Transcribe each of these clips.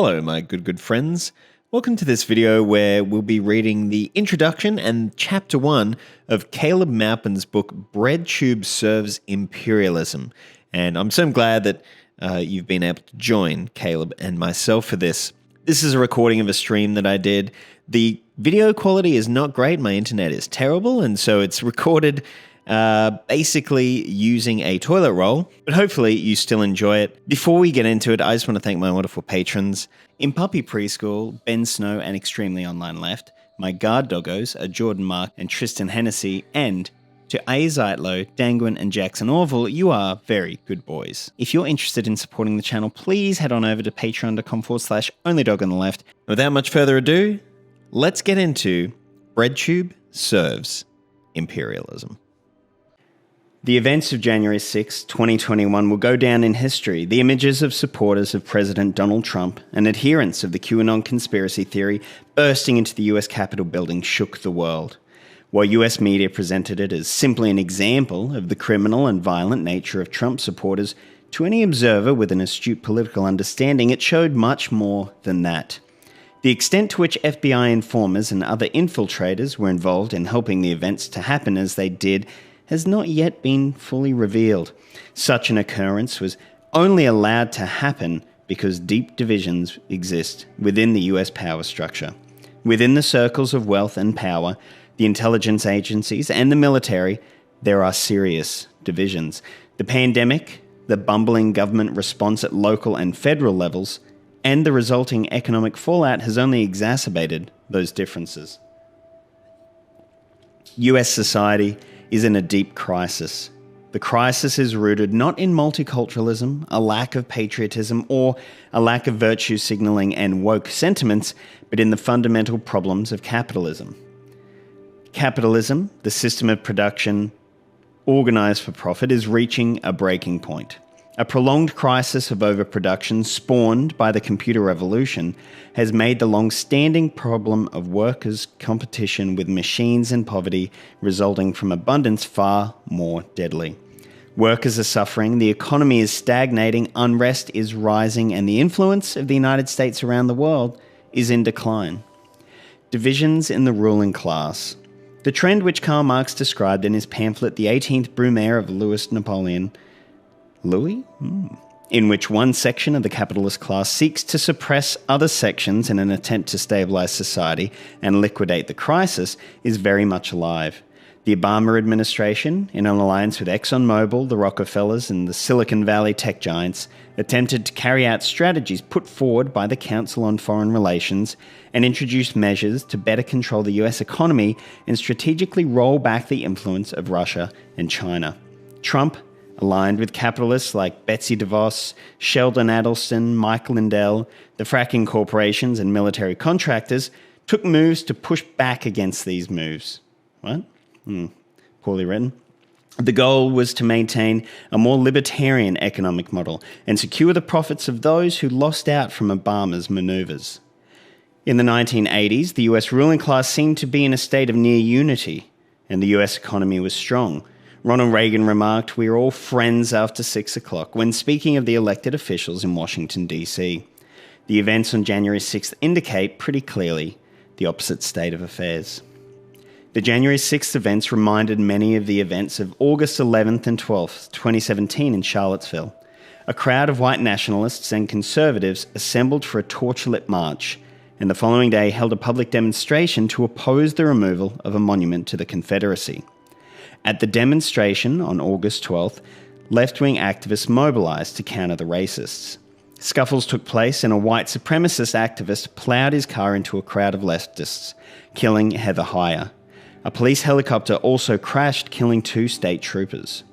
Hello, my good friends. Welcome to this video where we'll be reading the introduction and chapter 1 of Caleb Maupin's book, BreadTube Serves Imperialism. And I'm so glad that you've been able to join Caleb and myself for this. This is a recording of a stream that I did. The video quality is not great. My internet is terrible, and so it's recorded basically using a toilet roll, but hopefully you still enjoy it. Before we get into it, I just want to thank my wonderful patrons. In Puppy Preschool, Ben Snow and Extremely Online Left, my guard doggos are Jordan Mark and Tristan Hennessy, and to A. Zeitlo, Dangwin and Jackson Orville, you are very good boys. If you're interested in supporting the channel, please head on over to patreon.com/onlydogontheleft. Without much further ado, let's get into BreadTube Serves Imperialism. The events of January 6, 2021 will go down in history. The images of supporters of President Donald Trump and adherents of the QAnon conspiracy theory bursting into the US Capitol building shook the world. While US media presented it as simply an example of the criminal and violent nature of Trump supporters, to any observer with an astute political understanding, it showed much more than that. The extent to which FBI informers and other infiltrators were involved in helping the events to happen as they did has not yet been fully revealed. Such an occurrence was only allowed to happen because deep divisions exist within the US power structure. Within the circles of wealth and power, the intelligence agencies and the military, there are serious divisions. The pandemic, the bumbling government response at local and federal levels, and the resulting economic fallout has only exacerbated those differences. US society is in a deep crisis. The crisis is rooted not in multiculturalism, a lack of patriotism, or a lack of virtue signaling and woke sentiments, but in the fundamental problems of capitalism. Capitalism, the system of production organized for profit, is reaching a breaking point. A prolonged crisis of overproduction spawned by the computer revolution has made the long-standing problem of workers' competition with machines and poverty resulting from abundance far more deadly. Workers are suffering, the economy is stagnating, unrest is rising, and the influence of the United States around the world is in decline. Divisions in the ruling class. The trend which Karl Marx described in his pamphlet The 18th Brumaire of Louis Napoleon, in which one section of the capitalist class seeks to suppress other sections in an attempt to stabilize society and liquidate the crisis, is very much alive. The Obama administration, in an alliance with ExxonMobil, the Rockefellers, and the Silicon Valley tech giants, attempted to carry out strategies put forward by the Council on Foreign Relations and introduced measures to better control the US economy and strategically roll back the influence of Russia and China. Trump, aligned with capitalists like Betsy DeVos, Sheldon Adelson, Mike Lindell, the fracking corporations and military contractors, took moves to push back against these moves. What? Poorly written. The goal was to maintain a more libertarian economic model and secure the profits of those who lost out from Obama's maneuvers. In the 1980s, the US ruling class seemed to be in a state of near unity, and the US economy was strong. Ronald Reagan remarked, "We are all friends after 6 o'clock," when speaking of the elected officials in Washington, D.C. The events on January 6th indicate pretty clearly the opposite state of affairs. The January 6th events reminded many of the events of August 11th and 12th, 2017 in Charlottesville. A crowd of white nationalists and conservatives assembled for a torch-lit march, and the following day held a public demonstration to oppose the removal of a monument to the Confederacy. At the demonstration on August 12th, left-wing activists mobilized to counter the racists. Scuffles took place and a white supremacist activist plowed his car into a crowd of leftists, killing Heather Heyer. A police helicopter also crashed, killing 2 state troopers.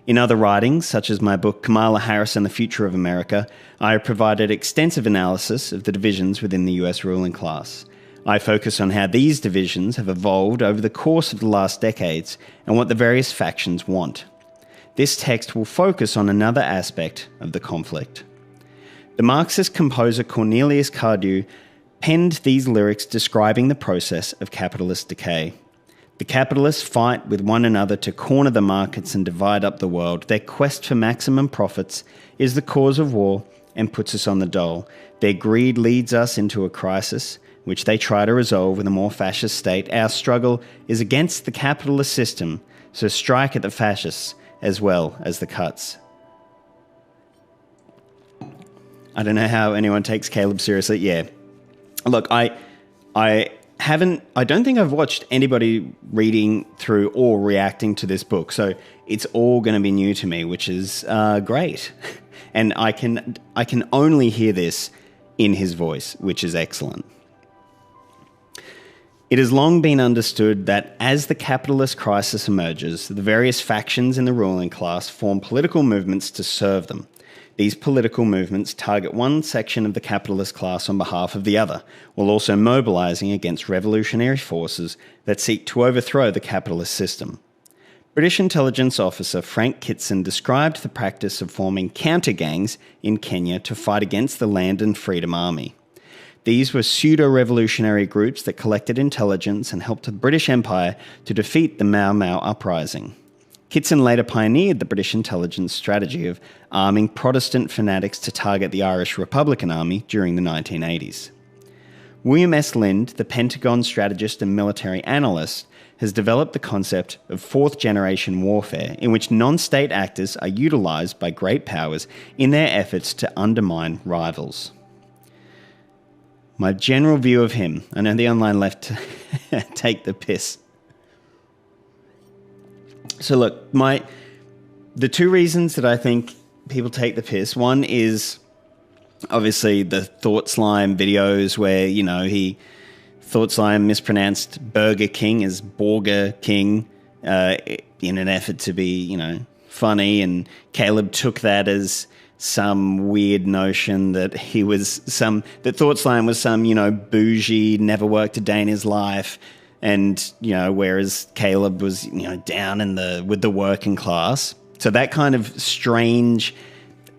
In other writings, such as my book Kamala Harris and the Future of America, I have provided extensive analysis of the divisions within the US ruling class. I focus on how these divisions have evolved over the course of the last decades and what the various factions want. This text will focus on another aspect of the conflict. The Marxist composer Cornelius Cardew penned these lyrics describing the process of capitalist decay. The capitalists fight with one another to corner the markets and divide up the world. Their quest for maximum profits is the cause of war and puts us on the dole. Their greed leads us into a crisis, which they try to resolve with a more fascist state. Our struggle is against the capitalist system, so strike at the fascists as well as the cuts. I don't know how anyone takes Caleb seriously. Yeah. Look, I don't think I've watched anybody reading through or reacting to this book, so it's all going to be new to me, which is great. And I can only hear this in his voice, which is excellent. It has long been understood that as the capitalist crisis emerges, the various factions in the ruling class form political movements to serve them. These political movements target one section of the capitalist class on behalf of the other, while also mobilising against revolutionary forces that seek to overthrow the capitalist system. British intelligence officer Frank Kitson described the practice of forming counter-gangs in Kenya to fight against the Land and Freedom Army. These were pseudo-revolutionary groups that collected intelligence and helped the British Empire to defeat the Mau Mau uprising. Kitson later pioneered the British intelligence strategy of arming Protestant fanatics to target the Irish Republican Army during the 1980s. William S. Lind, the Pentagon strategist and military analyst, has developed the concept of fourth-generation warfare, in which non-state actors are utilised by great powers in their efforts to undermine rivals. My general view of him, I know the online left take the piss. So look, the two reasons that I think people take the piss, one is obviously the Thought Slime videos where, Thought Slime mispronounced Burger King as Borger King in an effort to be, funny, and Caleb took that as some weird notion that that Thought Slime was some, bougie, never worked a day in his life, and, whereas Caleb was, down with the working class. So that kind of strange,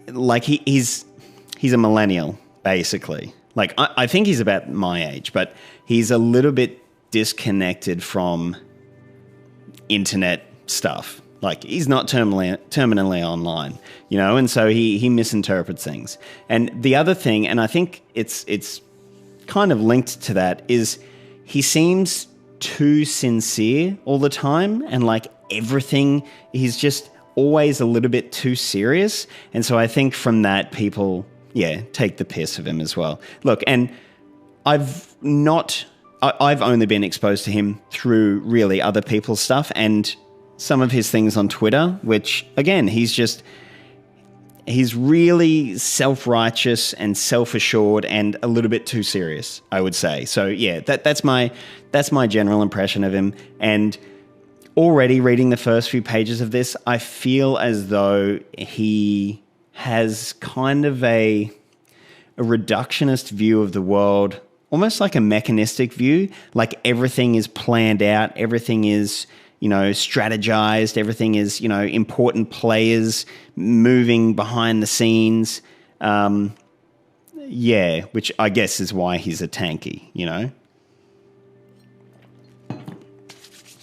like he's a millennial, basically. Like, I think he's about my age, but he's a little bit disconnected from internet stuff. Like, he's not terminally online, and so he misinterprets things. And the other thing, and I think it's kind of linked to that, is he seems too sincere all the time, and like everything, he's just always a little bit too serious. And so I think from that, people, take the piss of him as well. Look, and I've only been exposed to him through really other people's stuff and some of his things on Twitter, which, again, he's really self-righteous and self-assured and a little bit too serious, I would say. So, that's my general impression of him. And already reading the first few pages of this, I feel as though he has kind of a reductionist view of the world, almost like a mechanistic view, like everything is planned out, everything is, strategized, everything is, important players moving behind the scenes. Which I guess is why he's a tanky,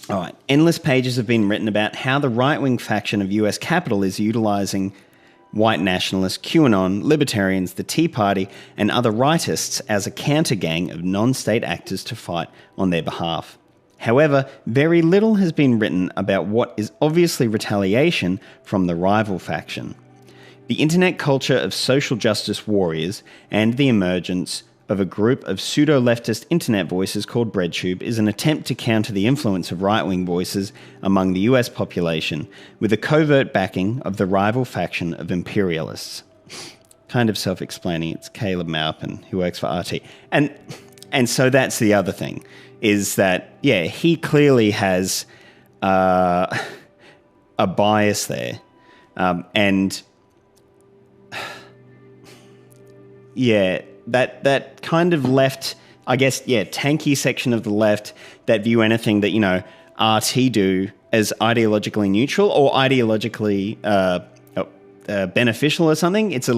All right. Endless pages have been written about how the right-wing faction of US Capitol is utilizing white nationalists, QAnon, libertarians, the Tea Party, and other rightists as a counter-gang of non-state actors to fight on their behalf. However, very little has been written about what is obviously retaliation from the rival faction. The internet culture of social justice warriors and the emergence of a group of pseudo-leftist internet voices called BreadTube is an attempt to counter the influence of right-wing voices among the US population with a covert backing of the rival faction of imperialists. Kind of self-explaining. It's Caleb Maupin, who works for RT. And so that's the other thing, is that, he clearly has a bias there. That kind of left, I guess, tanky section of the left that view anything that, RT do as ideologically neutral or ideologically beneficial or something. It's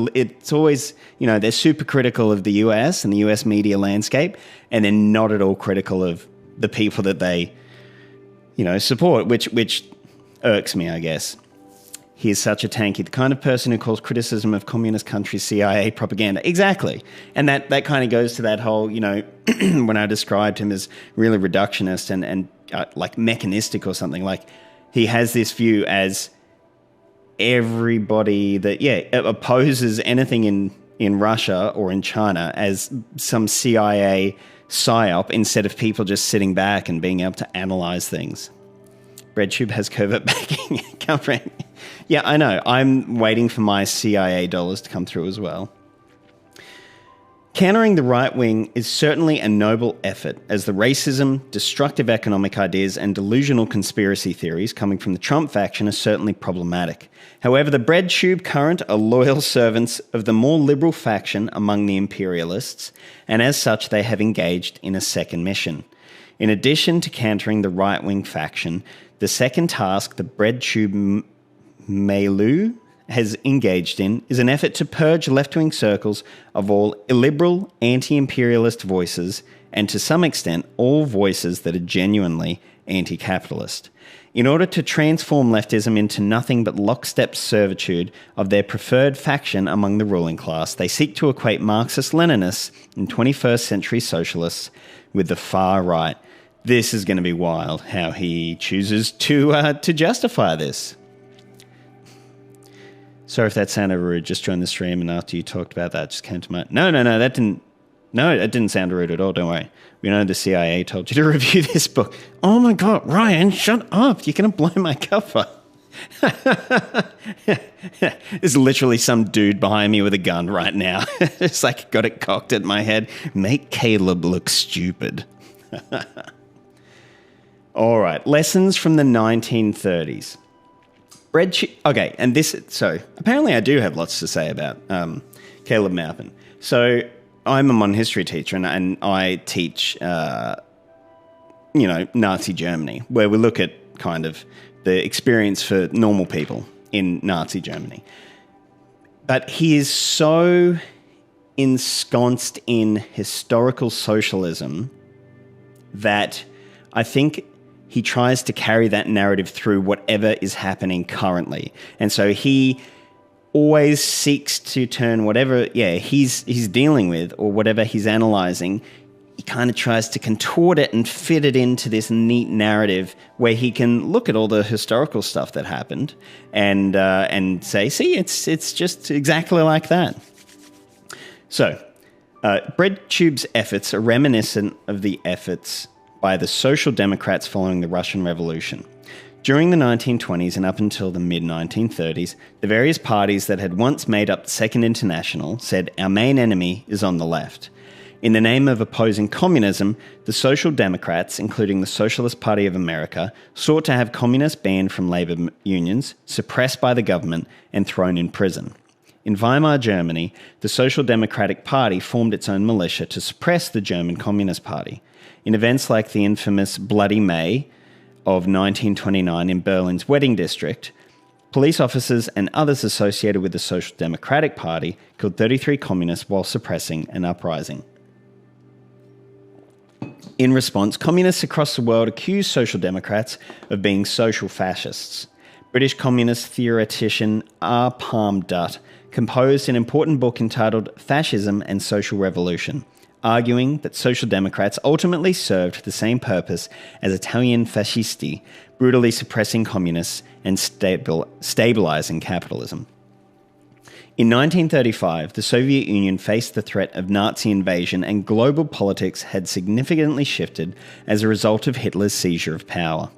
always, they're super critical of the US and the US media landscape, and they're not at all critical of the people that they, support, which irks me, I guess. he is such a tanky, the kind of person who calls criticism of communist countries CIA propaganda. Exactly. And that kind of goes to that whole, when I described him as really reductionist and like mechanistic or something, like he has this view as everybody that, opposes anything in Russia or in China as some CIA psyop instead of people just sitting back and being able to analyze things. BreadTube has covert backing covering. Yeah, I know. I'm waiting for my CIA dollars to come through as well. Countering the right wing is certainly a noble effort, as the racism, destructive economic ideas, and delusional conspiracy theories coming from the Trump faction are certainly problematic. However, the BreadTube current are loyal servants of the more liberal faction among the imperialists, and as such they have engaged in a second mission. In addition to countering the right-wing faction, the second task the BreadTube milieu has engaged in is an effort to purge left-wing circles of all illiberal, anti-imperialist voices and, to some extent, all voices that are genuinely anti-capitalist. In order to transform leftism into nothing but lockstep servitude of their preferred faction among the ruling class, they seek to equate Marxist-Leninists and 21st century socialists with the far right. This is going to be wild, how he chooses to justify this. Sorry if that sounded rude. Just joined the stream, and after you talked about that, just came to mind. No, that didn't sound rude at all. Don't worry. We know the CIA told you to review this book. Oh my God, Ryan, shut up! You're gonna blow my cover. There's literally some dude behind me with a gun right now. It's like got it cocked at my head. Make Caleb look stupid. All right, lessons from the 1930s. Okay, and this, so apparently I do have lots to say about Caleb Maupin. So I'm a modern history teacher, and I teach, Nazi Germany, where we look at kind of the experience for normal people in Nazi Germany. But he is so ensconced in historical socialism that I think he tries to carry that narrative through whatever is happening currently. And so he always seeks to turn whatever, he's dealing with or whatever he's analyzing, he kind of tries to contort it and fit it into this neat narrative where he can look at all the historical stuff that happened and say, see, it's just exactly like that. So, BreadTube's efforts are reminiscent of the efforts by the Social Democrats following the Russian Revolution. During the 1920s and up until the mid-1930s, the various parties that had once made up the Second International said, our main enemy is on the left. In the name of opposing communism, the Social Democrats, including the Socialist Party of America, sought to have communists banned from labor unions, suppressed by the government, and thrown in prison. In Weimar Germany, the Social Democratic Party formed its own militia to suppress the German Communist Party. In events like the infamous Bloody May of 1929 in Berlin's Wedding District, police officers and others associated with the Social Democratic Party killed 33 communists while suppressing an uprising. In response, communists across the world accused Social Democrats of being social fascists. British communist theoretician R. Palm Dutt composed an important book entitled Fascism and Social Revolution, arguing that Social Democrats ultimately served the same purpose as Italian fascisti, brutally suppressing communists and stabilizing capitalism. In 1935, the Soviet Union faced the threat of Nazi invasion, and global politics had significantly shifted as a result of Hitler's seizure of power.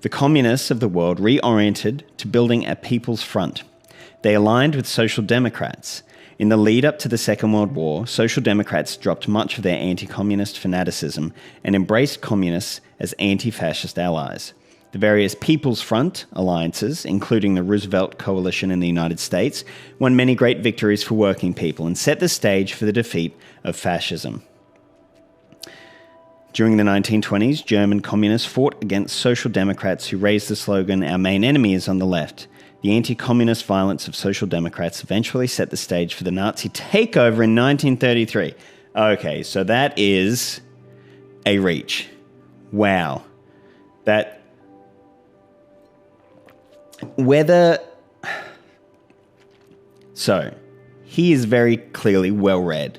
The communists of the world reoriented to building a people's front. They aligned with Social Democrats. In the lead-up to the Second World War, Social Democrats dropped much of their anti-communist fanaticism and embraced communists as anti-fascist allies. The various People's Front alliances, including the Roosevelt Coalition in the United States, won many great victories for working people and set the stage for the defeat of fascism. During the 1920s, German communists fought against Social Democrats who raised the slogan, "Our main enemy is on the left." The anti-communist violence of Social Democrats eventually set the stage for the Nazi takeover in 1933. Okay, so that is a reach. Wow. That... Whether... So, he is very clearly well-read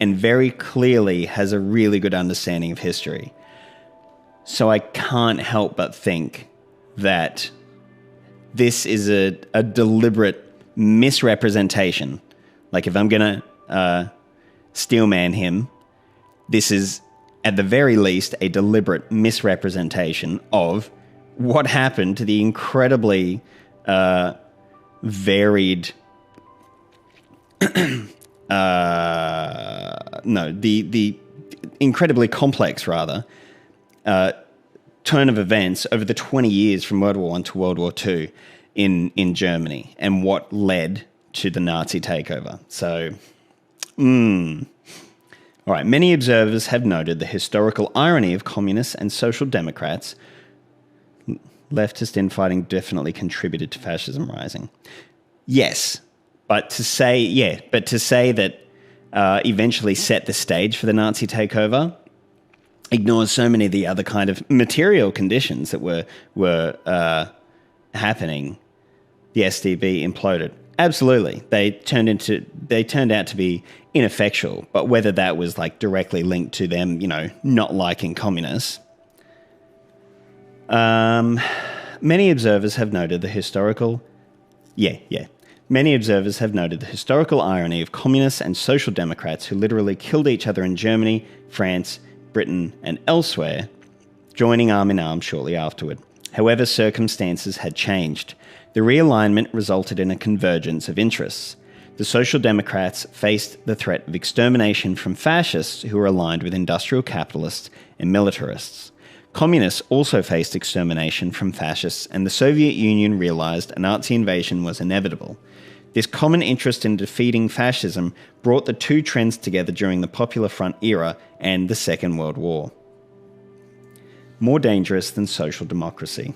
and very clearly has a really good understanding of history. So I can't help but think that this is a deliberate misrepresentation. Like, if I'm going to steelman him, this is, at the very least, a deliberate misrepresentation of what happened to the incredibly varied... the incredibly complex, rather, turn of events over the 20 years from World War I to World War II in Germany, and what led to the Nazi takeover. So, all right, many observers have noted the historical irony of communists and social democrats. Leftist infighting definitely contributed to fascism rising. Yes, but to say that eventually set the stage for the Nazi takeover ignores so many of the other kind of material conditions that were happening. The SDB imploded. Absolutely, they turned out to be ineffectual. But whether that was like directly linked to them, not liking communists. Many observers have noted the historical. Many observers have noted the historical irony of communists and social democrats who literally killed each other in Germany, France, Britain, and elsewhere, joining arm in arm shortly afterward. However, circumstances had changed. The realignment resulted in a convergence of interests. The Social Democrats faced the threat of extermination from fascists who were aligned with industrial capitalists and militarists. Communists also faced extermination from fascists, and the Soviet Union realized a Nazi invasion was inevitable. This common interest in defeating fascism brought the two trends together during the Popular Front era and the Second World War. More dangerous than social democracy.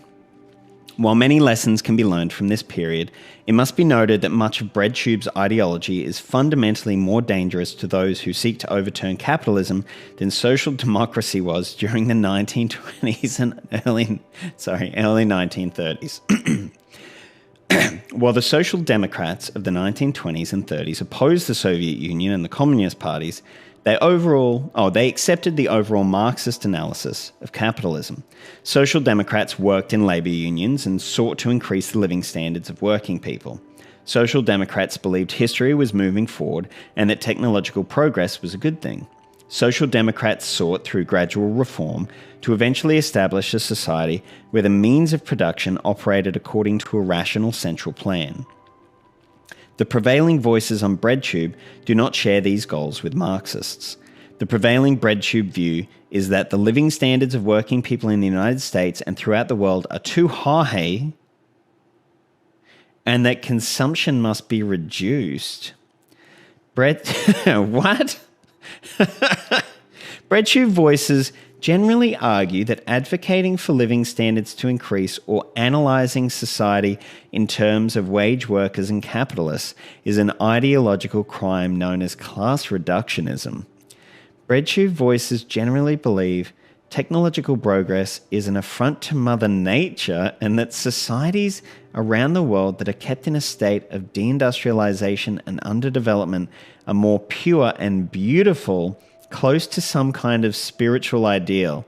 While many lessons can be learned from this period, it must be noted that much of BreadTube's ideology is fundamentally more dangerous to those who seek to overturn capitalism than social democracy was during the 1920s and early 1930s. While the Social Democrats of the 1920s and 30s opposed the Soviet Union and the Communist parties, they accepted the overall Marxist analysis of capitalism. Social Democrats worked in labour unions and sought to increase the living standards of working people. Social Democrats believed history was moving forward and that technological progress was a good thing. Social Democrats sought, through gradual reform, to eventually establish a society where the means of production operated according to a rational central plan. The prevailing voices on BreadTube do not share these goals with Marxists. The prevailing BreadTube view is that the living standards of working people in the United States and throughout the world are too high and that consumption must be reduced. What? BreadTube voices generally argue that advocating for living standards to increase or analysing society in terms of wage workers and capitalists is an ideological crime known as class reductionism. BreadTube voices generally believe technological progress is an affront to Mother Nature and that societies around the world that are kept in a state of deindustrialization and underdevelopment are more pure and beautiful, close to some kind of spiritual ideal.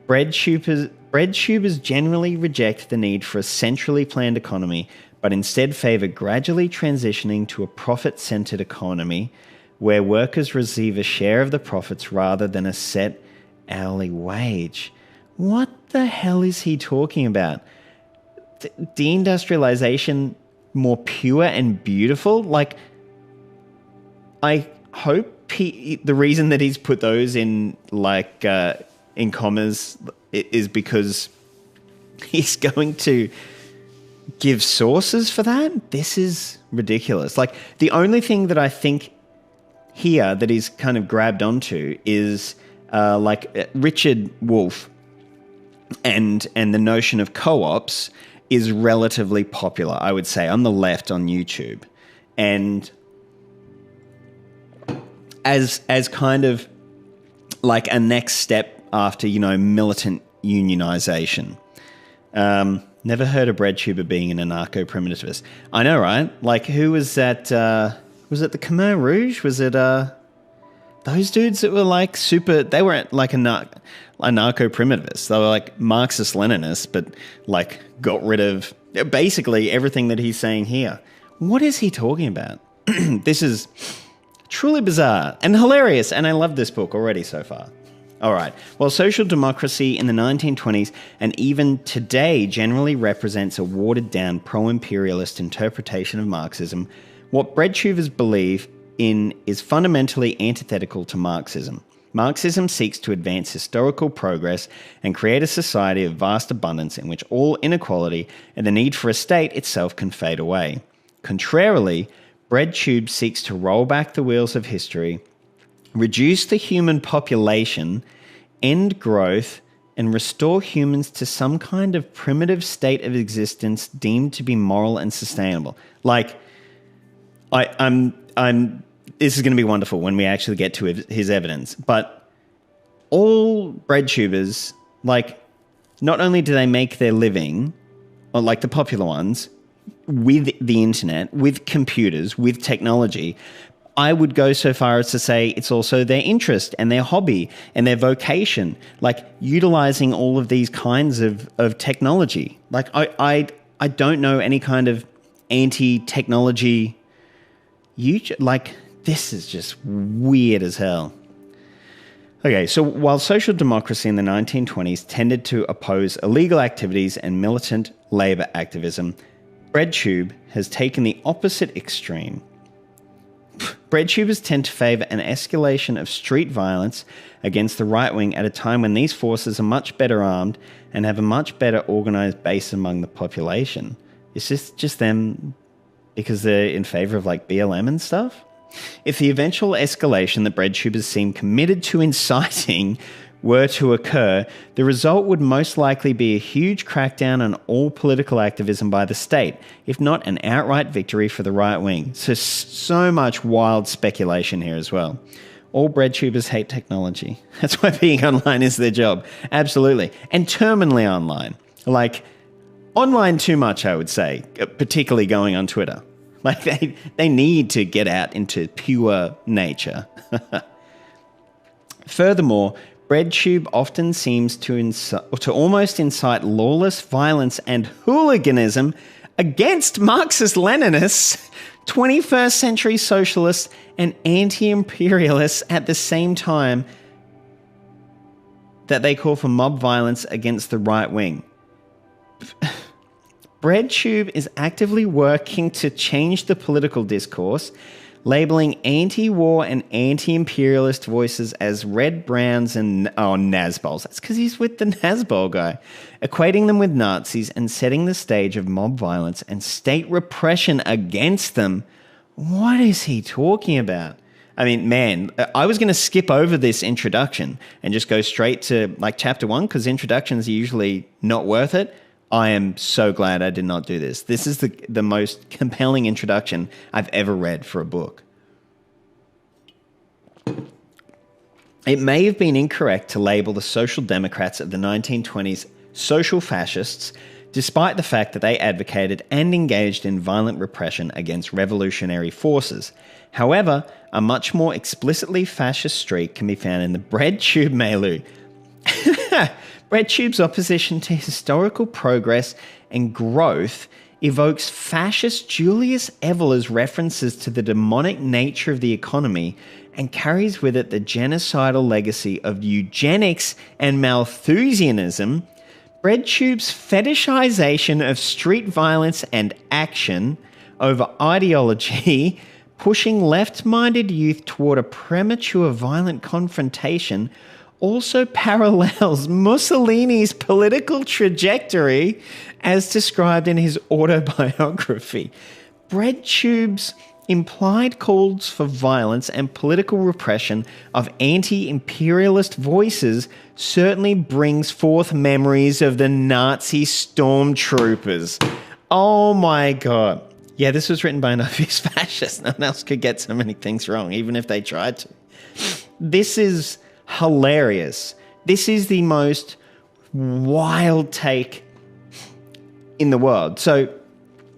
BreadTubers generally reject the need for a centrally planned economy, but instead favour gradually transitioning to a profit-centred economy where workers receive a share of the profits rather than a set hourly wage. What the hell is he talking about? Deindustrialization more pure and beautiful? Like, I hope the reason that he's put those in in commas is because he's going to give sources for that. This is ridiculous. Like, the only thing that I think here that he's kind of grabbed onto is Richard Wolff and the notion of co-ops is relatively popular, I would say, on the left on YouTube. And as kind of like a next step after, militant unionization. Never heard of BreadTuber being an anarcho-primitivist. I know, right? Like, who was that? Was it the Khmer Rouge? Was it those dudes that were like super? They were like anarcho-primitivists. They were like Marxist-Leninists, but like got rid of basically everything that he's saying here. What is he talking about? This is truly bizarre and hilarious, and I love this book already so far. All right. While social democracy in the 1920s and even today generally represents a watered-down pro-imperialist interpretation of Marxism, what BreadTubers believe in is fundamentally antithetical to Marxism. Marxism seeks to advance historical progress and create a society of vast abundance in which all inequality and the need for a state itself can fade away. Contrarily, BreadTube seeks to roll back the wheels of history, reduce the human population, end growth, and restore humans to some kind of primitive state of existence deemed to be moral and sustainable. Like, I'm. This is going to be wonderful when we actually get to his evidence. But all BreadTubers, like, not only do they make their living, or like the popular ones, with the internet, with computers, with technology, I would go so far as to say it's also their interest and their hobby and their vocation, like utilizing all of these kinds of technology. Like I don't know any kind of anti-technology YouTube. Like, this is just weird as hell. Okay, so while social democracy in the 1920s tended to oppose illegal activities and militant labor activism, BreadTube has taken the opposite extreme. BreadTubers tend to favour an escalation of street violence against the right wing at a time when these forces are much better armed and have a much better organised base among the population. Is this just them because they're in favour of like BLM and stuff? If the eventual escalation that BreadTubers seem committed to inciting were to occur, the result would most likely be a huge crackdown on all political activism by the state, if not an outright victory for the right wing. So much wild speculation here as well. All BreadTubers hate technology. That's why being online is their job. Absolutely. And terminally online. Like, online too much, I would say, particularly going on Twitter. Like, they need to get out into pure nature. Furthermore, BreadTube often seems to almost incite lawless violence and hooliganism against Marxist-Leninists, 21st century socialists, and anti-imperialists at the same time that they call for mob violence against the right wing. BreadTube is actively working to change the political discourse, labeling anti-war and anti-imperialist voices as red browns and Nazbols. That's because he's with the Nazbol guy. Equating them with Nazis and setting the stage of mob violence and state repression against them. What is he talking about? I mean, man, I was going to skip over this introduction and just go straight to like chapter 1 because introductions are usually not worth it. I am so glad I did not do this. This is the most compelling introduction I've ever read for a book. It may have been incorrect to label the social democrats of the 1920s social fascists, despite the fact that they advocated and engaged in violent repression against revolutionary forces. However, a much more explicitly fascist streak can be found in the BreadTube milieu. BreadTube's opposition to historical progress and growth evokes fascist Julius Evolar's references to the demonic nature of the economy and carries with it the genocidal legacy of eugenics and Malthusianism. BreadTube's fetishization of street violence and action over ideology, pushing left-minded youth toward a premature violent confrontation, also parallels Mussolini's political trajectory as described in his autobiography. BreadTube's implied calls for violence and political repression of anti-imperialist voices certainly brings forth memories of the Nazi stormtroopers. Oh my God. Yeah, this was written by an obvious fascist. No one else could get so many things wrong, even if they tried to. This is hilarious. This is the most wild take in the world. So,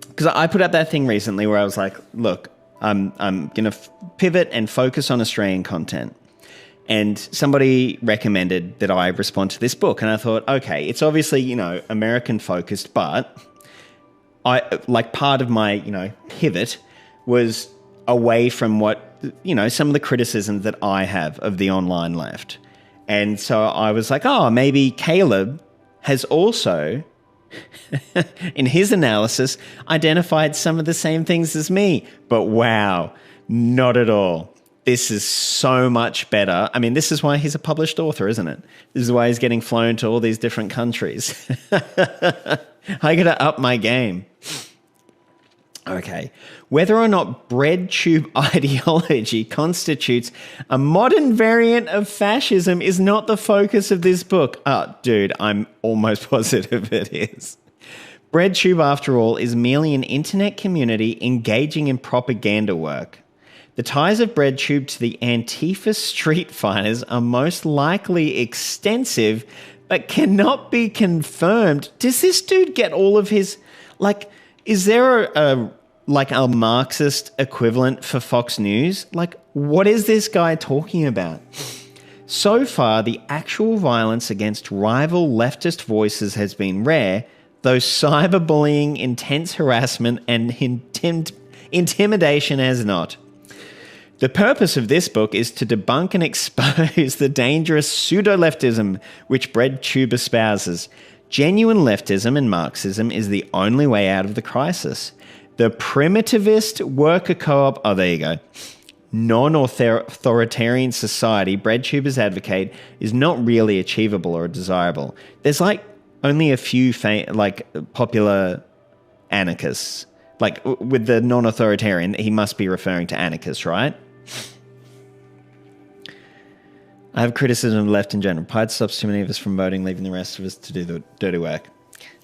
because I put up that thing recently where I was like, look, I'm going to pivot and focus on Australian content. And somebody recommended that I respond to this book. And I thought, okay, it's obviously, you know, American focused, but part of my, you know, pivot was away from what, you know, some of the criticisms that I have of the online left. And so I was like, oh, maybe Caleb has also, in his analysis, identified some of the same things as me. But wow, not at all. This is so much better. I mean, this is why he's a published author, isn't it? This is why he's getting flown to all these different countries. I got to up my game. Okay. Whether or not BreadTube ideology constitutes a modern variant of fascism is not the focus of this book. Oh, dude, I'm almost positive it is. BreadTube, after all, is merely an internet community engaging in propaganda work. The ties of BreadTube to the Antifa street fighters are most likely extensive, but cannot be confirmed. Does this dude get all of his... Like, is there a Marxist equivalent for Fox News? Like, what is this guy talking about? So far, the actual violence against rival leftist voices has been rare, though cyberbullying, intense harassment, and intimidation has not. The purpose of this book is to debunk and expose the dangerous pseudo-leftism which BreadTube espouses. Genuine leftism and Marxism is the only way out of the crisis. The primitivist worker co-op, oh, there you go, non-authoritarian society BreadTubers advocate is not really achievable or desirable. There's like only a few popular anarchists. Like with the non-authoritarian, he must be referring to anarchists, right? I have criticism of the left in general. Pride stops too many of us from voting, leaving the rest of us to do the dirty work.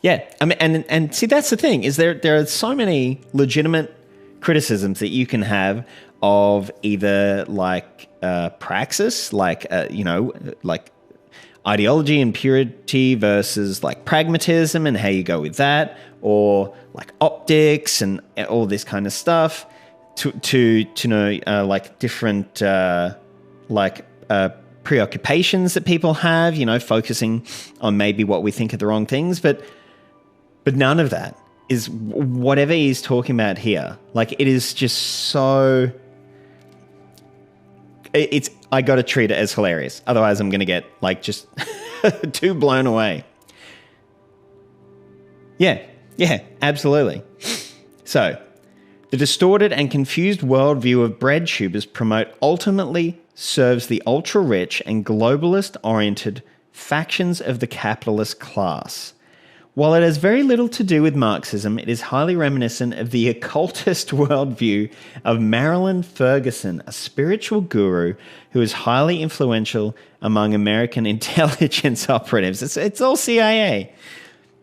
Yeah, I mean, and see, that's the thing, is there are so many legitimate criticisms that you can have of either praxis, like ideology and purity versus like pragmatism and how you go with that, or like optics and all this kind of stuff, to know like different preoccupations that people have, you know, focusing on maybe what we think are the wrong things, but none of that is whatever he's talking about here. Like, it is just so... I got to treat it as hilarious. Otherwise, I'm going to get, like, just too blown away. Yeah, absolutely. So, the distorted and confused worldview of BreadTubers ultimately serves the ultra-rich and globalist-oriented factions of the capitalist class. While it has very little to do with Marxism, it is highly reminiscent of the occultist worldview of Marilyn Ferguson, a spiritual guru who is highly influential among American intelligence operatives. It's all CIA.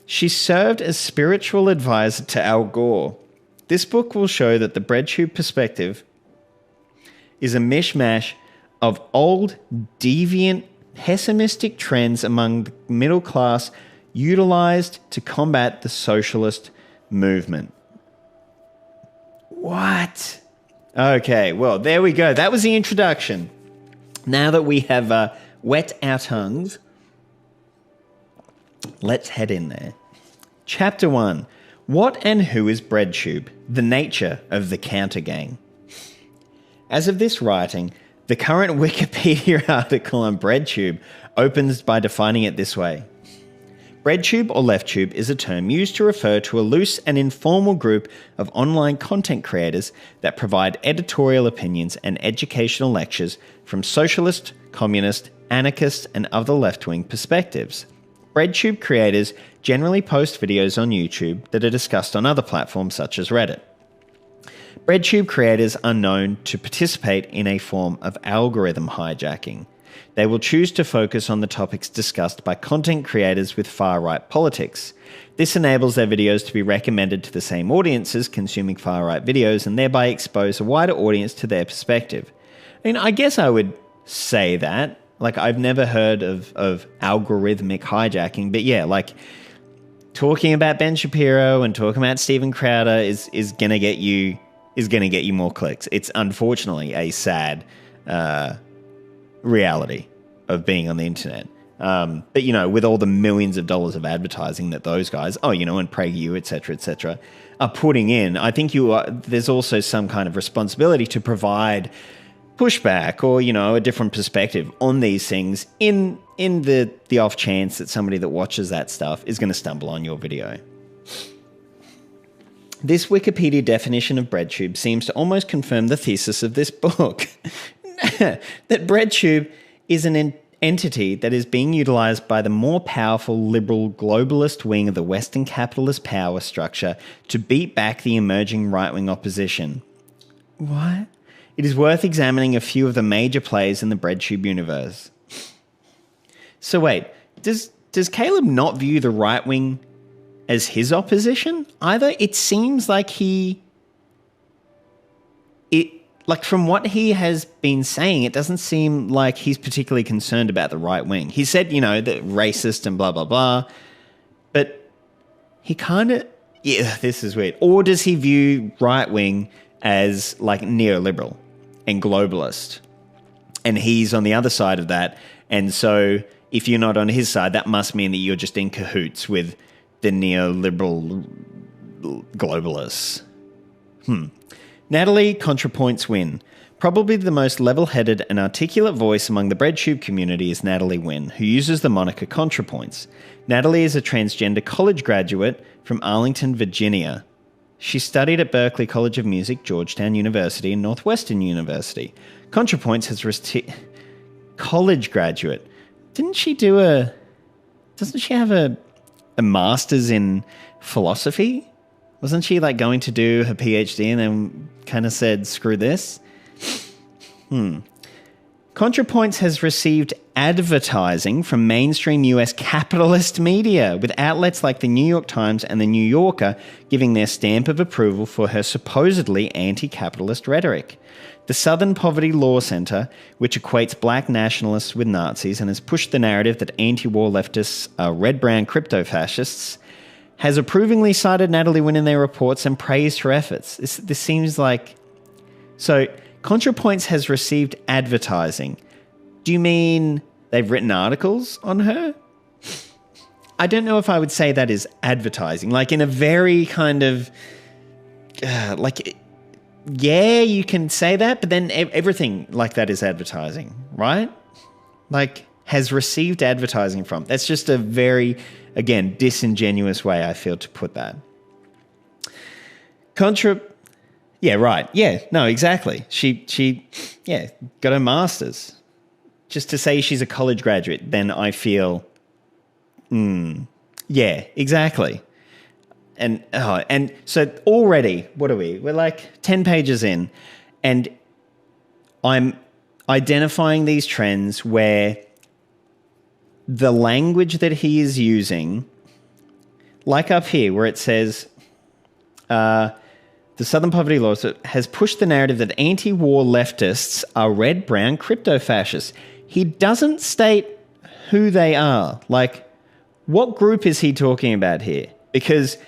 She served as spiritual advisor to Al Gore. This book will show that the BreadTube perspective is a mishmash of old, deviant, pessimistic trends among the middle class utilized to combat the socialist movement. What? Okay, well, there we go. That was the introduction. Now that we have wet our tongues, let's head in there. Chapter 1. What and who is BreadTube? The nature of the counter gang. As of this writing, the current Wikipedia article on BreadTube opens by defining it this way. BreadTube or LeftTube is a term used to refer to a loose and informal group of online content creators that provide editorial opinions and educational lectures from socialist, communist, anarchist, and other left-wing perspectives. BreadTube creators generally post videos on YouTube that are discussed on other platforms such as Reddit. BreadTube creators are known to participate in a form of algorithm hijacking. They will choose to focus on the topics discussed by content creators with far-right politics. This enables their videos to be recommended to the same audiences consuming far-right videos and thereby expose a wider audience to their perspective. I mean, I guess I would say that. Like, I've never heard of algorithmic hijacking, but yeah, like, talking about Ben Shapiro and talking about Steven Crowder is going to get you more clicks. It's unfortunately a sad reality of being on the internet. But, you know, with all the millions of dollars of advertising that those guys, and PragerU, et cetera, are putting in, I think there's also some kind of responsibility to provide pushback or, a different perspective on these things in the off chance that somebody that watches that stuff is going to stumble on your video. This Wikipedia definition of BreadTube seems to almost confirm the thesis of this book, that BreadTube is an entity that is being utilized by the more powerful liberal globalist wing of the Western capitalist power structure to beat back the emerging right-wing opposition. What? It is worth examining a few of the major players in the BreadTube universe. So wait, does Caleb not view the right wing as his opposition either? It seems like from what he has been saying, it doesn't seem like he's particularly concerned about the right wing. He said, that racist and blah, blah, blah. But he kind of, this is weird. Or does he view right wing as like neoliberal and globalist? And he's on the other side of that. And so if you're not on his side, that must mean that you're just in cahoots with the neoliberal globalists. Natalie ContraPoints Wynn. Probably the most level-headed and articulate voice among the BreadTube community is Natalie Wynn, who uses the moniker ContraPoints. Natalie is a transgender college graduate from Arlington, Virginia. She studied at Berklee College of Music, Georgetown University, and Northwestern University. ContraPoints has college graduate. Doesn't she have a master's in philosophy? Wasn't she going to do her PhD and then kind of said, screw this? ContraPoints has received advertising from mainstream US capitalist media, with outlets like the New York Times and the New Yorker giving their stamp of approval for her supposedly anti-capitalist rhetoric. The Southern Poverty Law Center, which equates black nationalists with Nazis and has pushed the narrative that anti-war leftists are red-brown crypto-fascists, has approvingly cited Natalie Wynn in their reports and praised her efforts. This seems like... So, ContraPoints has received advertising. Do you mean they've written articles on her? I don't know if I would say that is advertising. In a very kind of... yeah, you can say that, but then everything like that is advertising, right? Has received advertising from. That's just a very, again, disingenuous way, I feel, to put that. Yeah, right. Yeah, no, exactly. She got her master's. Just to say she's a college graduate, then I feel, yeah, exactly. And so already, what are we? We're 10 pages in, and I'm identifying these trends where the language that he is using, like up here where it says, the Southern Poverty Law has pushed the narrative that anti-war leftists are red-brown crypto-fascists. He doesn't state who they are. What group is he talking about here? Because,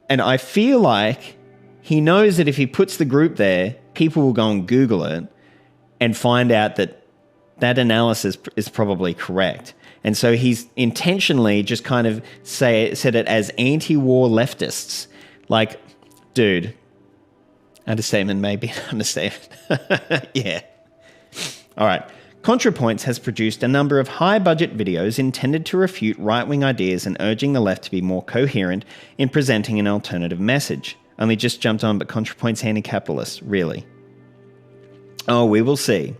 and I feel like he knows that if he puts the group there, people will go and Google it and find out that analysis is probably correct. And so he's intentionally just kind of said it as anti-war leftists. Dude, understatement may be an understatement. Yeah. All right. ContraPoints has produced a number of high-budget videos intended to refute right-wing ideas and urging the left to be more coherent in presenting an alternative message. Only just jumped on, but ContraPoints anti-capitalist, really. Oh, we will see.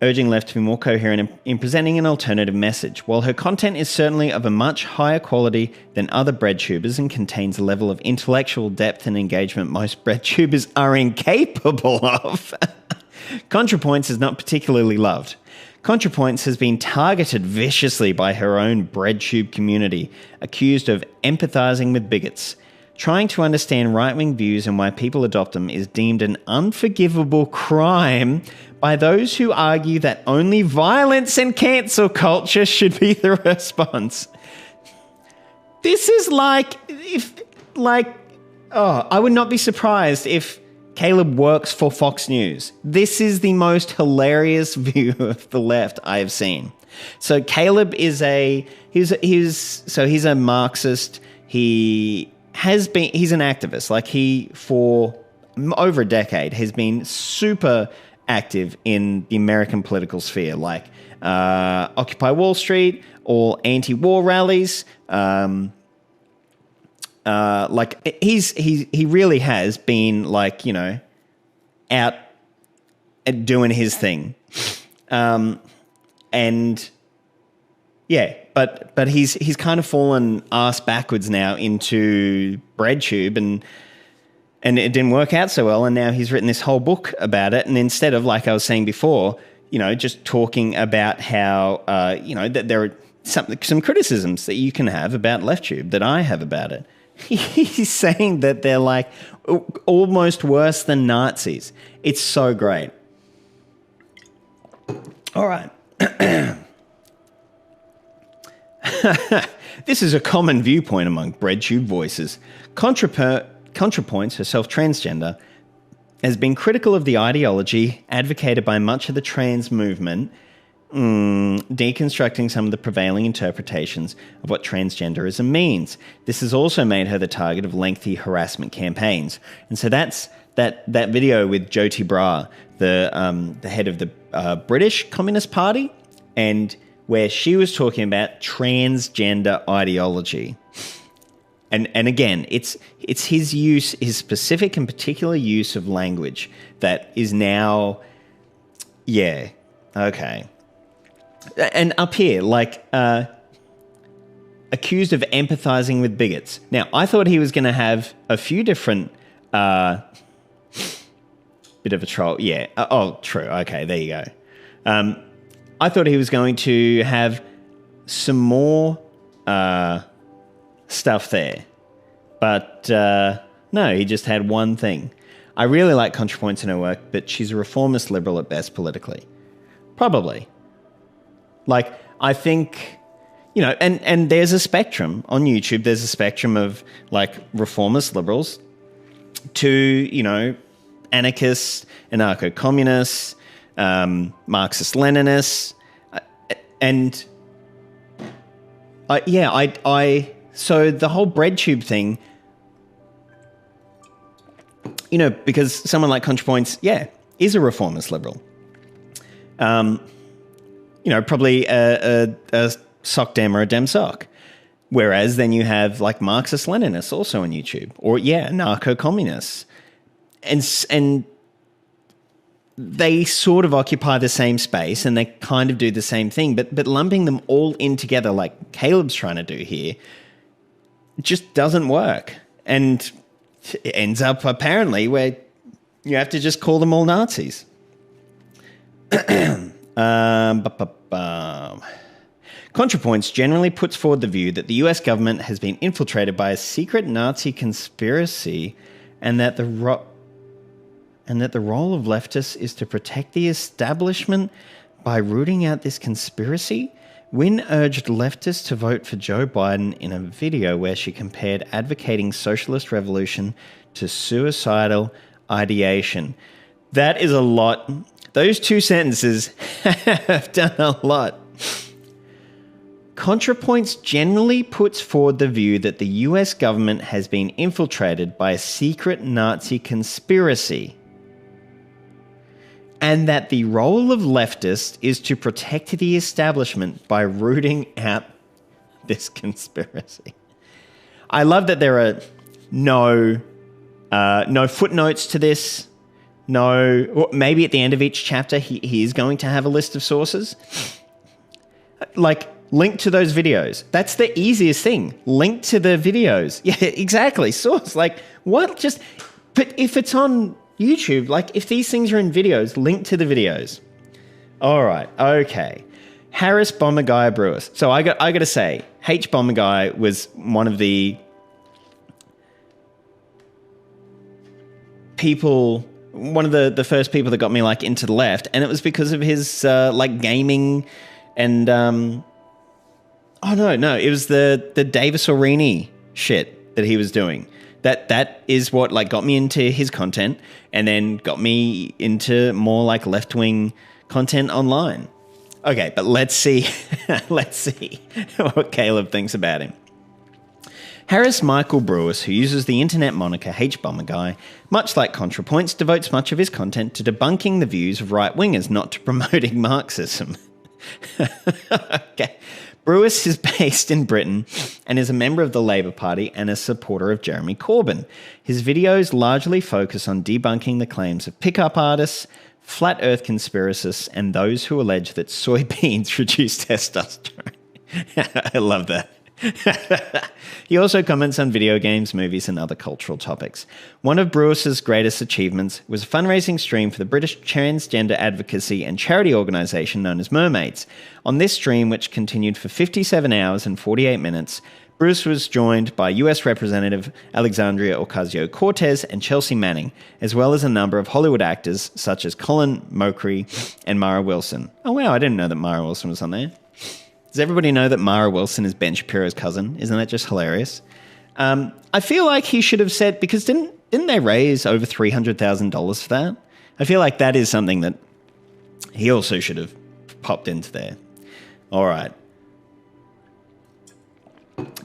Urging left to be more coherent in presenting an alternative message. While her content is certainly of a much higher quality than other BreadTubers and contains a level of intellectual depth and engagement most BreadTubers are incapable of, ContraPoints is not particularly loved. ContraPoints has been targeted viciously by her own BreadTube community, accused of empathizing with bigots. Trying to understand right-wing views and why people adopt them is deemed an unforgivable crime by those who argue that only violence and cancel culture should be the response. This is I would not be surprised if Caleb works for Fox News. This is the most hilarious view of the left I have seen. So Caleb is he's a Marxist. He's an activist. Like, he, for over a decade, has been super active in the American political sphere, like Occupy Wall Street, or anti-war rallies. He really has been, like, you know, out and doing his thing. And yeah, but he's kind of fallen ass backwards now into BreadTube, and it didn't work out so well, and now he's written this whole book about it. And instead of, like I was saying before, you know, just talking about how that there are some criticisms that you can have about LeftTube that I have about it. He's saying that they're like almost worse than Nazis. It's so great. All right. This is a common viewpoint among BreadTube voices. ContraPoints, herself transgender, has been critical of the ideology advocated by much of the trans movement, deconstructing some of the prevailing interpretations of what transgenderism means. This has also made her the target of lengthy harassment campaigns. And so that's that video with Jyoti Brar, the head of the British Communist Party, and where she was talking about transgender ideology. And again, it's his specific and particular use of language that is now, yeah, okay. And up here, like, accused of empathizing with bigots. Now, I thought he was going to have a few different, bit of a troll. Yeah. Oh, true. Okay, there you go. I thought he was going to have some more stuff there. But no, he just had one thing. I really like ContraPoints in her work, but she's a reformist liberal at best politically. Probably. Like, I think, you know, and there's a spectrum on YouTube. There's a spectrum of, like, reformist liberals to, you know, anarchists, anarcho-communists, Marxist-Leninists, and so the whole BreadTube thing, you know, because someone like ContraPoints, yeah, is a reformist liberal. You know, probably a sock dem or a dem sock. Whereas then you have, like, Marxist-Leninists also on YouTube, or, yeah, narco-communists. And they sort of occupy the same space and they kind of do the same thing, but lumping them all in together like Caleb's trying to do here just doesn't work. And it ends up apparently where you have to just call them all Nazis. ContraPoints generally puts forward the view that the US government has been infiltrated by a secret Nazi conspiracy and that the role of leftists is to protect the establishment by rooting out this conspiracy. Wynne urged leftists to vote for Joe Biden in a video where she compared advocating socialist revolution to suicidal ideation. That is a lot. Those two sentences have done a lot. ContraPoints generally puts forward the view that the US government has been infiltrated by a secret Nazi conspiracy, and that the role of leftists is to protect the establishment by rooting out this conspiracy. I love that there are no footnotes to this. No, or maybe at the end of each chapter, he is going to have a list of sources. Like, link to those videos. That's the easiest thing. Link to the videos. Yeah, exactly. Source. Like, what? But if it's on YouTube, like, if these things are in videos, link to the videos. All right. Okay. H.Bomberguy Brewers. So I got to say, H.Bomberguy was one of the people, one of the first people that got me like into the left, and it was because of his like gaming and it was the Davis Aurini shit that he was doing. That is what like got me into his content, and then got me into more like left-wing content online. Okay, but let's see what Caleb thinks about him. Harris Michael Brewis, who uses the internet moniker H.Bomberguy, much like ContraPoints, devotes much of his content to debunking the views of right-wingers, not to promoting Marxism. Okay. Brewis is based in Britain and is a member of the Labour Party and a supporter of Jeremy Corbyn. His videos largely focus on debunking the claims of pickup artists, flat earth conspiracists, and those who allege that soybeans reduce testosterone. I love that. He also comments on video games, movies, and other cultural topics. One of Brewis's greatest achievements was a fundraising stream for the British transgender advocacy and charity organisation known as Mermaids. On this stream, which continued for 57 hours and 48 minutes, Brewis was joined by US Representative Alexandria Ocasio-Cortez and Chelsea Manning, as well as a number of Hollywood actors such as Colin Mochrie and Mara Wilson. Oh wow, I didn't know that Mara Wilson was on there. Does everybody know that Mara Wilson is Ben Shapiro's cousin? Isn't that just hilarious? I feel like he should have said, because didn't they raise over $300,000 for that? I feel like that is something that he also should have popped into there. All right.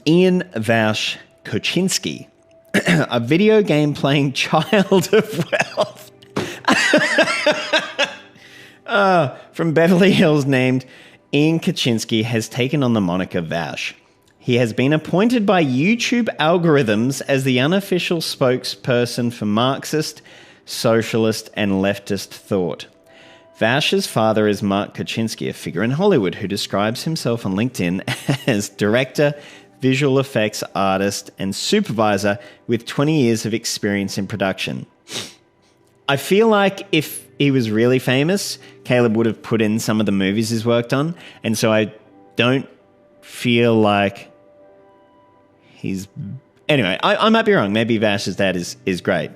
Ian Vaush Koczynski, a video game playing child of wealth. From Beverly Hills, named Ian Koczynski, has taken on the moniker Vaush. He has been appointed by YouTube algorithms as the unofficial spokesperson for Marxist, socialist, and leftist thought. Vaush's father is Mark Koczynski, a figure in Hollywood who describes himself on LinkedIn as director, visual effects artist, and supervisor with 20 years of experience in production. I feel like if he was really famous, Caleb would have put in some of the movies he's worked on, and so I don't feel like he's... Anyway, I might be wrong. Maybe Vaush's dad is great.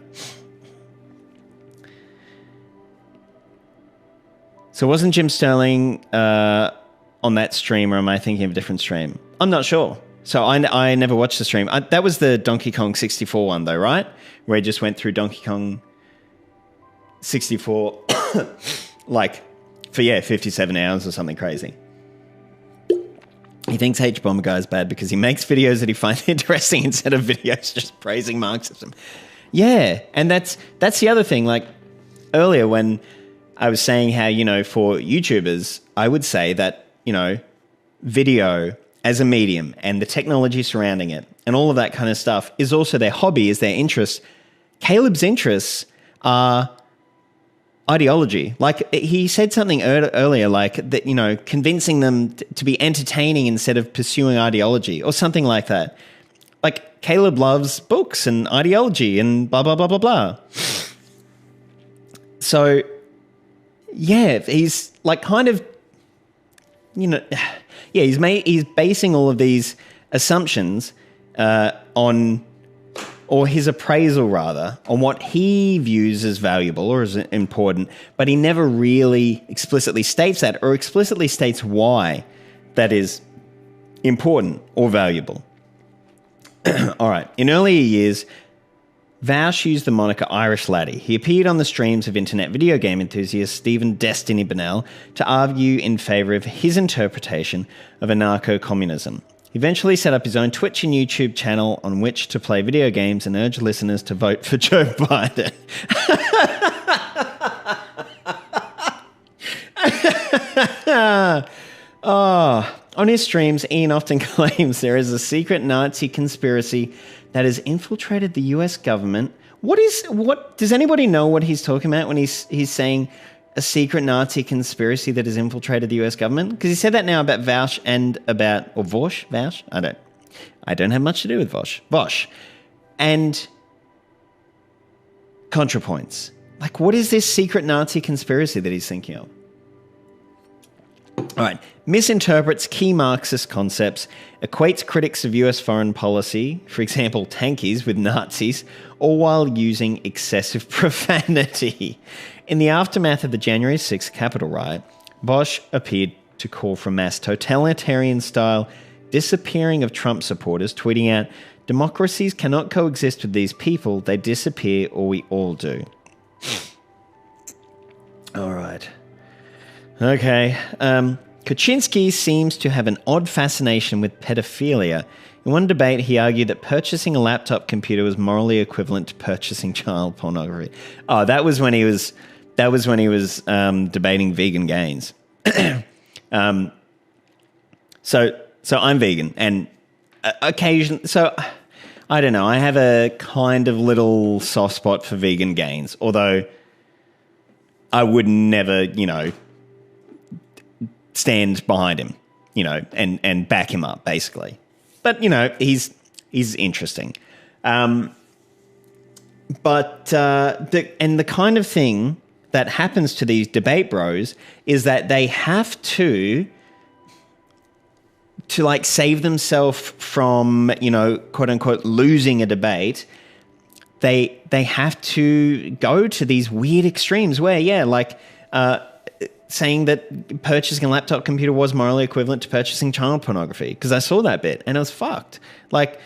So wasn't Jim Sterling on that stream, or am I thinking of a different stream? I'm not sure. So I never watched the stream. That was the Donkey Kong 64 one, though, right? Where he just went through Donkey Kong 64, like, for, 57 hours or something crazy. He thinks H.Bomberguy is bad because he makes videos that he finds interesting instead of videos just praising Marxism. Yeah, and that's the other thing. Like, earlier when I was saying how, for YouTubers, I would say that, video as a medium and the technology surrounding it and all of that kind of stuff is also their hobby, is their interest. Caleb's interests are ideology. Like, he said something earlier, like that, convincing them to be entertaining instead of pursuing ideology or something like that. Like, Caleb loves books and ideology and blah, blah, blah, blah, blah. So, yeah, he's like kind of, he's basing all of these assumptions on, or his appraisal rather, on what he views as valuable or as important, but he never really explicitly states that, or explicitly states why that is important or valuable. All right. In earlier years, Vaush used the moniker Irish Laddie. He appeared on the streams of internet video game enthusiast Stephen Destiny Bennell to argue in favour of his interpretation of anarcho-communism. He eventually set up his own Twitch and YouTube channel on which to play video games and urge listeners to vote for Joe Biden. On his streams, Ian often claims there is a secret Nazi conspiracy that has infiltrated the US government. What does anybody know what he's talking about when he's saying a secret Nazi conspiracy that has infiltrated the US government? Because he said that now about Vaush and about, or Vaush? Vaush? I don't have much to do with Vaush. Vaush. And ContraPoints. Like, what is this secret Nazi conspiracy that he's thinking of? All right. Misinterprets key Marxist concepts, equates critics of US foreign policy, for example, tankies, with Nazis, all while using excessive profanity. In the aftermath of the January 6th Capitol riot, Vaush appeared to call for mass totalitarian-style disappearing of Trump supporters, tweeting out, "Democracies cannot coexist with these people. They disappear or we all do." All right. Okay. Kaczynski seems to have an odd fascination with pedophilia. In one debate, he argued that purchasing a laptop computer was morally equivalent to purchasing child pornography. Oh, that was when he was debating vegan gains. So I'm vegan, and occasionally, so I don't know. I have a kind of little soft spot for vegan gains, although I would never, stand behind him, and back him up, basically. But, he's interesting. The kind of thing that happens to these debate bros is that they have to like save themselves from, quote unquote, losing a debate. They have to go to these weird extremes where, saying that purchasing a laptop computer was morally equivalent to purchasing child pornography. Because I saw that bit and it was fucked. Like,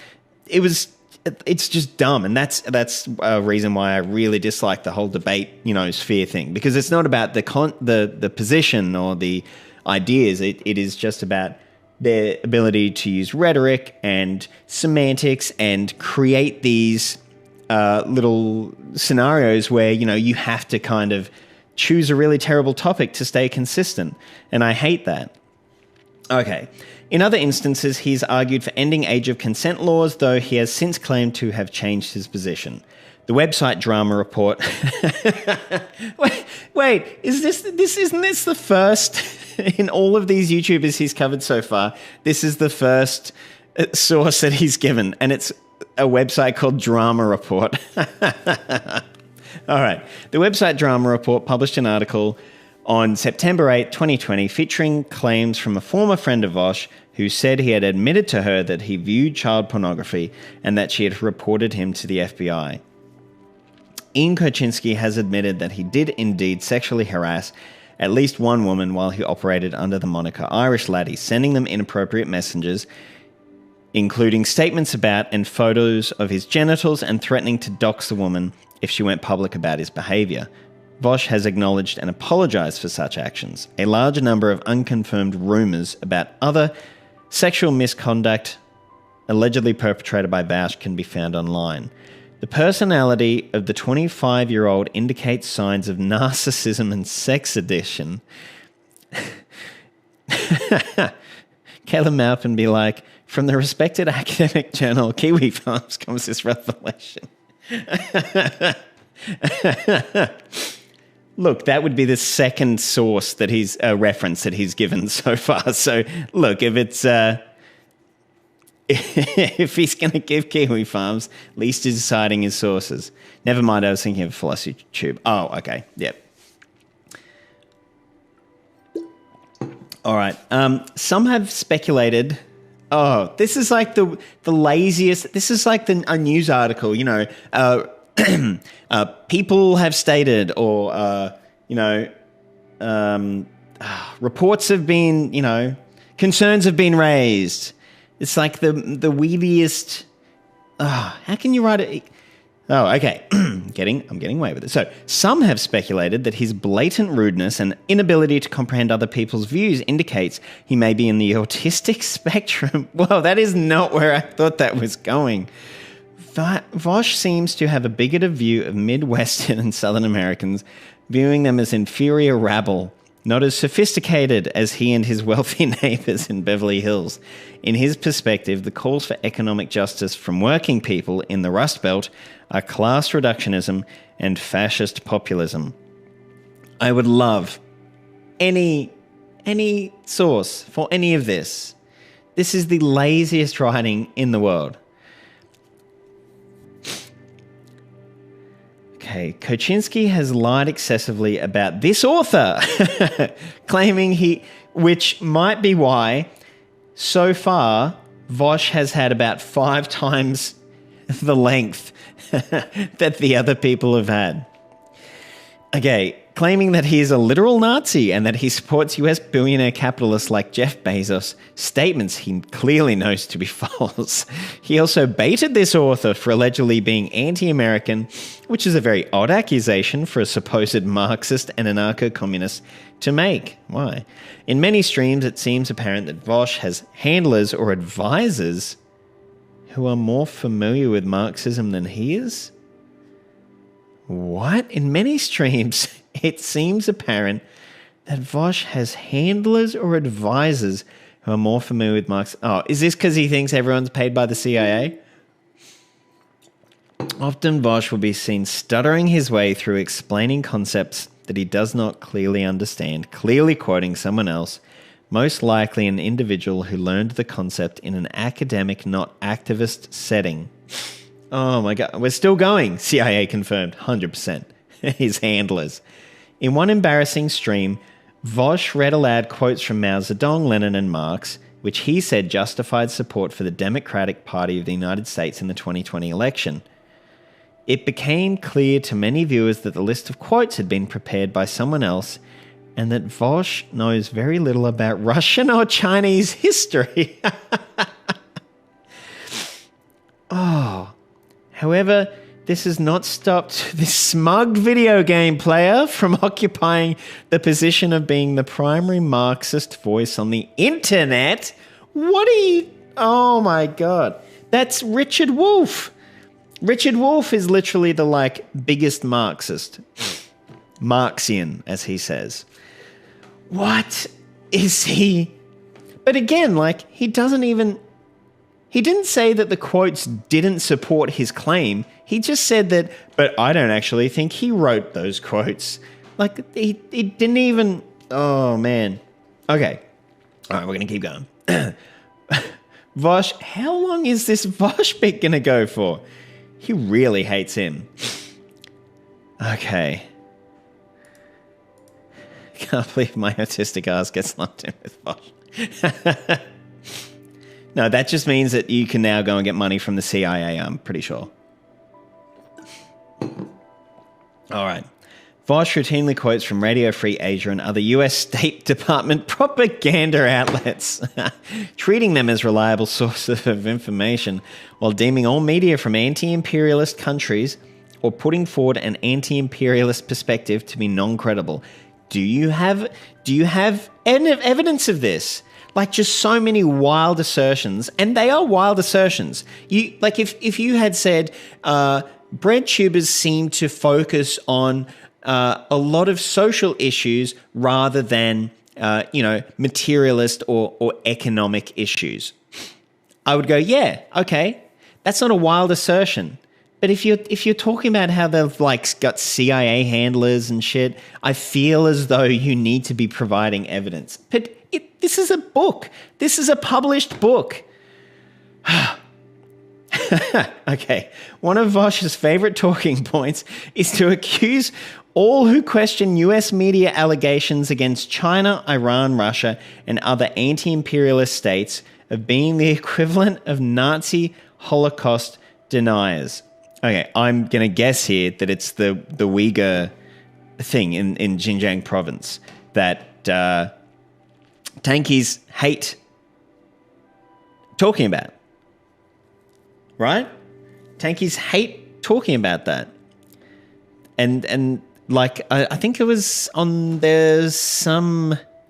it's just dumb. And that's a reason why I really dislike the whole debate, sphere thing. Because it's not about the position or the ideas. It is just about their ability to use rhetoric and semantics and create these little scenarios where, you have to kind of choose a really terrible topic to stay consistent. And I hate that. Okay. In other instances, he's argued for ending age of consent laws, though he has since claimed to have changed his position. The website Drama Report... wait, isn't this the first... in all of these YouTubers he's covered so far, this is the first source that he's given, and it's a website called Drama Report. All right. The website Drama Report published an article on September 8, 2020, featuring claims from a former friend of Vaush who said he had admitted to her that he viewed child pornography and that she had reported him to the FBI. Ian Kaczynski has admitted that he did indeed sexually harass at least one woman while he operated under the moniker Irish Laddie, sending them inappropriate messages, including statements about and photos of his genitals and threatening to dox the woman if she went public about his behaviour. Vaush has acknowledged and apologised for such actions. A large number of unconfirmed rumours about other sexual misconduct allegedly perpetrated by Vaush can be found online. The personality of the 25-year-old indicates signs of narcissism and sex addiction. Caleb Maupin be like, from the respected academic journal Kiwi Farms comes this revelation. Look, that would be the second source that he's reference that he's given so far. So, look, if it's if he's going to give Kiwi Farms, at least he's citing his sources. Never mind, I was thinking of Philosophy Tube. Oh, okay, yep. All right. Some have speculated. Oh, this is like the laziest. This is like a news article. People have stated, or reports have been. Concerns have been raised. It's like the weediest. How can you write it? Oh, okay. I'm getting away with it. So, some have speculated that his blatant rudeness and inability to comprehend other people's views indicates he may be in the autistic spectrum. Well, that is not where I thought that was going. Vaush seems to have a bigoted view of Midwestern and Southern Americans, viewing them as inferior rabble, not as sophisticated as he and his wealthy neighbors in Beverly Hills. In his perspective, the calls for economic justice from working people in the Rust Belt are class reductionism and fascist populism. I would love any source for any of this. This is the laziest writing in the world. Okay, Koczynski has lied excessively about this author, claiming which might be why, so far, Vaush has had about 5 times the length that the other people have had. Okay, claiming that he is a literal Nazi and that he supports US billionaire capitalists like Jeff Bezos, statements he clearly knows to be false. He also baited this author for allegedly being anti-American, which is a very odd accusation for a supposed Marxist and anarcho-communist to make. Why? In many streams, it seems apparent that Vaush has handlers or advisors who are more familiar with Marxism than he is? What? In many streams, it seems apparent that Vaush has handlers or advisors who are more familiar with Marx. Oh, is this because he thinks everyone's paid by the CIA? Often Vaush will be seen stuttering his way through explaining concepts that he does not clearly understand, clearly quoting someone else, most likely an individual who learned the concept in an academic, not activist setting. Oh my God, we're still going, CIA confirmed, 100%. His handlers. In one embarrassing stream, Vaush read aloud quotes from Mao Zedong, Lenin and Marx, which he said justified support for the Democratic Party of the United States in the 2020 election. It became clear to many viewers that the list of quotes had been prepared by someone else and that Vaush knows very little about Russian or Chinese history. Oh. However, this has not stopped this smug video game player from occupying the position of being the primary Marxist voice on the internet. What are you... Oh my God. That's Richard Wolff. Richard Wolff is literally the, biggest Marxist. Marxian, as he says. What is he... But again, he doesn't even... He didn't say that the quotes didn't support his claim. He just said that, but I don't actually think he wrote those quotes. He didn't even... Oh, man. Okay. All right, we're going to keep going. Vaush, how long is this Vaush bit going to go for? He really hates him. Okay. Can't believe my autistic ass gets lumped in with Vaush. No, that just means that you can now go and get money from the CIA, I'm pretty sure. All right. Vaush routinely quotes from Radio Free Asia and other US State Department propaganda outlets, treating them as reliable sources of information while deeming all media from anti-imperialist countries or putting forward an anti-imperialist perspective to be non-credible. Do you have evidence of this? Just so many wild assertions, and they are wild assertions. If you had said BreadTubers seem to focus on a lot of social issues rather than materialist or economic issues, I would go, yeah, okay, that's not a wild assertion. But if you're talking about how they've got CIA handlers and shit, I feel as though you need to be providing evidence. But this is a book. This is a published book. Okay. One of Vaush's favorite talking points is to accuse all who question US media allegations against China, Iran, Russia, and other anti-imperialist states of being the equivalent of Nazi Holocaust deniers. Okay, I'm going to guess here that it's the Uyghur thing in Xinjiang province that tankies hate talking about. Right? Tankies hate talking about that. And I think it was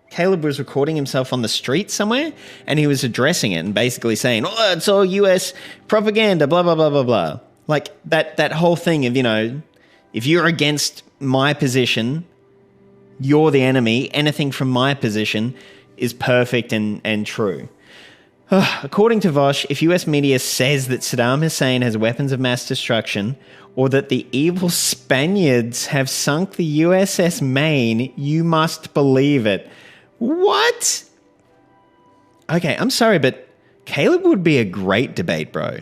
Caleb was recording himself on the street somewhere and he was addressing it and basically saying, oh, it's all US propaganda, blah, blah, blah, blah, blah. That whole thing of, if you're against my position, you're the enemy. Anything from my position is perfect and true. According to Vaush, if US media says that Saddam Hussein has weapons of mass destruction or that the evil Spaniards have sunk the USS Maine, you must believe it. What? Okay, I'm sorry, but Caleb would be a great debate bro.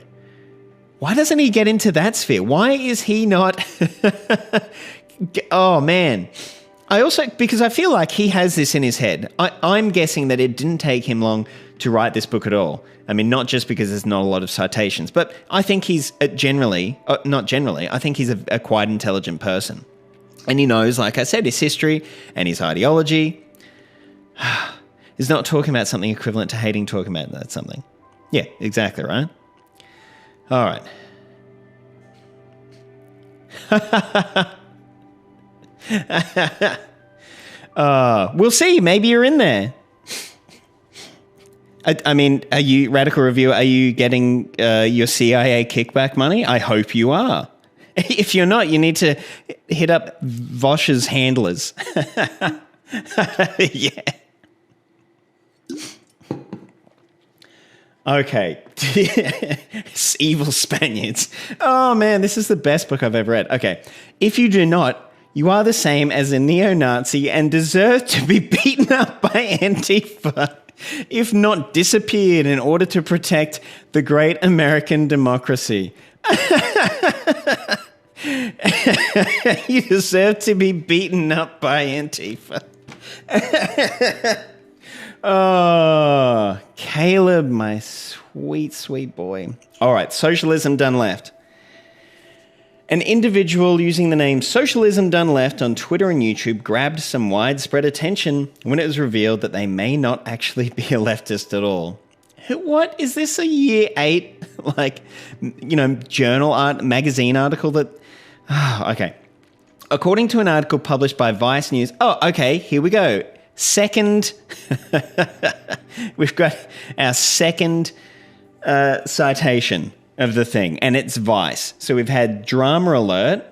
Why doesn't he get into that sphere? Why is he not... Oh, man. Because I feel like he has this in his head. I'm guessing that it didn't take him long to write this book at all. I mean, not just because there's not a lot of citations, but I think he's I think he's a quite intelligent person. And he knows, like I said, his history and his ideology. He's not talking about something equivalent to hating talking about that something. Yeah, exactly, right? All right. We'll see. Maybe you're in there. I mean, are you, Radical Review, are you getting your CIA kickback money? I hope you are. If you're not, you need to hit up Vaush's handlers. Yeah. Okay. Evil Spaniards. Oh, man, this is the best book I've ever read. Okay. If you do not, you are the same as a neo-Nazi and deserve to be beaten up by Antifa, if not disappeared in order to protect the great American democracy. You deserve to be beaten up by Antifa. Oh, Caleb, my sweet, sweet boy. All right, Socialism Done Left. An individual using the name Socialism Done Left on Twitter and YouTube grabbed some widespread attention when it was revealed that they may not actually be a leftist at all. What? Is this a year 8, magazine article that... Oh, okay. According to an article published by Vice News... Oh, okay, here we go. We've got our second citation of the thing, and it's Vice. So we've had Drama Alert,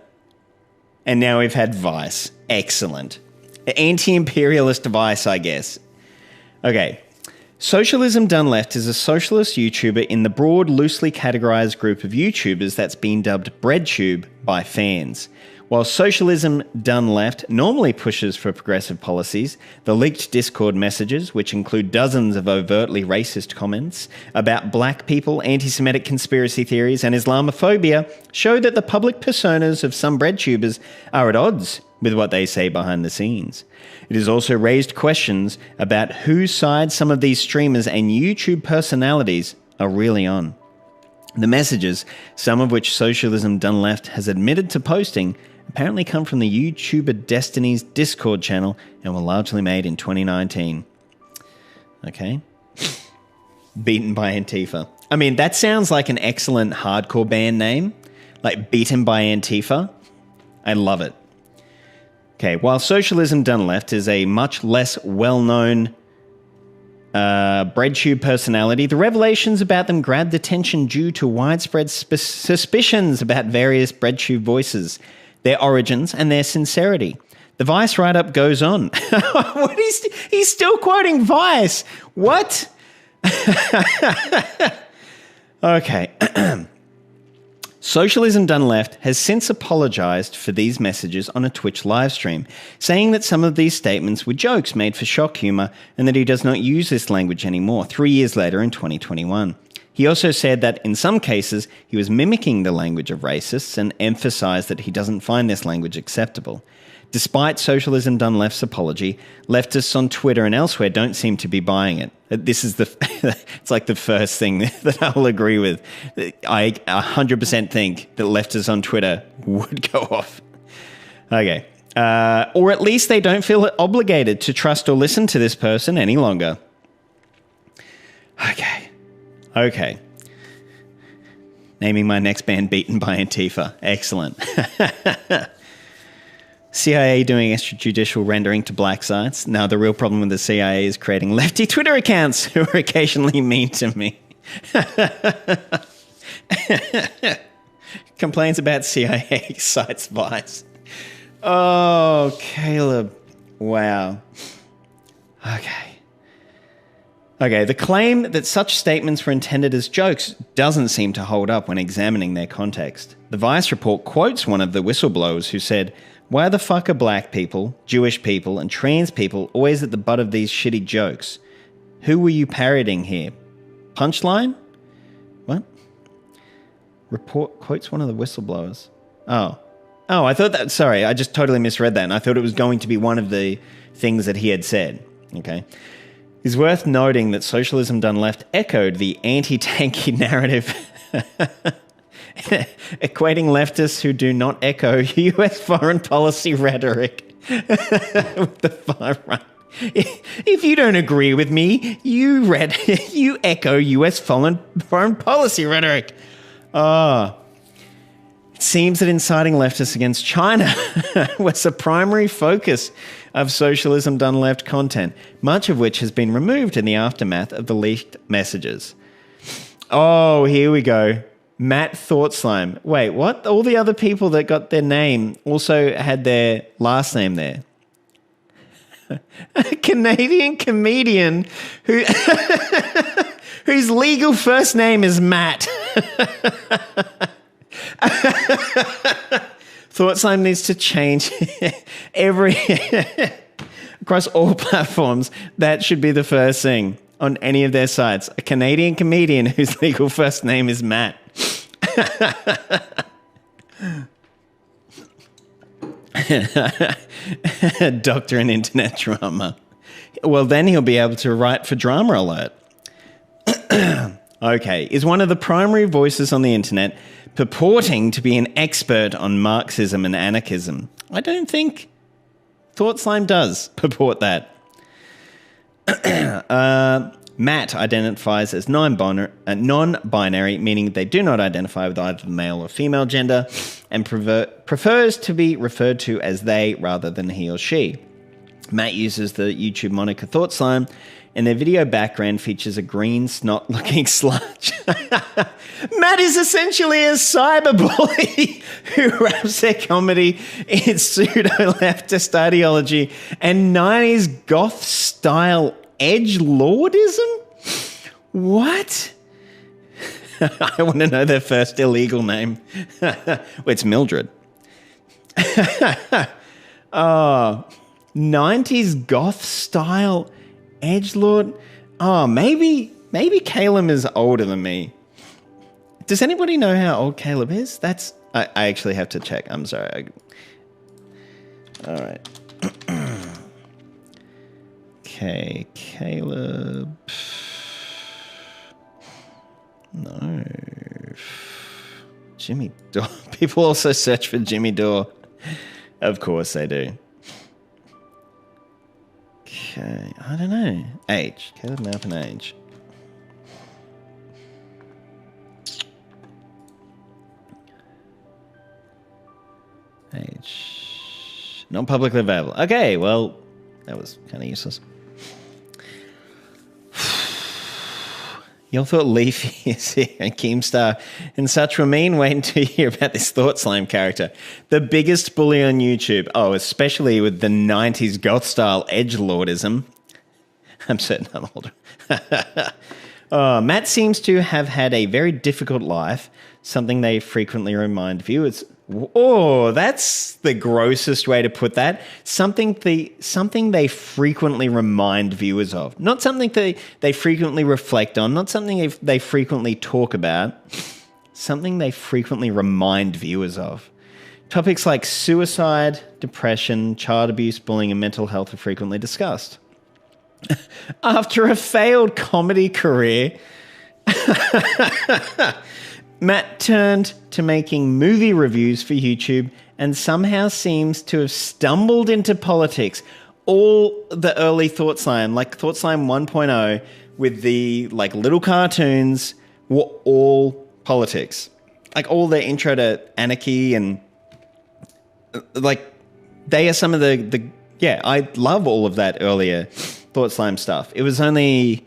and now we've had Vice. Excellent. Anti-imperialist Vice, I guess. Okay. Socialism Done Left is a socialist YouTuber in the broad, loosely categorized group of YouTubers that's been dubbed BreadTube by fans. While Socialism Done Left normally pushes for progressive policies, the leaked Discord messages, which include dozens of overtly racist comments about black people, anti-Semitic conspiracy theories, and Islamophobia, show that the public personas of some BreadTubers are at odds with what they say behind the scenes. It has also raised questions about whose side some of these streamers and YouTube personalities are really on. The messages, some of which Socialism Done Left has admitted to posting, apparently come from the YouTuber Destiny's Discord channel and were largely made in 2019. Okay. Beaten by Antifa. I mean, that sounds like an excellent hardcore band name. Like, Beaten by Antifa. I love it. Okay, while Socialism Done Left is a much less well-known BreadTube personality, the revelations about them grabbed attention due to widespread suspicions about various BreadTube voices, their origins, and their sincerity. The Vice write-up goes on. What? He's still quoting Vice. What? Okay. Socialism Done Left has since apologized for these messages on a Twitch livestream, saying that some of these statements were jokes made for shock humor and that he does not use this language anymore 3 years later in 2021. He also said that in some cases he was mimicking the language of racists and emphasized that he doesn't find this language acceptable. Despite Socialism Done Left's apology, leftists on Twitter and elsewhere don't seem to be buying it. This is it's like the first thing that I'll agree with. I 100% think that leftists on Twitter would go off. Okay. Or at least they don't feel obligated to trust or listen to this person any longer. Okay. Naming my next band Beaten by Antifa. Excellent. CIA doing extrajudicial rendering to black sites. Now, the real problem with the CIA is creating lefty Twitter accounts who are occasionally mean to me. Complains about CIA sites Vice. Oh, Caleb. Wow. Okay, the claim that such statements were intended as jokes doesn't seem to hold up when examining their context. The Vice report quotes one of the whistleblowers who said, "Why the fuck are black people, Jewish people, and trans people always at the butt of these shitty jokes? Who were you parodying here? Punchline?" What? Report quotes one of the whistleblowers. Oh, I thought that... Sorry, I just totally misread that, and I thought it was going to be one of the things that he had said. Okay. It's worth noting that Socialism Done Left echoed the anti-tanky narrative, equating leftists who do not echo US foreign policy rhetoric with the far right. If you don't agree with me, you echo US foreign policy rhetoric. It seems that inciting leftists against China was the primary focus of Socialism Done Left content, much of which has been removed in the aftermath of the leaked messages. Oh, here we go. Matt Thoughtslime. Wait, what? All the other people that got their name also had their last name there. A Canadian comedian whose legal first name is Matt. Thoughtslime needs to change across all platforms. That should be the first thing on any of their sites. A Canadian comedian whose legal first name is Matt. Doctor in internet drama. Well, then he'll be able to write for Drama Alert. Okay, is one of the primary voices on the internet purporting to be an expert on Marxism and anarchism. I don't think Thoughtslime does purport that. Matt identifies as non-binary, meaning they do not identify with either the male or female gender, and prefers to be referred to as they rather than he or she. Matt uses the YouTube moniker Thoughtslime, and their video background features a green snot-looking sludge. Matt is essentially a cyberbully who wraps their comedy in pseudo-leftist ideology and 90s goth-style edgelordism? What? I want to know their first illegal name. It's Mildred. 90s goth-style edgelord? Oh, maybe Caleb is older than me. Does anybody know how old Caleb is? I actually have to check. I'm sorry. All right. Okay, Caleb. No. Jimmy Dore. People also search for Jimmy Dore. Of course they do. Okay, I don't know. Age. Caleb Mappin age. Age. Not publicly available. Okay, well, that was kind of useless. Y'all thought Leafy is here and Keemstar and such were mean. Wait until you hear about this Thoughtslime character. The biggest bully on YouTube. Oh, especially with the 90s goth-style edgelordism. I'm certain I'm older. Matt seems to have had a very difficult life, something they frequently remind viewers. Oh, that's the grossest way to put that. Something they frequently remind viewers of. Not something they frequently reflect on. Not something they frequently talk about. Something they frequently remind viewers of. Topics like suicide, depression, child abuse, bullying, and mental health are frequently discussed. After a failed comedy career, Matt turned to making movie reviews for YouTube and somehow seems to have stumbled into politics. All the early Thoughtslime, like Thoughtslime 1.0 with the like little cartoons, were all politics. Like all the intro to anarchy and like they are some of the I love all of that earlier Thoughtslime stuff. It was only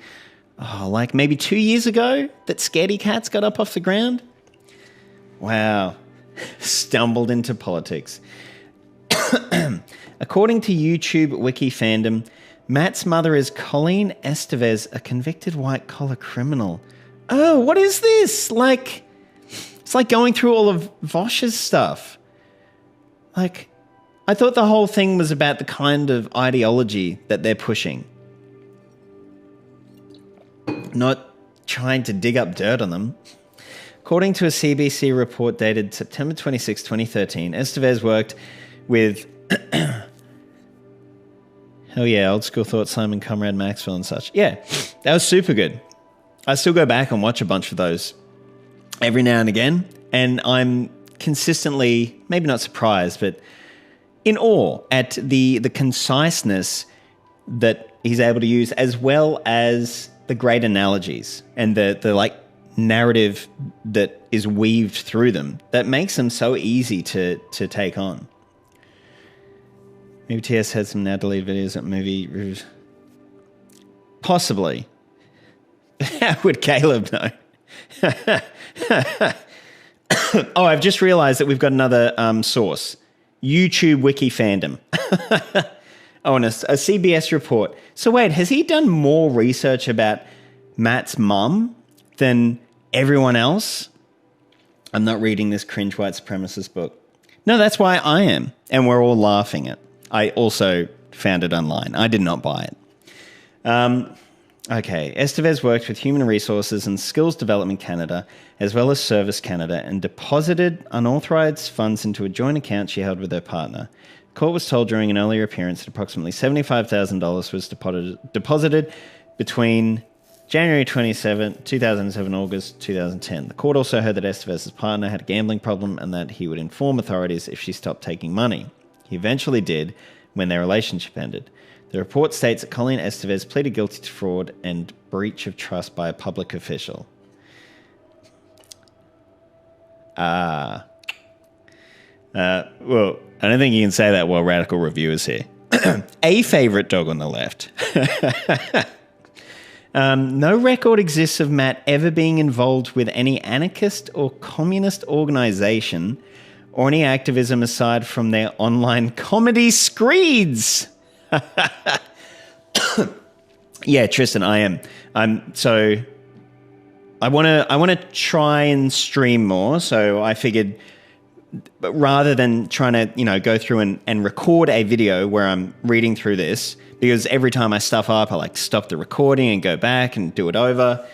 like maybe 2 years ago that Scaredy Cats got up off the ground. Wow. Stumbled into politics. According to YouTube Wiki Fandom, Matt's mother is Colleen Estevez, a convicted white-collar criminal. Oh, what is this? Like, it's like going through all of Vaush's stuff. Like, I thought the whole thing was about the kind of ideology that they're pushing. Not trying to dig up dirt on them. According to a CBC report dated September 26, 2013, Estevez worked with, hell yeah, Old School Thought, Simon Comrade, Maxwell and such. Yeah, that was super good. I still go back and watch a bunch of those every now and again, and I'm consistently, maybe not surprised, but in awe at the conciseness that he's able to use, as well as the great analogies and the like narrative that is weaved through them that makes them so easy to take on. Maybe TS had some now deleted videos at movie reviews. Possibly. How would Caleb know? Oh, I've just realized that we've got another source. YouTube Wiki Fandom. Oh, and a CBS report. So wait, has he done more research about Matt's mum than everyone else? I'm not reading this cringe white supremacist book. No, that's why I am. And we're all laughing at. I also found it online. I did not buy it. Okay. Estevez worked with Human Resources and Skills Development Canada, as well as Service Canada, and deposited unauthorized funds into a joint account she held with her partner. Court was told during an earlier appearance that approximately $75,000 was deposited between January 27, 2007, August 2010. The court also heard that Estevez's partner had a gambling problem and that he would inform authorities if she stopped taking money. He eventually did when their relationship ended. The report states that Colleen Estevez pleaded guilty to fraud and breach of trust by a public official. Well, I don't think you can say that while Radical Review is here. A favorite dog on the left. No record exists of Matt ever being involved with any anarchist or communist organization or any activism aside from their online comedy screeds. Yeah, Tristan, I am. So I want to try and stream more. So I figured, but rather than trying to, go through and record a video where I'm reading through this, because every time I stuff up, I like stop the recording and go back and do it over,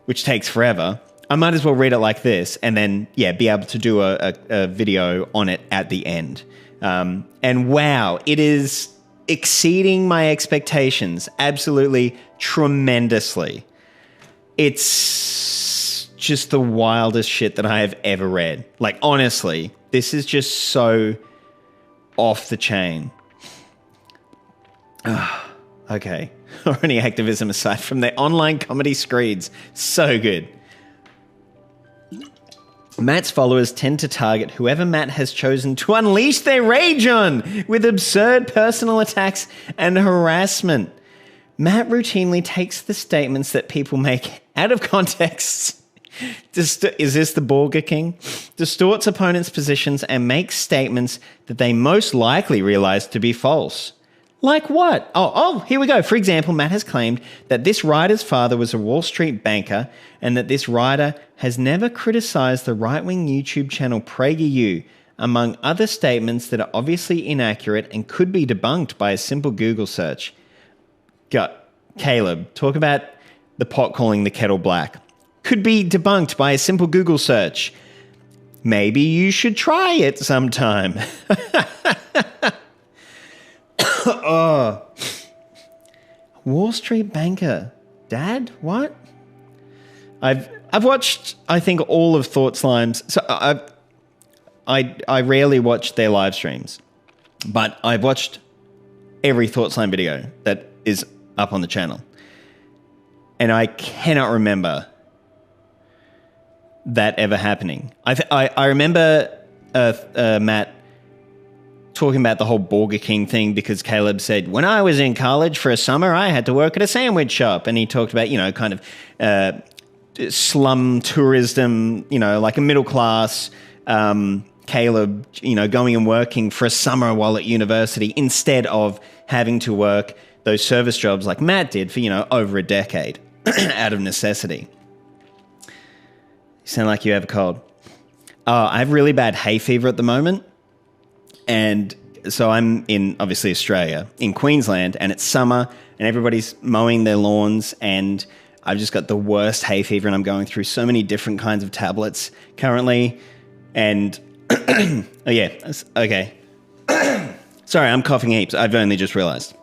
which takes forever. I might as well read it like this and then, be able to do a video on it at the end. And wow, it is exceeding my expectations absolutely tremendously. It's just the wildest shit that I have ever read. Like, honestly, this is just so off the chain. Okay. Or any activism aside from their online comedy screeds. So good. Matt's followers tend to target whoever Matt has chosen to unleash their rage on with absurd personal attacks and harassment. Matt routinely takes the statements that people make out of context. Is this the Burger King? Distorts opponents' positions and makes statements that they most likely realize to be false. Like what? Oh, here we go. For example, Matt has claimed that this writer's father was a Wall Street banker and that this writer has never criticized the right-wing YouTube channel PragerU, among other statements that are obviously inaccurate and could be debunked by a simple Google search. Caleb, talk about the pot calling the kettle black. Could be debunked by a simple Google search. Maybe you should try it sometime. Oh. Wall Street banker. Dad? What? I've watched, I think, all of Thought Slime's. So I rarely watch their live streams, but I've watched every Thought Slime video that is up on the channel. And I cannot remember that ever happening. I remember Matt talking about the whole Burger King thing because Caleb said, when I was in college for a summer, I had to work at a sandwich shop. And he talked about, kind of slum tourism, like a middle class Caleb, going and working for a summer while at university instead of having to work those service jobs like Matt did for, over a decade out of necessity. You sound like you have a cold. I have really bad hay fever at the moment. And so I'm in, obviously, Australia, in Queensland, and it's summer, and everybody's mowing their lawns, and I've just got the worst hay fever and I'm going through so many different kinds of tablets currently. And, oh yeah, okay. Sorry, I'm coughing heaps. I've only just realized.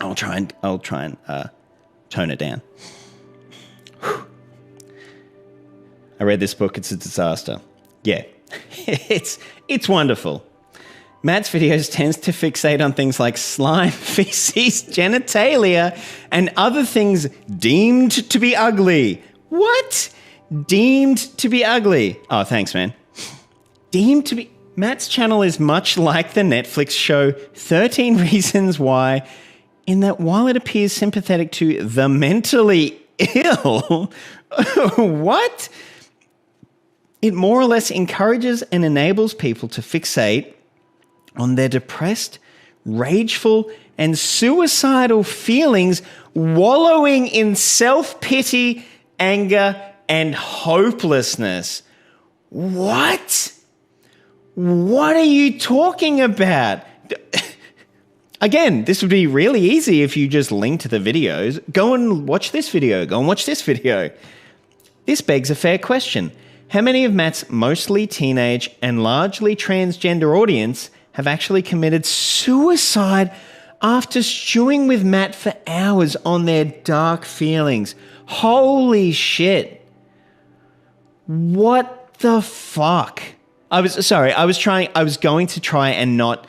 I'll try and tone it down. I read this book. It's a disaster. Yeah, it's wonderful. Matt's videos tends to fixate on things like slime, feces, genitalia, and other things deemed to be ugly. What? Deemed to be ugly? Oh, thanks, man. Deemed to be... Matt's channel is much like the Netflix show 13 Reasons Why, in that while it appears sympathetic to the mentally ill, what? It more or less encourages and enables people to fixate on their depressed, rageful, and suicidal feelings, wallowing in self-pity, anger, and hopelessness. What? What are you talking about? Again, this would be really easy if you just link to the videos. Go and watch this video. Go and watch this video. This begs a fair question. How many of Matt's mostly teenage and largely transgender audience have actually committed suicide after stewing with Matt for hours on their dark feelings? Holy shit. What the fuck? I was going to try and not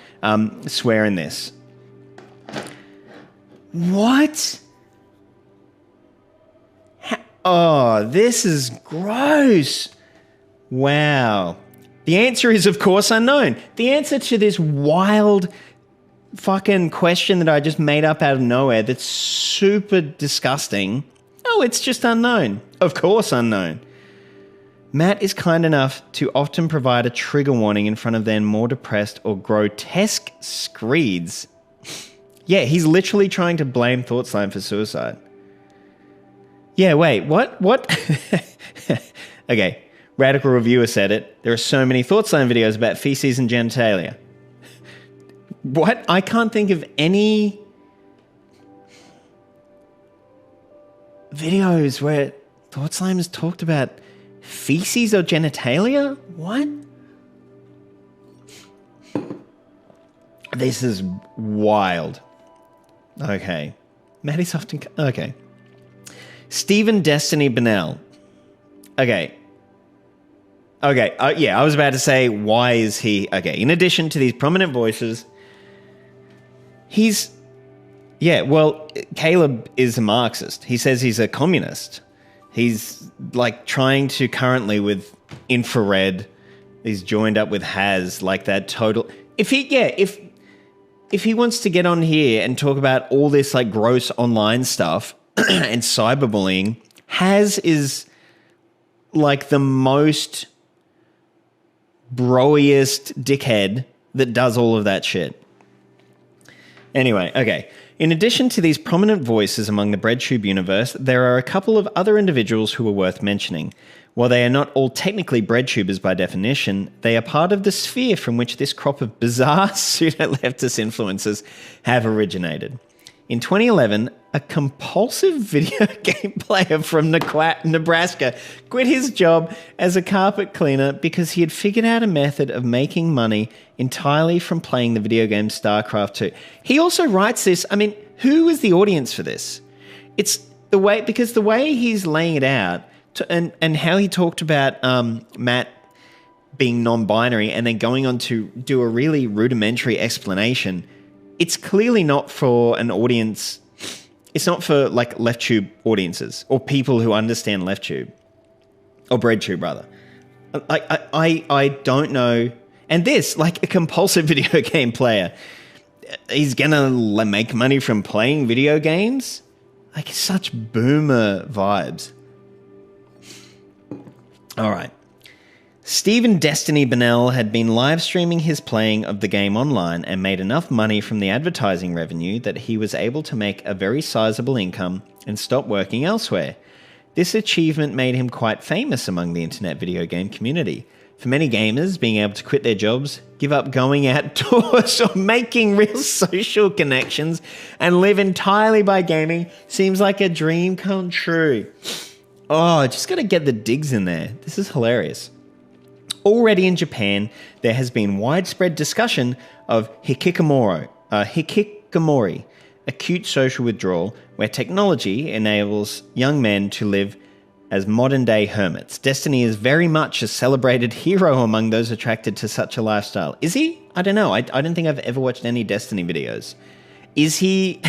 swear in this. What? Oh, this is gross. Wow. The answer is, of course, unknown. The answer to this wild fucking question that I just made up out of nowhere that's super disgusting. Oh, it's just unknown. Of course, unknown. Matt is kind enough to often provide a trigger warning in front of their more depressed or grotesque screeds. Yeah, he's literally trying to blame ThoughtSlime for suicide. Yeah, wait, what? Okay, Radical Reviewer said it. There are so many ThoughtSlime videos about feces and genitalia. What? I can't think of any videos where ThoughtSlime has talked about feces or genitalia? What? This is wild. Okay. Maddie's often... Okay. Stephen Destiny Bennell. Okay. Yeah, I was about to say, why is he... Okay, in addition to these prominent voices, he's... Yeah, well, Caleb is a Marxist. He says he's a communist. He's, like, trying to currently with infrared. He's joined up with Has, like that total... If he wants to get on here and talk about all this, like, gross online stuff and cyberbullying, Has is, like, the most broiest dickhead that does all of that shit. Anyway, okay. In addition to these prominent voices among the BreadTube universe, there are a couple of other individuals who are worth mentioning. While they are not all technically BreadTubers by definition, they are part of the sphere from which this crop of bizarre pseudo-leftist influences have originated. In 2011, a compulsive video game player from Nebraska quit his job as a carpet cleaner because he had figured out a method of making money entirely from playing the video game StarCraft 2. He also writes this. I mean, who is the audience for this? It's the way, because the way he's laying it out and how he talked about Matt being non-binary and then going on to do a really rudimentary explanation. It's clearly not for an audience. It's not for, like, LeftTube audiences or people who understand LeftTube or BreadTube, rather. I don't know. And this, like, a compulsive video game player, he's gonna make money from playing video games? Like, such boomer vibes. All right. Stephen Destiny Bennell had been live streaming his playing of the game online and made enough money from the advertising revenue that he was able to make a very sizable income and stop working elsewhere. This achievement made him quite famous among the internet video game community. For many gamers, being able to quit their jobs, give up going outdoors or making real social connections and live entirely by gaming seems like a dream come true. Oh, just got to get the digs in there. This is hilarious. Already in Japan, there has been widespread discussion of hikikomori, acute social withdrawal, where technology enables young men to live as modern-day hermits. Destiny is very much a celebrated hero among those attracted to such a lifestyle. Is he? I don't know. I don't think I've ever watched any Destiny videos. Is he...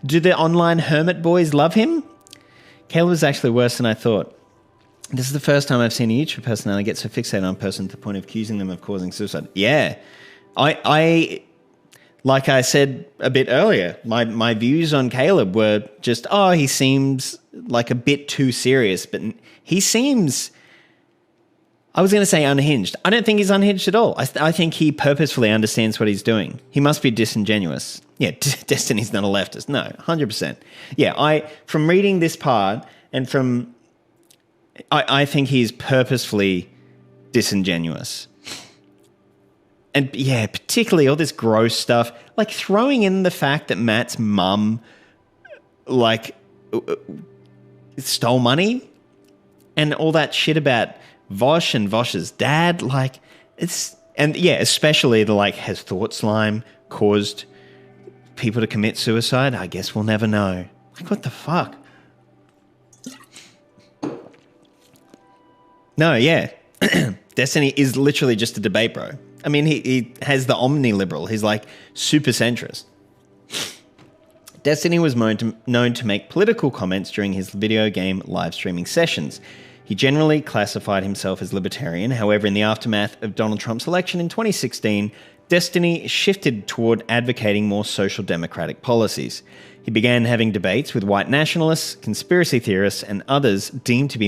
Do the online hermit boys love him? Caleb is actually worse than I thought. This is the first time I've seen a YouTube personality get so fixated on a person to the point of accusing them of causing suicide. Yeah. I like I said a bit earlier, my views on Caleb were just, he seems like a bit too serious, but he seems, I was going to say unhinged. I don't think he's unhinged at all. I think he purposefully understands what he's doing. He must be disingenuous. Yeah, Destiny's not a leftist. No, 100%. Yeah, from reading this part and from, I think he's purposefully disingenuous. And yeah, particularly all this gross stuff, like throwing in the fact that Matt's mum, stole money and all that shit about Vaush and Vaush's dad. Especially has thought slime caused people to commit suicide? I guess we'll never know. Like, what the fuck? No, yeah. Destiny is literally just a debate, bro. I mean, he has the omni-liberal. He's like super centrist. Destiny was known to make political comments during his video game live streaming sessions. He generally classified himself as libertarian. However, in the aftermath of Donald Trump's election in 2016, Destiny shifted toward advocating more social democratic policies. He began having debates with white nationalists, conspiracy theorists, and others deemed to be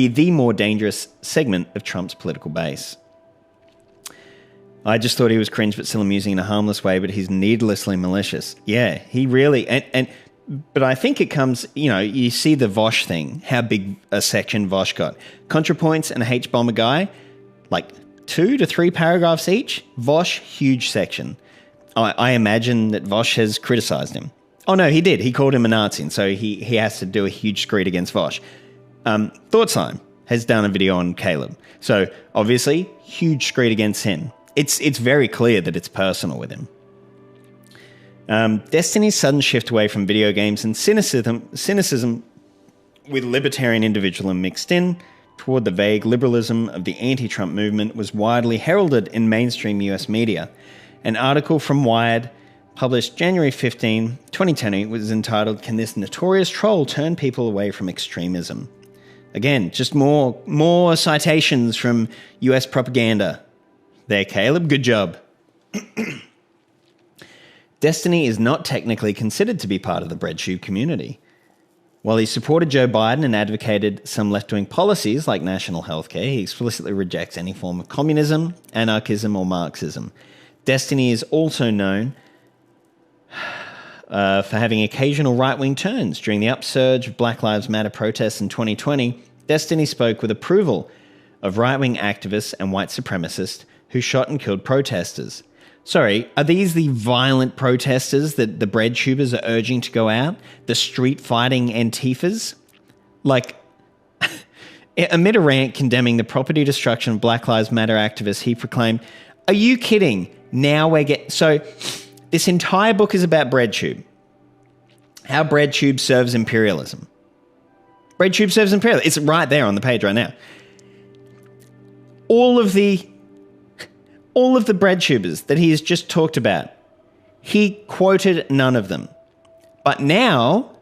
the more dangerous segment of Trump's political base. I just thought he was cringe, but still amusing in a harmless way, but he's needlessly malicious. Yeah, he really... But I think it comes... you see the Vaush thing, how big a section Vaush got. ContraPoints and H.Bomberguy, 2 to 3 paragraphs each. Vaush, huge section. I imagine that Vaush has criticised him. Oh, no, he did. He called him a Nazi, and so he has to do a huge screed against Vaush. Thoughtslime has done a video on Caleb. So, obviously, huge screed against him. It's very clear that it's personal with him. Destiny's sudden shift away from video games and cynicism with libertarian individualism mixed in toward the vague liberalism of the anti-Trump movement was widely heralded in mainstream US media. An article from Wired, published January 15, 2020, was entitled, "Can This Notorious Troll Turn People Away from Extremism?" Again, just more citations from US propaganda. There, Caleb, good job. Destiny is not technically considered to be part of the BreadTube community. While he supported Joe Biden and advocated some left-wing policies like national healthcare, he explicitly rejects any form of communism, anarchism, or Marxism. Destiny is also known for having occasional right-wing turns. During the upsurge of Black Lives Matter protests in 2020, Destiny spoke with approval of right-wing activists and white supremacists who shot and killed protesters. Sorry, are these the violent protesters that the BreadTubers are urging to go out? The street-fighting Antifas? Amid a rant condemning the property destruction of Black Lives Matter activists, he proclaimed, "Are you kidding? Now we're getting..." So, this entire book is about BreadTube. How BreadTube serves imperialism. BreadTube serves imperialism. It's right there on the page right now. All of the BreadTubers that he has just talked about, he quoted none of them. But now,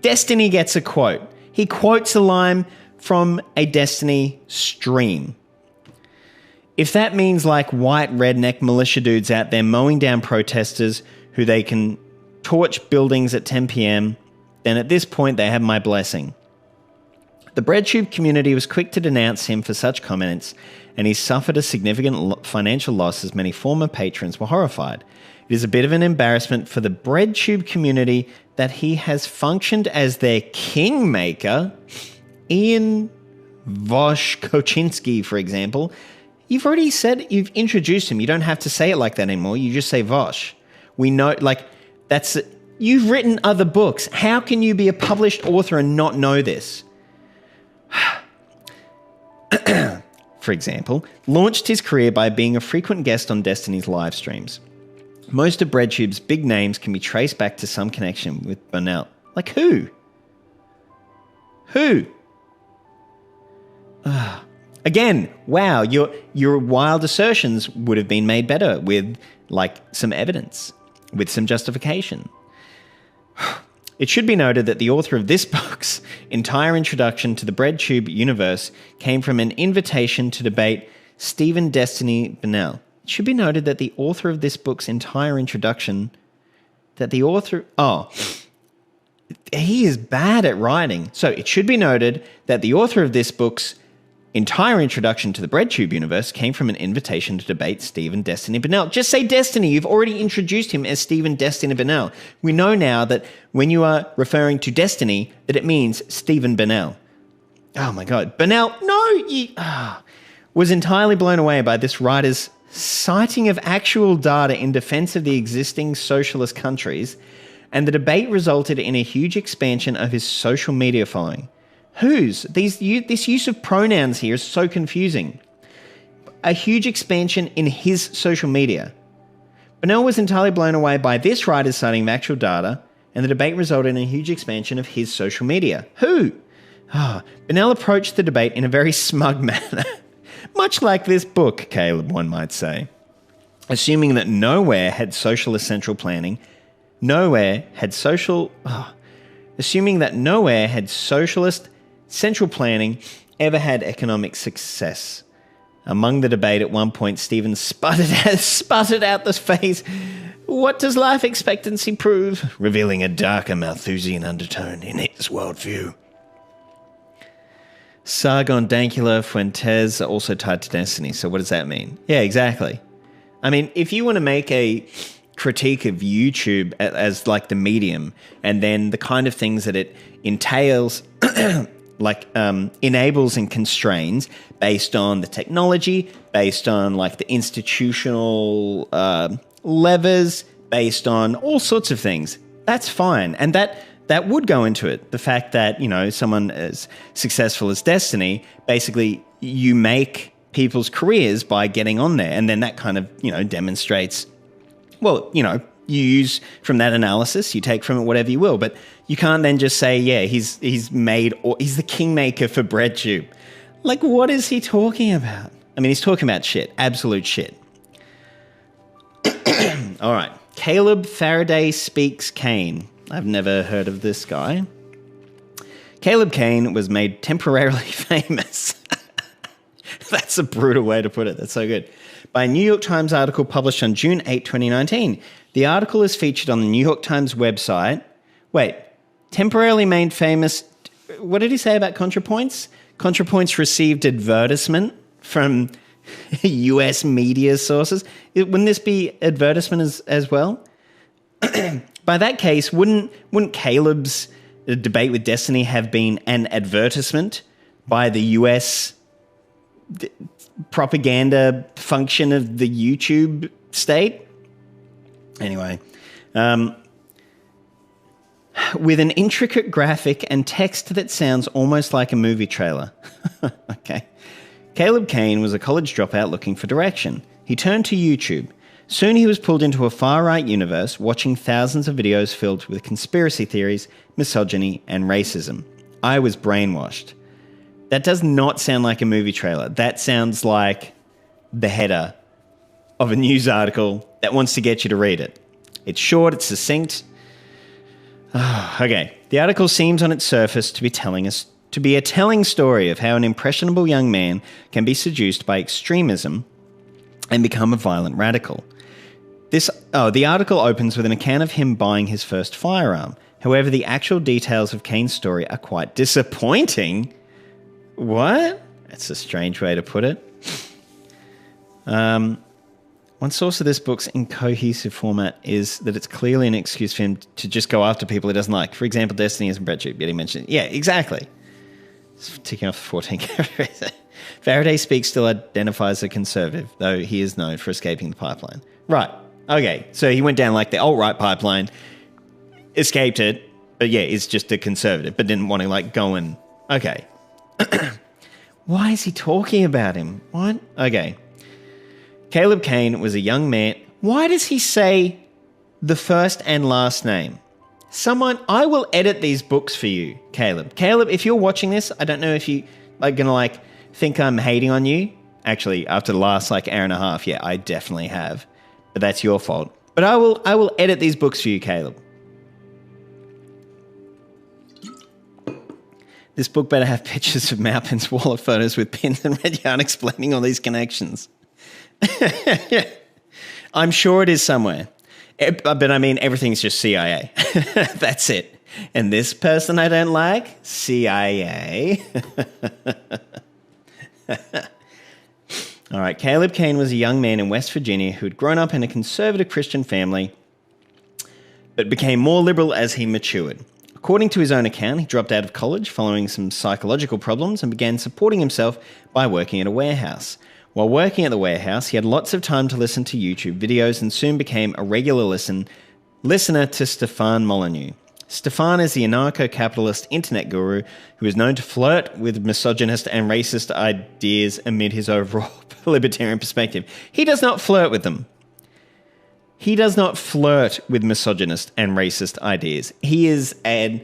Destiny gets a quote. He quotes a line from a Destiny stream. If that means white redneck militia dudes out there mowing down protesters who they can torch buildings at 10 p.m., then at this point they have my blessing. The BreadTube community was quick to denounce him for such comments, and he suffered a significant financial loss as many former patrons were horrified. It is a bit of an embarrassment for the BreadTube community that he has functioned as their kingmaker. Ian Vaush Koczynski, for example, you've already said, you've introduced him. You don't have to say it like that anymore. You just say Vaush. We know, like, that's... You've written other books. How can you be a published author and not know this? For example, launched his career by being a frequent guest on Destiny's live streams. Most of BreadTube's big names can be traced back to some connection with Burnell. Like who? Who? Again, wow, your wild assertions would have been made better with, like, some evidence, with some justification. It should be noted that the author of this book's entire introduction to the BreadTube universe came from an invitation to debate Stephen Destiny Burnell. It should be noted that the author of this book's entire introduction, he is bad at writing. So it should be noted that the author of this book's entire introduction to the BreadTube universe came from an invitation to debate Stephen Destiny Burnell. Just say Destiny. You've already introduced him as Stephen Destiny Burnell. We know now that when you are referring to Destiny, that it means Stephen Burnell. Oh my God. Burnell, was entirely blown away by this writer's citing of actual data in defense of the existing socialist countries, and the debate resulted in a huge expansion of his social media following. Whose? This use of pronouns here is so confusing. A huge expansion in his social media. Burnell was entirely blown away by this writer's citing of actual data, and the debate resulted in a huge expansion of his social media. Who? Burnell approached the debate in a very smug manner. Much like this book, Caleb, one might say. Assuming that nowhere had socialist central planning, assuming that nowhere had socialist central planning ever had economic success. Among the debate at one point, Stephen sputtered out the phrase, "What does life expectancy prove?" revealing a darker Malthusian undertone in his worldview. Sargon, Dankula, Fuentes are also tied to Destiny, so what does that mean? Yeah, exactly. I mean, if you want to make a critique of YouTube as like the medium, and then the kind of things that it entails, enables and constrains based on the technology, based on like the institutional levers, based on all sorts of things, that's fine. And that would go into it. The fact that, someone as successful as Destiny, basically you make people's careers by getting on there. And then that kind of, demonstrates, you use from that analysis, you take from it whatever you will. But you can't then just say, yeah, he's the kingmaker for BreadTube. Like, what is he talking about? I mean, he's talking about shit, absolute shit. All right. Caleb Faraday speaks Kane. I've never heard of this guy. Caleb Kane was made temporarily famous. That's a brutal way to put it. That's so good. By a New York Times article published on June 8, 2019. The article is featured on the New York Times website. Wait, temporarily made famous. What did he say about ContraPoints? ContraPoints received advertisement from US media sources. Wouldn't this be advertisement as well? By that case, wouldn't Caleb's debate with Destiny have been an advertisement by the US propaganda function of the YouTube state? Anyway, with an intricate graphic and text that sounds almost like a movie trailer. Okay. Caleb Kane was a college dropout looking for direction. He turned to YouTube. Soon he was pulled into a far-right universe, watching thousands of videos filled with conspiracy theories, misogyny, and racism. I was brainwashed. That does not sound like a movie trailer. That sounds like the header of a news article that wants to get you to read it. It's short, it's succinct. Okay. The article seems on its surface to be a telling story of how an impressionable young man can be seduced by extremism and become a violent radical. The article opens with an account of him buying his first firearm. However, the actual details of Kane's story are quite disappointing. What? That's a strange way to put it. One source of this book's incohesive format is that it's clearly an excuse for him to just go after people he doesn't like. For example, Destiny isn't BreadTube, yet he mentioned it. Yeah, exactly. ticking off the 14 characters. Faraday speaks still identifies as a conservative, though he is known for escaping the pipeline. Right. Okay. So he went down like the alt-right pipeline, escaped it, but yeah, is just a conservative, but didn't want to like go and... Okay. Why is he talking about him? What? Okay. Caleb Kane was a young man. Why does he say the first and last name? I will edit these books for you, Caleb. Caleb, if you're watching this, I don't know if you are going to like think I'm hating on you. Actually, after the last like hour and a half, yeah, I definitely have. But that's your fault. But I will edit these books for you, Caleb. This book better have pictures of Maupin's wallet photos with pins and red yarn explaining all these connections. I'm sure it is somewhere. But I mean, everything's just CIA. That's it. And this person I don't like? CIA. All right. Caleb Kane was a young man in West Virginia who had grown up in a conservative Christian family, but became more liberal as he matured. According to his own account, he dropped out of college following some psychological problems and began supporting himself by working at a warehouse. While working at the warehouse, he had lots of time to listen to YouTube videos and soon became a regular listener to Stefan Molyneux. Stefan is the anarcho-capitalist internet guru who is known to flirt with misogynist and racist ideas amid his overall libertarian perspective. He does not flirt with them. He does not flirt with misogynist and racist ideas. He is a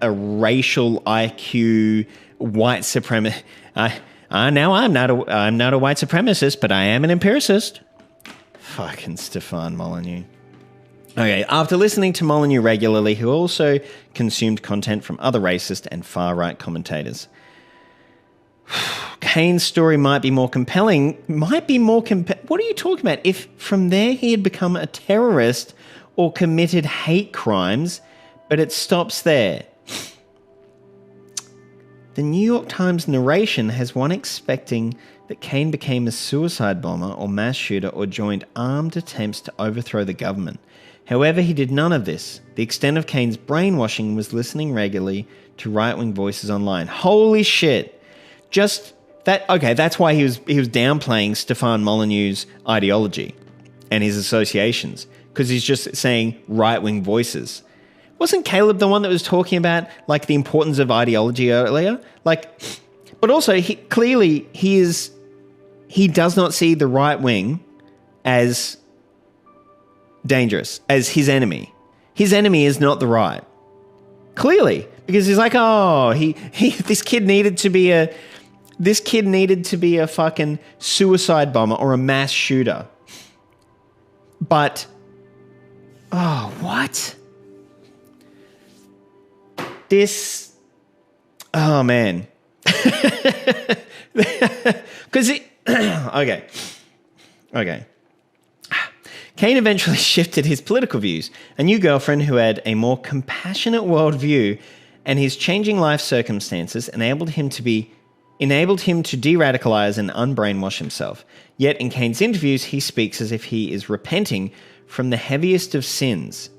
racial IQ white supremacist. Now I'm not a white supremacist, but I am an empiricist. Fucking Stefan Molyneux. Okay, after listening to Molyneux regularly, he also consumed content from other racist and far-right commentators. Kane's story might be more compelling. What are you talking about? If from there he had become a terrorist or committed hate crimes, but it stops there. The New York Times narration has one expecting that Kane became a suicide bomber or mass shooter or joined armed attempts to overthrow the government. However, he did none of this. The extent of Kane's brainwashing was listening regularly to right-wing voices online. Holy shit. Just that, okay, that's why he was downplaying Stefan Molyneux's ideology and his associations, because he's just saying right-wing voices. Wasn't Caleb the one that was talking about like the importance of ideology earlier? Like, but also he does not see the right wing as dangerous, as his enemy. His enemy is not the right. Clearly, because he's like, oh, this kid needed to be a fucking suicide bomber or a mass shooter. But, oh, what? Oh man. Because okay. Kane eventually shifted his political views. A new girlfriend who had a more compassionate worldview and his changing life circumstances enabled him to de-radicalize and unbrainwash himself. Yet in Kane's interviews, he speaks as if he is repenting from the heaviest of sins.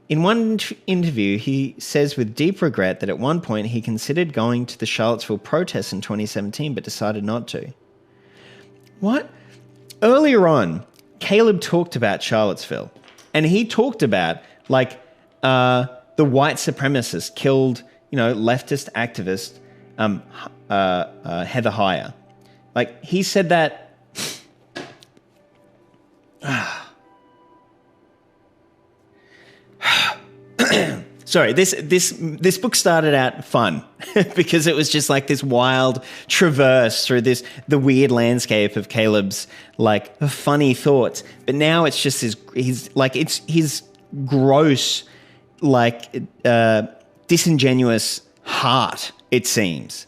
In one interview, he says with deep regret that at one point he considered going to the Charlottesville protests in 2017 but decided not to. What? Earlier on, Caleb talked about Charlottesville, and he talked about like the white supremacists killed, leftist activist Heather Heyer. Like he said that. Sorry, this book started out fun because it was just like this wild traverse through the weird landscape of Caleb's like funny thoughts. But now it's just his gross, like disingenuous heart, it seems.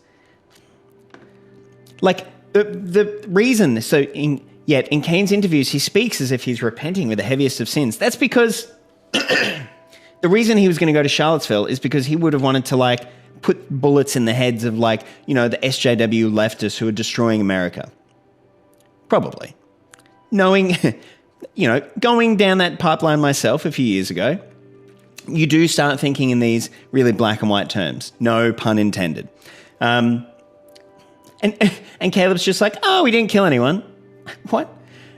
Like the reason, in Kane's interviews, he speaks as if he's repenting with the heaviest of sins. That's because the reason he was going to go to Charlottesville is because he would have wanted to like put bullets in the heads of like, the SJW leftists who are destroying America. Probably. Knowing, going down that pipeline myself a few years ago, you do start thinking in these really black and white terms. No pun intended. And Caleb's just like, oh, we didn't kill anyone. What?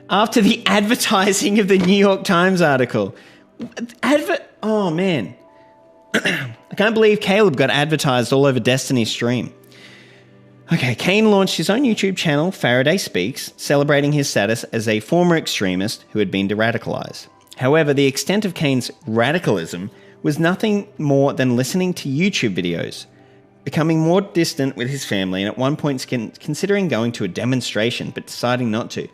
After the advertising of the New York Times article. Oh, man. I can't believe Caleb got advertised all over Destiny's stream. Okay, Kane launched his own YouTube channel, Faraday Speaks, celebrating his status as a former extremist who had been de-radicalized. However, the extent of Kane's radicalism was nothing more than listening to YouTube videos, becoming more distant with his family, and at one point considering going to a demonstration, but deciding not to.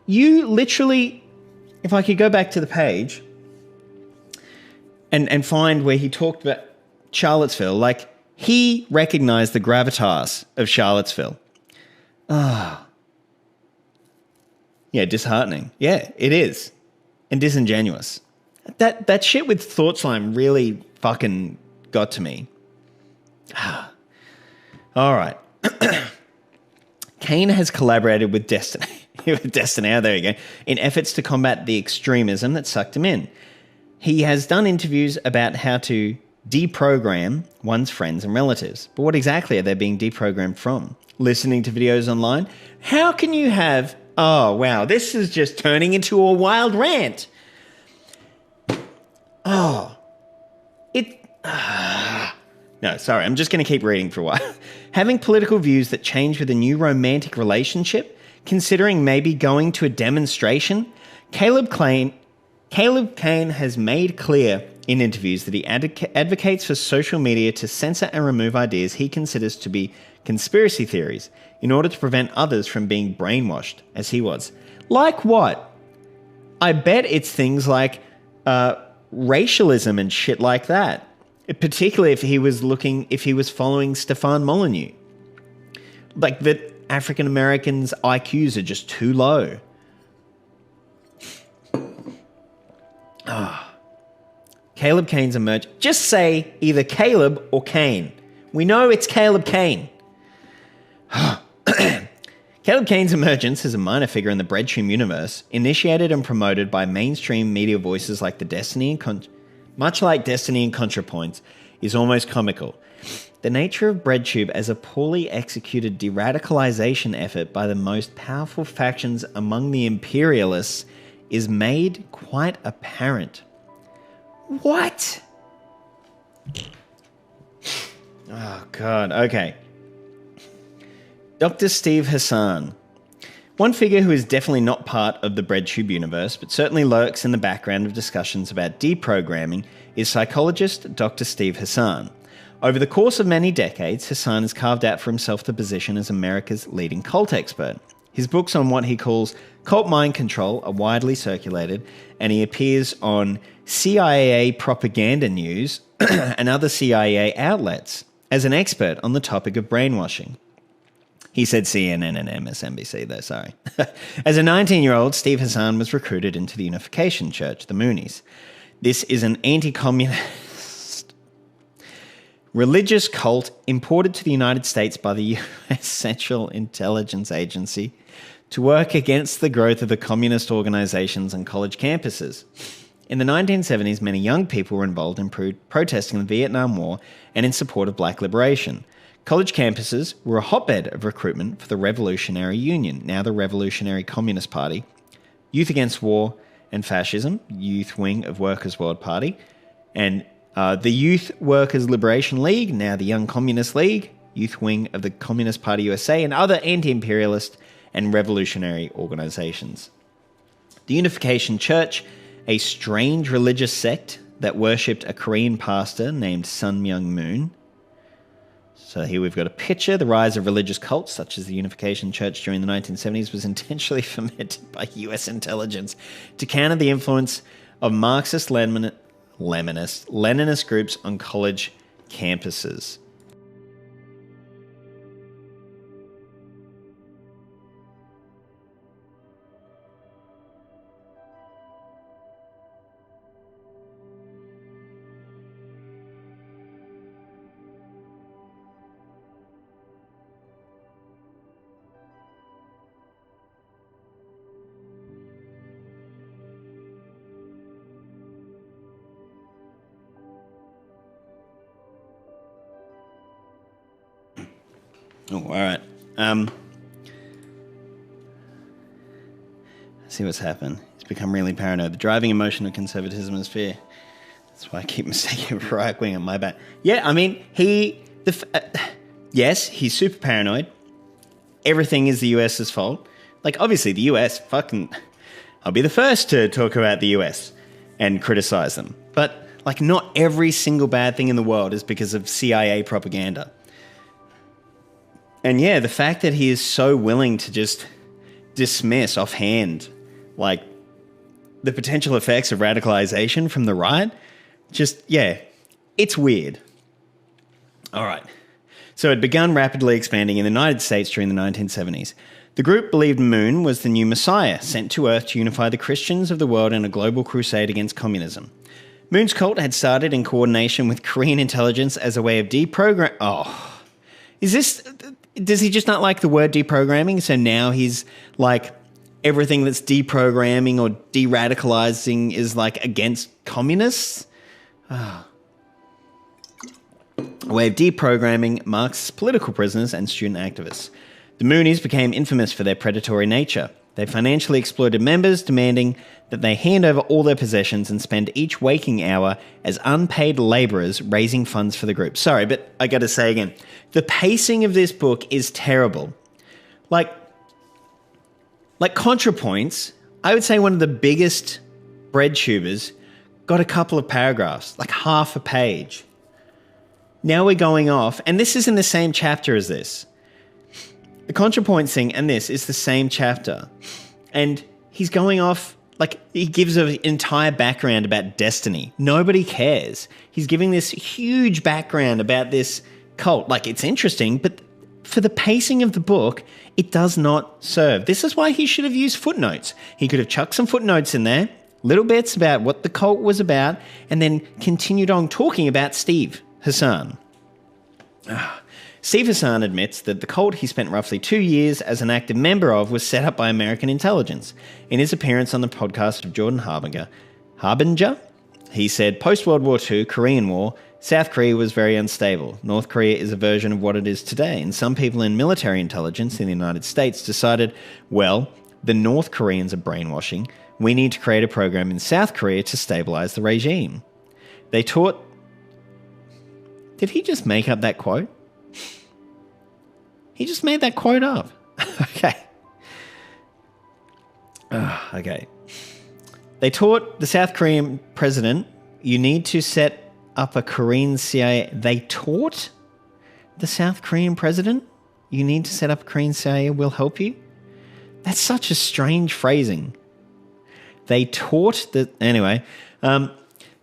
You literally, if I could go back to the page and find where he talked about Charlottesville, like, he recognized the gravitas of Charlottesville. Ah. Yeah, disheartening. Yeah, it is. And disingenuous. That shit with Thought Slime really fucking got to me. Ah. All right. Kane has collaborated with Destiny. With Destiny, oh, there you go. In efforts to combat the extremism that sucked him in. He has done interviews about how to deprogram one's friends and relatives. But what exactly are they being deprogrammed from? Listening to videos online? How can you have... Oh, wow, this is just turning into a wild rant. Oh. No, sorry, I'm just going to keep reading for a while. Having political views that change with a new romantic relationship, considering maybe going to a demonstration, Caleb Kane has made clear in interviews that he advocates for social media to censor and remove ideas he considers to be conspiracy theories in order to prevent others from being brainwashed, as he was. Like what? I bet it's things like racialism and shit like that. Particularly if he was following Stefan Molyneux. Like that African Americans' IQs are just too low. Caleb Kane's emergence. Just say either Caleb or Kane. We know it's Caleb Kane. Caleb Kane's emergence as a minor figure in the BreadTube universe, initiated and promoted by mainstream media voices like much like Destiny and ContraPoints, is almost comical. The nature of BreadTube as a poorly executed de-radicalization effort by the most powerful factions among the imperialists is made quite apparent. What? Oh, God. Okay. Dr. Steve Hassan. One figure who is definitely not part of the BreadTube universe, but certainly lurks in the background of discussions about deprogramming, is psychologist Dr. Steve Hassan. Over the course of many decades, Hassan has carved out for himself the position as America's leading cult expert. His books on what he calls cult mind control are widely circulated, and he appears on CIA propaganda news and other CIA outlets as an expert on the topic of brainwashing. He said CNN and MSNBC though, sorry. As a 19-year-old, Steve Hassan was recruited into the Unification Church, the Moonies. This is an anti-communist religious cult imported to the United States by the US Central Intelligence Agency to work against the growth of the communist organizations on college campuses. In the 1970s, many young people were involved in protesting the Vietnam War and in support of black liberation. College campuses were a hotbed of recruitment for the Revolutionary Union, now the Revolutionary Communist Party, Youth Against War and Fascism, youth wing of Workers' World Party, and the Youth Workers' Liberation League, now the Young Communist League, youth wing of the Communist Party USA, and other anti-imperialist and revolutionary organizations. The Unification Church, a strange religious sect that worshipped a Korean pastor named Sun Myung Moon. So here we've got a picture. The rise of religious cults, such as the Unification Church during the 1970s, was intentionally fomented by US intelligence to counter the influence of Marxist-Leninist groups on college campuses. Oh, all right. See what's happened. He's become really paranoid. The driving emotion of conservatism is fear. That's why I keep mistaking right wing on my back. Yeah, I mean, yes, he's super paranoid. Everything is the US's fault. Like, obviously, the US, I'll be the first to talk about the US and criticize them. But, like, not every single bad thing in the world is because of CIA propaganda. And yeah, the fact that he is so willing to just dismiss offhand, like, the potential effects of radicalization from the right, it's weird. All right. So it began rapidly expanding in the United States during the 1970s. The group believed Moon was the new Messiah, sent to Earth to unify the Christians of the world in a global crusade against communism. Moon's cult had started in coordination with Korean intelligence as a way of deprogramming. Oh, does he just not like the word deprogramming? So now he's like, everything that's deprogramming or de-radicalizing is like against communists? Oh. A way of deprogramming Marxist political prisoners and student activists. The Moonies became infamous for their predatory nature. They financially exploited members, demanding that they hand over all their possessions and spend each waking hour as unpaid labourers raising funds for the group. Sorry, but I gotta say again, the pacing of this book is terrible. Like ContraPoints, I would say one of the biggest BreadTubers got a couple of paragraphs, like half a page. Now we're going off, and this is in the same chapter as this. The ContraPoints thing and this is the same chapter. And he's going off, like, he gives an entire background about destiny. Nobody cares. He's giving this huge background about this cult. Like, it's interesting, but for the pacing of the book, it does not serve. This is why he should have used footnotes. He could have chucked some footnotes in there, little bits about what the cult was about, and then continued on talking about Steve Hassan. Steve Hassan admits that the cult he spent roughly 2 years as an active member of was set up by American intelligence. In his appearance on the podcast of Jordan Harbinger, he said, post-World War II, Korean War, South Korea was very unstable. North Korea is a version of what it is today, and some people in military intelligence in the United States decided, well, the North Koreans are brainwashing. We need to create a program in South Korea to stabilize the regime. They taught... Did he just make up that quote? He just made that quote up. Okay. Okay. They taught the South Korean president, you need to set up a Korean CIA. They taught the South Korean president, you need to set up a Korean CIA, we'll help you? That's such a strange phrasing. They taught the... Anyway,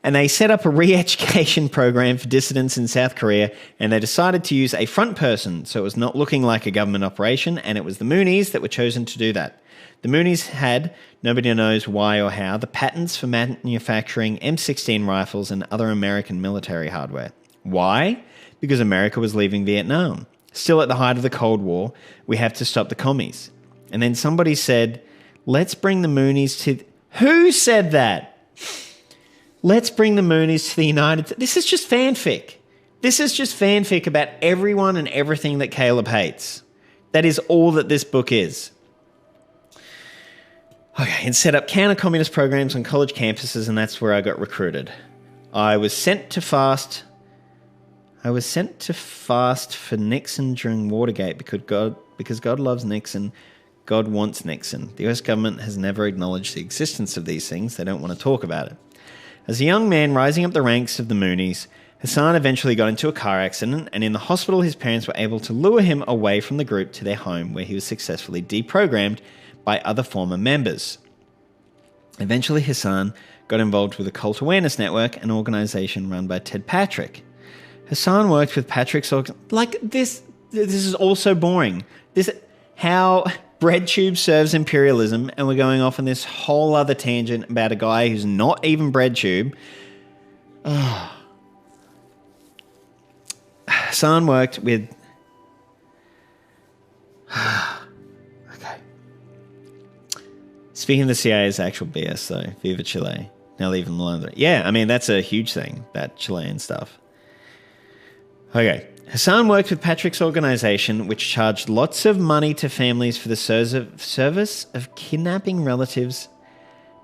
and they set up a re-education program for dissidents in South Korea, and they decided to use a front person, so it was not looking like a government operation, and it was the Moonies that were chosen to do that. The Moonies had, nobody knows why or how, the patents for manufacturing M16 rifles and other American military hardware. Why? Because America was leaving Vietnam. Still at the height of the Cold War, we have to stop the commies. And then somebody said, let's bring the Moonies to... Who said that? Let's bring the Moonies to the United States. This is just fanfic. This is just fanfic about everyone and everything that Caleb hates. That is all that this book is. Okay, and set up counter-communist programs on college campuses, and that's where I got recruited. I was sent to fast for Nixon during Watergate because God loves Nixon. God wants Nixon. The US government has never acknowledged the existence of these things. They don't want to talk about it. As a young man rising up the ranks of the Moonies, Hassan eventually got into a car accident, and in the hospital his parents were able to lure him away from the group to their home, where he was successfully deprogrammed by other former members. Eventually Hassan got involved with the Cult Awareness Network, an organisation run by Ted Patrick. Hassan worked with Patrick's... This is also boring. How BreadTube serves imperialism, and we're going off on this whole other tangent about a guy who's not even BreadTube. Hassan worked with... Okay. Speaking of the CIA's actual BS, though, Viva Chile. Now leave them alone. Yeah, I mean, that's a huge thing, that Chilean stuff. Okay. Hassan worked with Patrick's organisation, which charged lots of money to families for the service of kidnapping relatives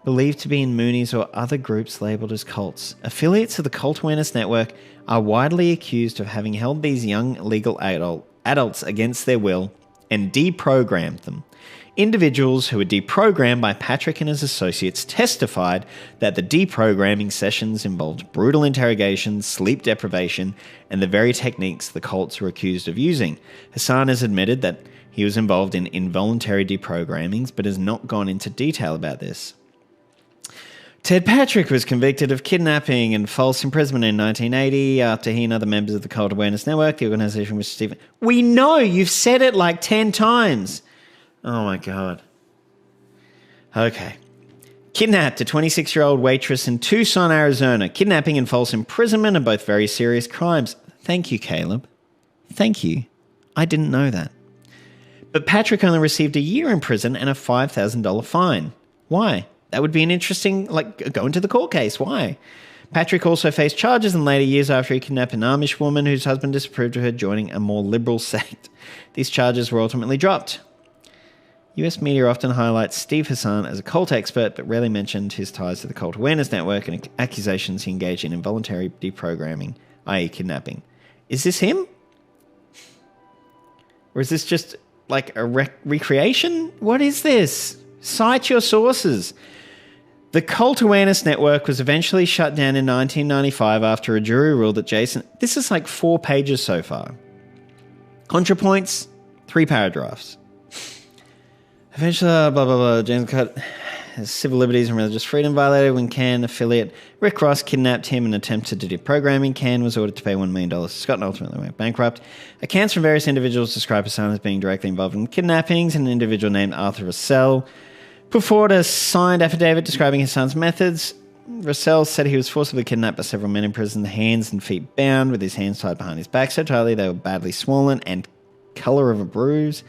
believed to be in Moonies or other groups labelled as cults. Affiliates of the Cult Awareness Network are widely accused of having held these young legal adults against their will and deprogrammed them. Individuals who were deprogrammed by Patrick and his associates testified that the deprogramming sessions involved brutal interrogations, sleep deprivation, and the very techniques the cults were accused of using. Hassan has admitted that he was involved in involuntary deprogrammings, but has not gone into detail about this. Ted Patrick was convicted of kidnapping and false imprisonment in 1980 after he and other members of the Cult Awareness Network, the organisation which Stephen... We know! You've said it like 10 times! Oh my God. Okay. Kidnapped a 26-year-old waitress in Tucson, Arizona. Kidnapping and false imprisonment are both very serious crimes. Thank you, Caleb. Thank you. I didn't know that. But Patrick only received a year in prison and a $5,000 fine. Why? That would be an interesting, go into the court case. Why? Patrick also faced charges in later years after he kidnapped an Amish woman whose husband disapproved of her joining a more liberal sect. These charges were ultimately dropped. US media often highlights Steve Hassan as a cult expert, but rarely mentioned his ties to the Cult Awareness Network and accusations he engaged in involuntary deprogramming, i.e. kidnapping. Is this him? Or is this just like a recreation? What is this? Cite your sources. The Cult Awareness Network was eventually shut down in 1995 after a jury ruled that Jason... This is like 4 pages so far. ContraPoints, 3 paragraphs. Eventually, blah, blah, blah. James cut his civil liberties and religious freedom violated when Kane affiliate Rick Ross kidnapped him and attempted to do deprogramming. Kane was ordered to pay $1 million to Scott and ultimately went bankrupt. Accounts from various individuals describe Hassan as being directly involved in kidnappings. An individual named Arthur Russell put forward a signed affidavit describing Hassan's methods. Russell said he was forcibly kidnapped by several men in prison, hands and feet bound, with his hands tied behind his back so tightly they were badly swollen and colour of a bruise.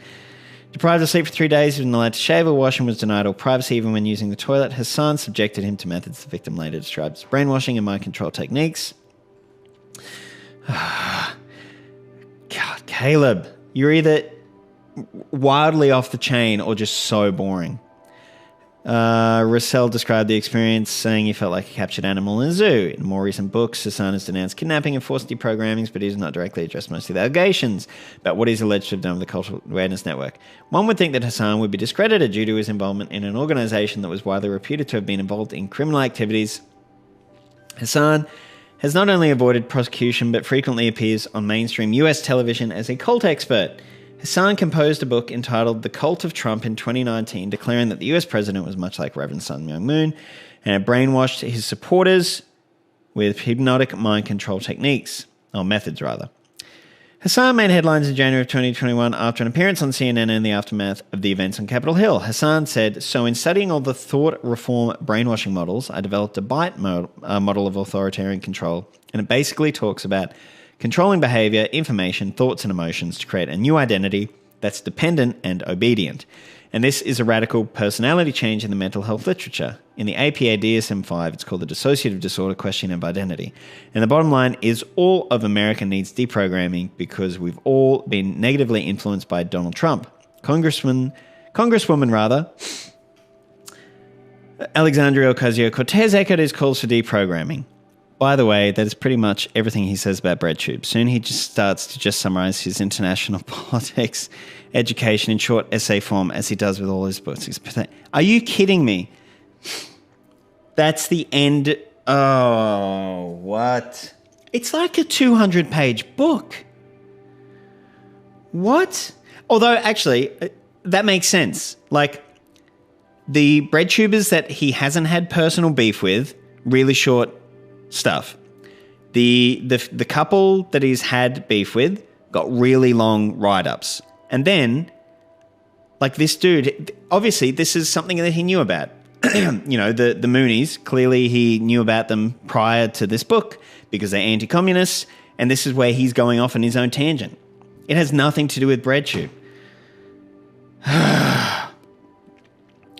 Deprived of sleep for 3 days, he wasn't allowed to shave or wash and was denied all privacy even when using the toilet. Hassan subjected him to methods the victim later described as brainwashing and mind control techniques. God, Caleb, you're either wildly off the chain or just so boring. Russell described the experience saying he felt like a captured animal in a zoo. In more recent books, Hassan has denounced kidnapping and forced deprogrammings, but he has not directly addressed most of the allegations about what he's alleged to have done with the Cultural Awareness Network. One would think that Hassan would be discredited due to his involvement in an organisation that was widely reputed to have been involved in criminal activities. Hassan has not only avoided prosecution, but frequently appears on mainstream US television as a cult expert. Hassan composed a book entitled The Cult of Trump in 2019, declaring that the US president was much like Reverend Sun Myung Moon and had brainwashed his supporters with hypnotic mind control techniques, or methods rather. Hassan made headlines in January of 2021 after an appearance on CNN in the aftermath of the events on Capitol Hill. Hassan said, "So in studying all the thought reform brainwashing models, I developed a BITE model of authoritarian control, and it basically talks about controlling behavior, information, thoughts, and emotions to create a new identity that's dependent and obedient. And this is a radical personality change in the mental health literature. In the APA DSM-5, it's called the dissociative disorder question of identity. And the bottom line is all of America needs deprogramming because we've all been negatively influenced by Donald Trump. Congresswoman, Alexandria Ocasio-Cortez echoed his calls for deprogramming. By the way, that is pretty much everything he says about BreadTube. Soon he just starts to just summarize his international politics, education in short essay form, as he does with all his books. Are you kidding me? That's the end. Oh, what? It's like a 200-page book. What? Although, actually, that makes sense. Like, the BreadTubers that he hasn't had personal beef with, really short stuff. The couple that he's had beef with got really long write-ups. And then, like this dude, obviously this is something that he knew about. You know, the Moonies, clearly he knew about them prior to this book because they're anti-communists, and this is where he's going off on his own tangent. It has nothing to do with BreadTube. Oh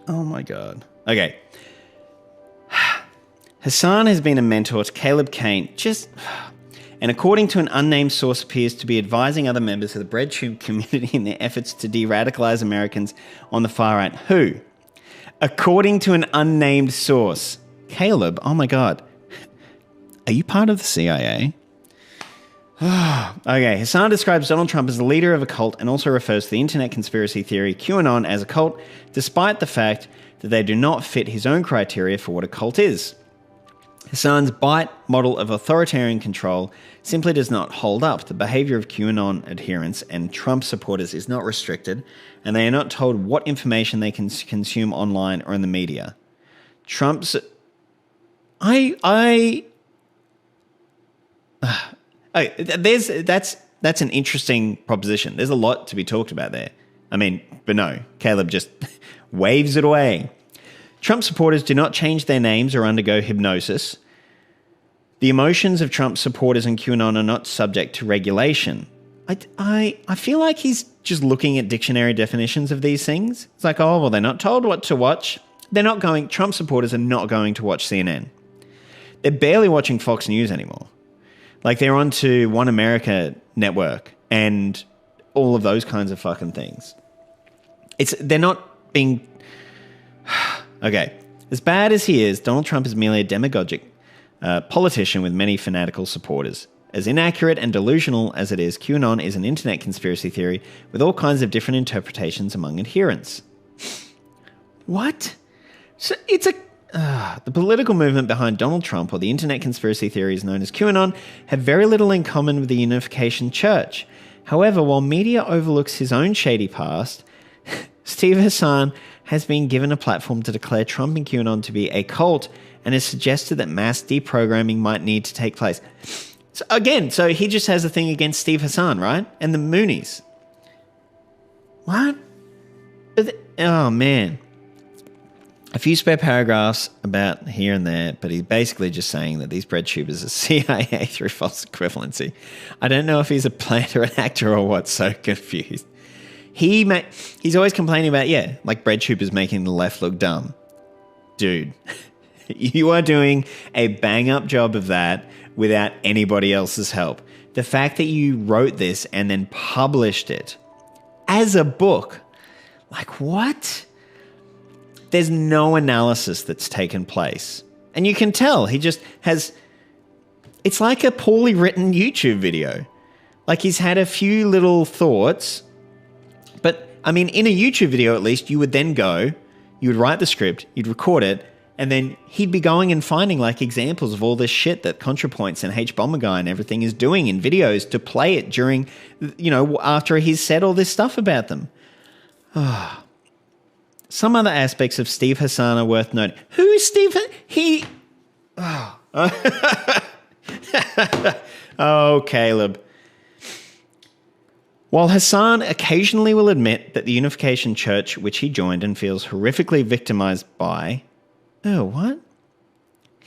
my God. Okay. Hassan has been a mentor to Caleb Kane. and according to an unnamed source appears to be advising other members of the BreadTube community in their efforts to de-radicalize Americans on the far right. Who? According to an unnamed source. Caleb, oh my God. Are you part of the CIA? Okay, Hassan describes Donald Trump as the leader of a cult and also refers to the internet conspiracy theory QAnon as a cult, despite the fact that they do not fit his own criteria for what a cult is. Hassan's BITE model of authoritarian control simply does not hold up. The behavior of QAnon adherents and Trump supporters is not restricted, and they are not told what information they can consume online or in the media. Trump's... That's an interesting proposition. There's a lot to be talked about there. I mean, but no, Caleb just waves it away. Trump supporters do not change their names or undergo hypnosis. The emotions of Trump supporters and QAnon are not subject to regulation. I feel like he's just looking at dictionary definitions of these things. It's like, oh, well, they're not told what to watch. Trump supporters are not going to watch CNN. They're barely watching Fox News anymore. Like, they're onto One America Network and all of those kinds of fucking things. They're not being... Okay. As bad as he is, Donald Trump is merely a demagogic politician with many fanatical supporters. As inaccurate and delusional as it is, QAnon is an internet conspiracy theory with all kinds of different interpretations among adherents. What? So it's a... the political movement behind Donald Trump, or the internet conspiracy theories known as QAnon, have very little in common with the Unification Church. However, while media overlooks his own shady past, Steve Hassan has been given a platform to declare Trump and QAnon to be a cult and has suggested that mass deprogramming might need to take place. So he just has a thing against Steve Hassan, right? And the Moonies. What? Oh, man. A few spare paragraphs about here and there, but he's basically just saying that these BreadTubers are CIA through false equivalency. I don't know if he's a plant or an actor or what, so confused. He's always complaining about, like BreadTubers making the left look dumb. Dude, you are doing a bang-up job of that without anybody else's help. The fact that you wrote this and then published it as a book, like what? There's no analysis that's taken place. And you can tell he just has... It's like a poorly written YouTube video. Like he's had a few little thoughts. But, I mean, in a YouTube video at least, you would then go, you would write the script, you'd record it, and then he'd be going and finding like examples of all this shit that ContraPoints and H.Bomberguy and everything is doing in videos to play it during, after he's said all this stuff about them. Some other aspects of Steve Hassan are worth noting. Who is Steve? Oh, Caleb. While Hassan occasionally will admit that the Unification Church, which he joined and feels horrifically victimized by... Oh, what?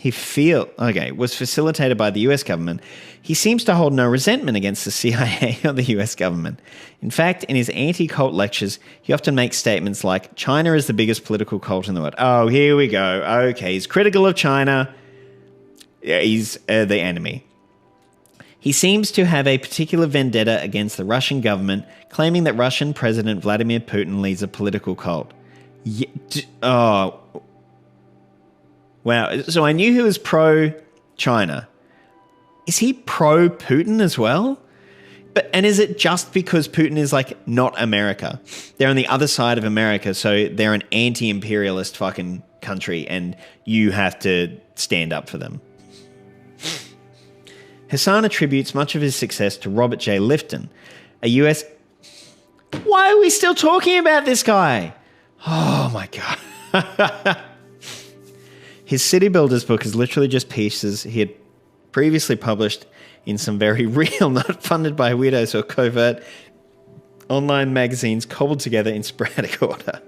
Was facilitated by the US government, he seems to hold no resentment against the CIA or the US government. In fact, in his anti-cult lectures, he often makes statements like, China is the biggest political cult in the world. Oh, here we go. Okay, he's critical of China. He's the enemy. He seems to have a particular vendetta against the Russian government, claiming that Russian President Vladimir Putin leads a political cult. Wow. So I knew he was pro-China. Is he pro-Putin as well? And is it just because Putin is like not America? They're on the other side of America, so they're an anti-imperialist fucking country and you have to stand up for them. Hassan attributes much of his success to Robert J. Lifton, a US... Why are we still talking about this guy? Oh my God. His City Builders book is literally just pieces he had previously published in some very real, not funded by weirdos or covert online magazines cobbled together in sporadic order.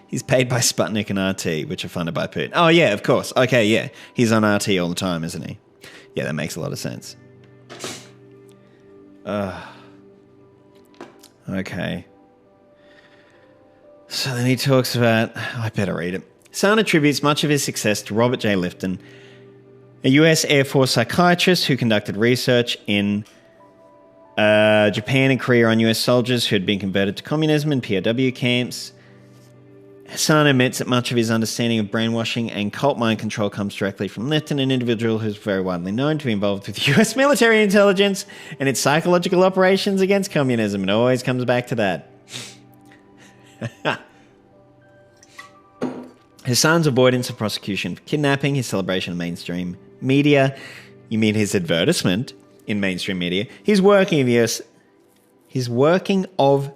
He's paid by Sputnik and RT, which are funded by Putin. Oh, yeah, of course. Okay, yeah. He's on RT all the time, isn't he? Yeah, that makes a lot of sense. Okay. So then he talks about... I better read it. Hassan attributes much of his success to Robert J. Lifton, a US Air Force psychiatrist who conducted research in Japan and Korea on US soldiers who had been converted to communism in POW camps. Hassan admits that much of his understanding of brainwashing and cult mind control comes directly from Lefty, an individual who's very widely known to be involved with US military intelligence and its psychological operations against communism. It always comes back to that. Hassan's avoidance of prosecution for kidnapping, his celebration of mainstream media, you mean his advertisement in mainstream media, his working of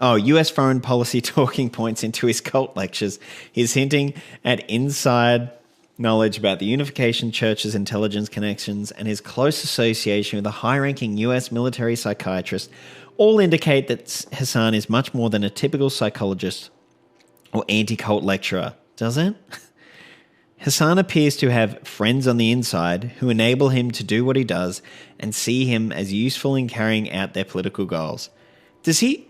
US foreign policy talking points into his cult lectures, his hinting at inside knowledge about the Unification Church's intelligence connections, and his close association with a high-ranking US military psychiatrist all indicate that Hassan is much more than a typical psychologist or anti-cult lecturer. Does it? Hassan appears to have friends on the inside who enable him to do what he does and see him as useful in carrying out their political goals. Does he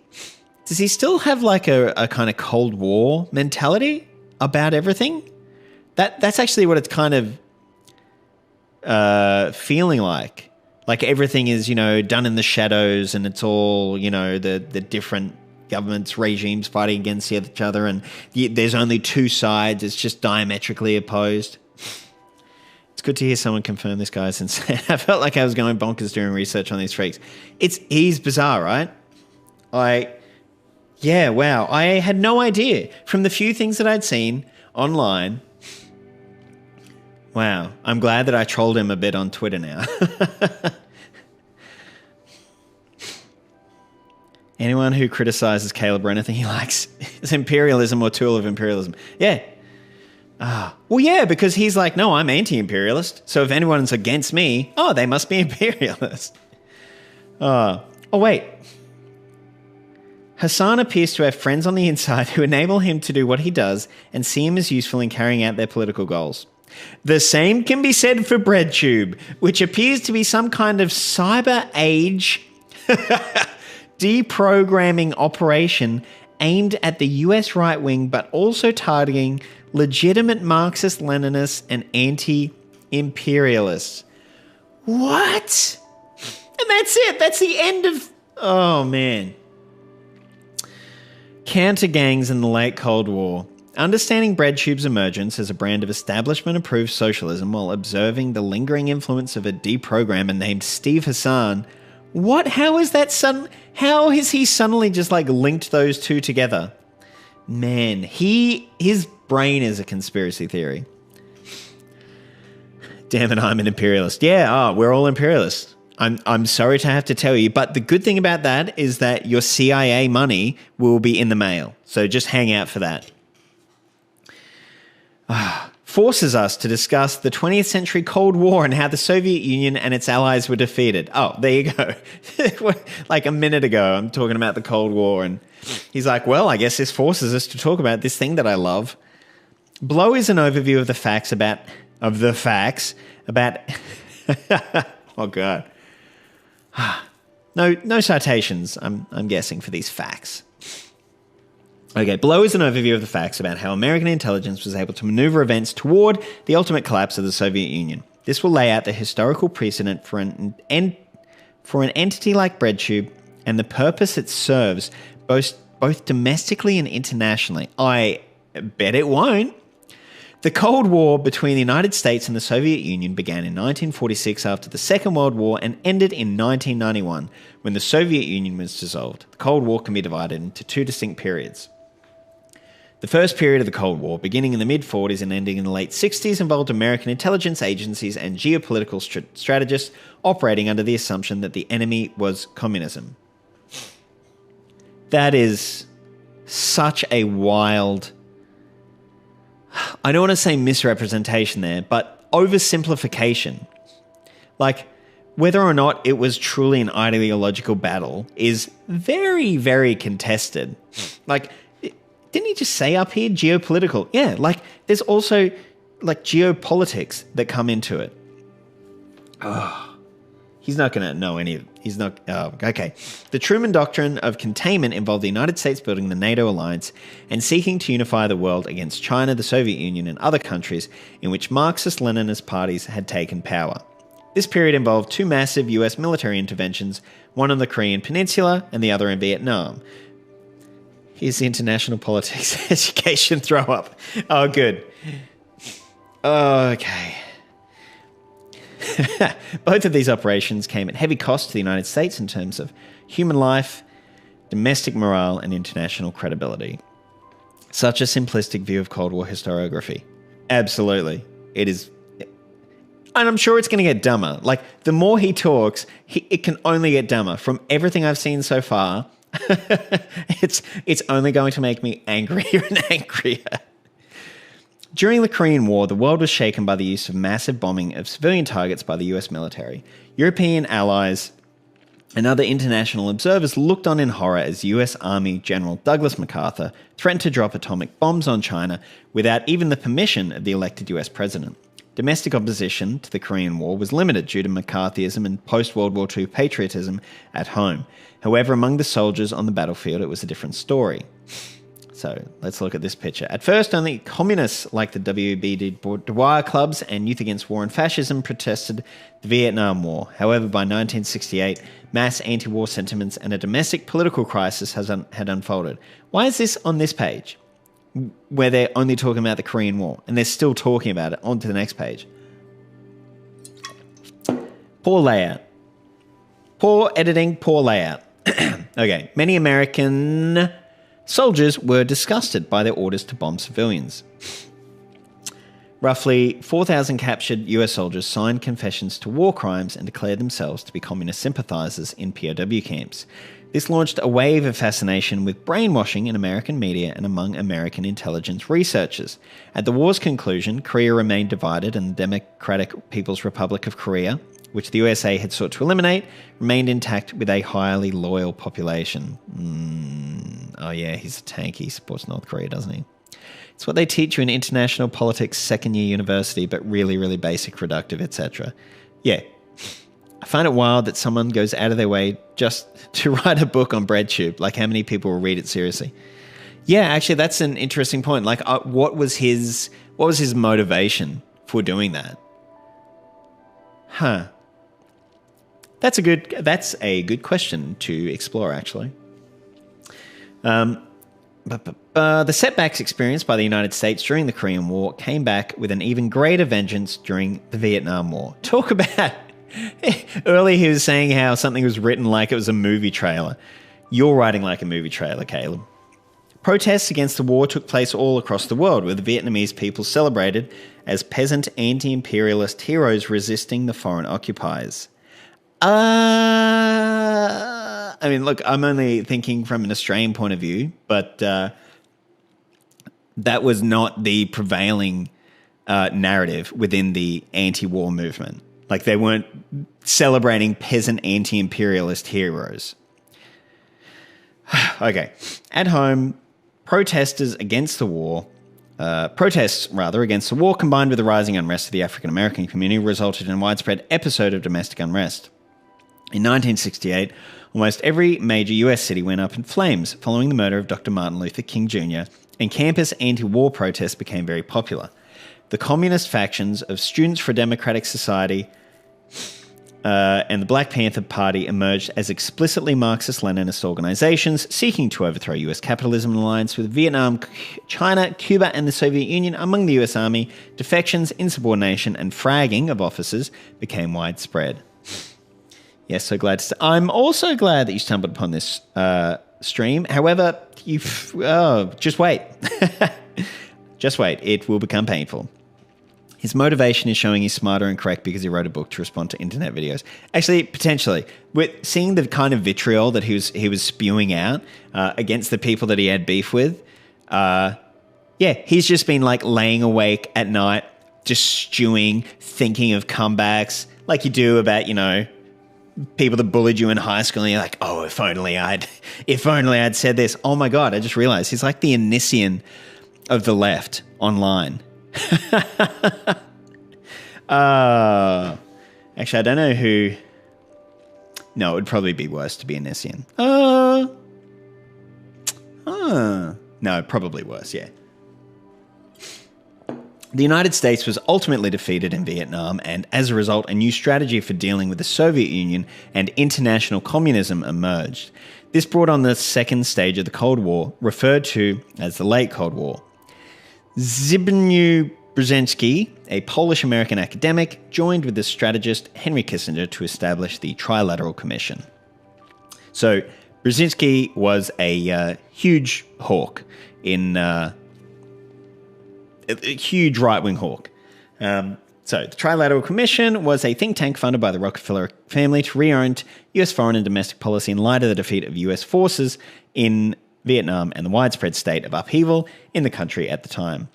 still have like a kind of Cold War mentality about everything? That's actually what it's kind of feeling like. Like everything is, done in the shadows, and it's all, the different governments, regimes fighting against each other, and there's only two sides. It's just diametrically opposed. It's good to hear someone confirm this guy's insane. I felt like I was going bonkers doing research on these freaks. He's bizarre, right? Yeah, wow. I had no idea from the few things that I'd seen online. Wow. I'm glad that I trolled him a bit on Twitter now. Anyone who criticizes Caleb or anything he likes is imperialism or tool of imperialism. Yeah. Well, yeah, because he's like, no, I'm anti-imperialist. So if anyone's against me, they must be imperialist. Wait. Hassan appears to have friends on the inside who enable him to do what he does and see him as useful in carrying out their political goals. The same can be said for BreadTube, which appears to be some kind of cyber age deprogramming operation aimed at the US right wing, but also targeting legitimate Marxist-Leninists and anti-imperialists. What? And that's it. That's the end of... Oh, man. Counter-gangs in the late Cold War. Understanding BreadTube's emergence as a brand of establishment-approved socialism while observing the lingering influence of a deprogrammer named Steve Hassan. What? How is that How has he suddenly just linked those two together? Man, his brain is a conspiracy theory. Damn it, I'm an imperialist. Yeah, we're all imperialists. I'm sorry to have to tell you, but the good thing about that is that your CIA money will be in the mail. So just hang out for that. Forces us to discuss the 20th century Cold War and how the Soviet Union and its allies were defeated. Oh, there you go. Like a minute ago, I'm talking about the Cold War, and he's like, well, I guess this forces us to talk about this thing that I love. Below is an overview of the facts about... Oh, God. No citations, I'm guessing, for these facts. Okay, below is an overview of the facts about how American intelligence was able to maneuver events toward the ultimate collapse of the Soviet Union. This will lay out the historical precedent for an entity like BreadTube and the purpose it serves both domestically and internationally. I bet it won't. The Cold War between the United States and the Soviet Union began in 1946 after the Second World War and ended in 1991 when the Soviet Union was dissolved. The Cold War can be divided into two distinct periods. The first period of the Cold War, beginning in the mid-40s and ending in the late 60s, involved American intelligence agencies and geopolitical strategists operating under the assumption that the enemy was communism. That is such a wild... I don't want to say misrepresentation there, but oversimplification. Whether or not it was truly an ideological battle is very, very contested. Didn't he just say up here geopolitical? Yeah, there's also geopolitics that come into it. He's not going to know any of it. He's not... Oh, okay. The Truman Doctrine of Containment involved the United States building the NATO alliance and seeking to unify the world against China, the Soviet Union, and other countries in which Marxist-Leninist parties had taken power. This period involved 2 massive US military interventions, one on the Korean Peninsula and the other in Vietnam. Here's the international politics education throw-up. Oh, good. Okay. Both of these operations came at heavy cost to the United States in terms of human life, domestic morale, and international credibility. Such a simplistic view of Cold War historiography. Absolutely. It is. And I'm sure it's going to get dumber. Like, the more he talks, it can only get dumber. From everything I've seen so far, it's only going to make me angrier and angrier. During the Korean War, the world was shaken by the use of massive bombing of civilian targets by the US military. European allies and other international observers looked on in horror as US Army General Douglas MacArthur threatened to drop atomic bombs on China without even the permission of the elected US president. Domestic opposition to the Korean War was limited due to McCarthyism and post-World War II patriotism at home. However, among the soldiers on the battlefield, it was a different story. So let's look at this picture. At first, only communists like the W.B. Du Bois clubs and Youth Against War and Fascism protested the Vietnam War. However, by 1968, mass anti-war sentiments and a domestic political crisis had unfolded. Why is this on this page, where they're only talking about the Korean War, and they're still talking about it? On to the next page. Poor layout. Poor editing, poor layout. Okay, many American soldiers were disgusted by their orders to bomb civilians. Roughly 4,000 captured US soldiers signed confessions to war crimes and declared themselves to be communist sympathizers in POW camps. This launched a wave of fascination with brainwashing in American media and among American intelligence researchers. At the war's conclusion, Korea remained divided, and the Democratic People's Republic of Korea, which the USA had sought to eliminate, remained intact with a highly loyal population. Oh yeah, he's a tank. He supports North Korea, doesn't he? It's what they teach you in international politics second-year university, but really, really basic, reductive, etc. Yeah. I find it wild that someone goes out of their way just to write a book on BreadTube. Like, how many people will read it seriously? Yeah, actually, that's an interesting point. Like, what was his motivation for doing that? Huh. That's a good question to explore, actually. The setbacks experienced by the United States during the Korean War came back with an even greater vengeance during the Vietnam War. Talk about... Earlier he was saying how something was written like it was a movie trailer. You're writing like a movie trailer, Caleb. Protests against the war took place all across the world, where the Vietnamese people celebrated as peasant anti-imperialist heroes resisting the foreign occupiers. I mean, look, I'm only thinking from an Australian point of view, but that was not the prevailing narrative within the anti-war movement. Like, they weren't celebrating peasant anti-imperialist heroes. Okay. At home, protests against the war combined with the rising unrest of the African-American community resulted in a widespread episode of domestic unrest. In 1968, almost every major US city went up in flames following the murder of Dr. Martin Luther King Jr., and campus anti-war protests became very popular. The communist factions of Students for a Democratic Society and the Black Panther Party emerged as explicitly Marxist-Leninist organizations seeking to overthrow US capitalism in alliance with Vietnam, China, Cuba, and the Soviet Union. Among the US Army, defections, insubordination, and fragging of officers became widespread. Yes, so glad to... I'm also glad that you stumbled upon this stream. However, just wait. Just wait. It will become painful. His motivation is showing he's smarter and correct because he wrote a book to respond to internet videos. Actually, potentially. With seeing the kind of vitriol that he was spewing out against the people that he had beef with, he's just been like laying awake at night, just stewing, thinking of comebacks, like you do about, people that bullied you in high school, and you're like, oh, if only I'd said this. Oh my God, I just realized he's like the Onision of the left online. Actually, I don't know who No, it would probably be worse to be a Nissian. No, probably worse, yeah. The United States was ultimately defeated in Vietnam, and as a result, a new strategy for dealing with the Soviet Union and international communism emerged. This brought on the second stage of the Cold War, referred to as the Late Cold War. Zbigniew Brzezinski, a Polish-American academic, joined with the strategist Henry Kissinger to establish the Trilateral Commission. So, Brzezinski was a huge hawk a huge right-wing hawk. So the Trilateral Commission was a think tank funded by the Rockefeller family to reorient US foreign and domestic policy in light of the defeat of US forces in Vietnam and the widespread state of upheaval in the country at the time.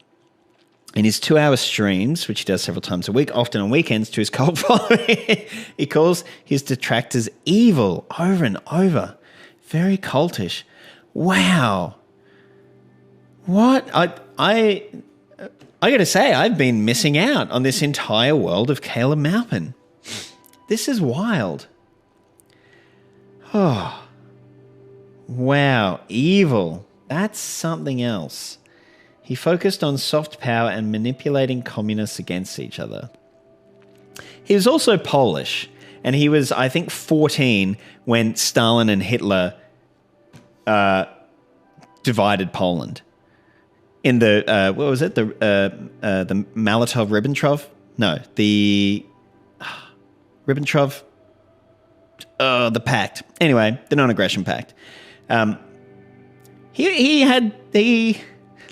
In his 2-hour streams, which he does several times a week, often on weekends, to his cult following, he calls his detractors evil over and over. Very cultish. Wow. What? I got to say, I've been missing out on this entire world of Caleb Maupin. This is wild. Oh. Wow. Evil. That's something else. He focused on soft power and manipulating communists against each other. He was also Polish, and he was, I think, 14 when Stalin and Hitler divided Poland. In the, what was it? The Molotov-Ribbentrop? No, the Ribbentrop, the pact. Anyway, the non-aggression pact.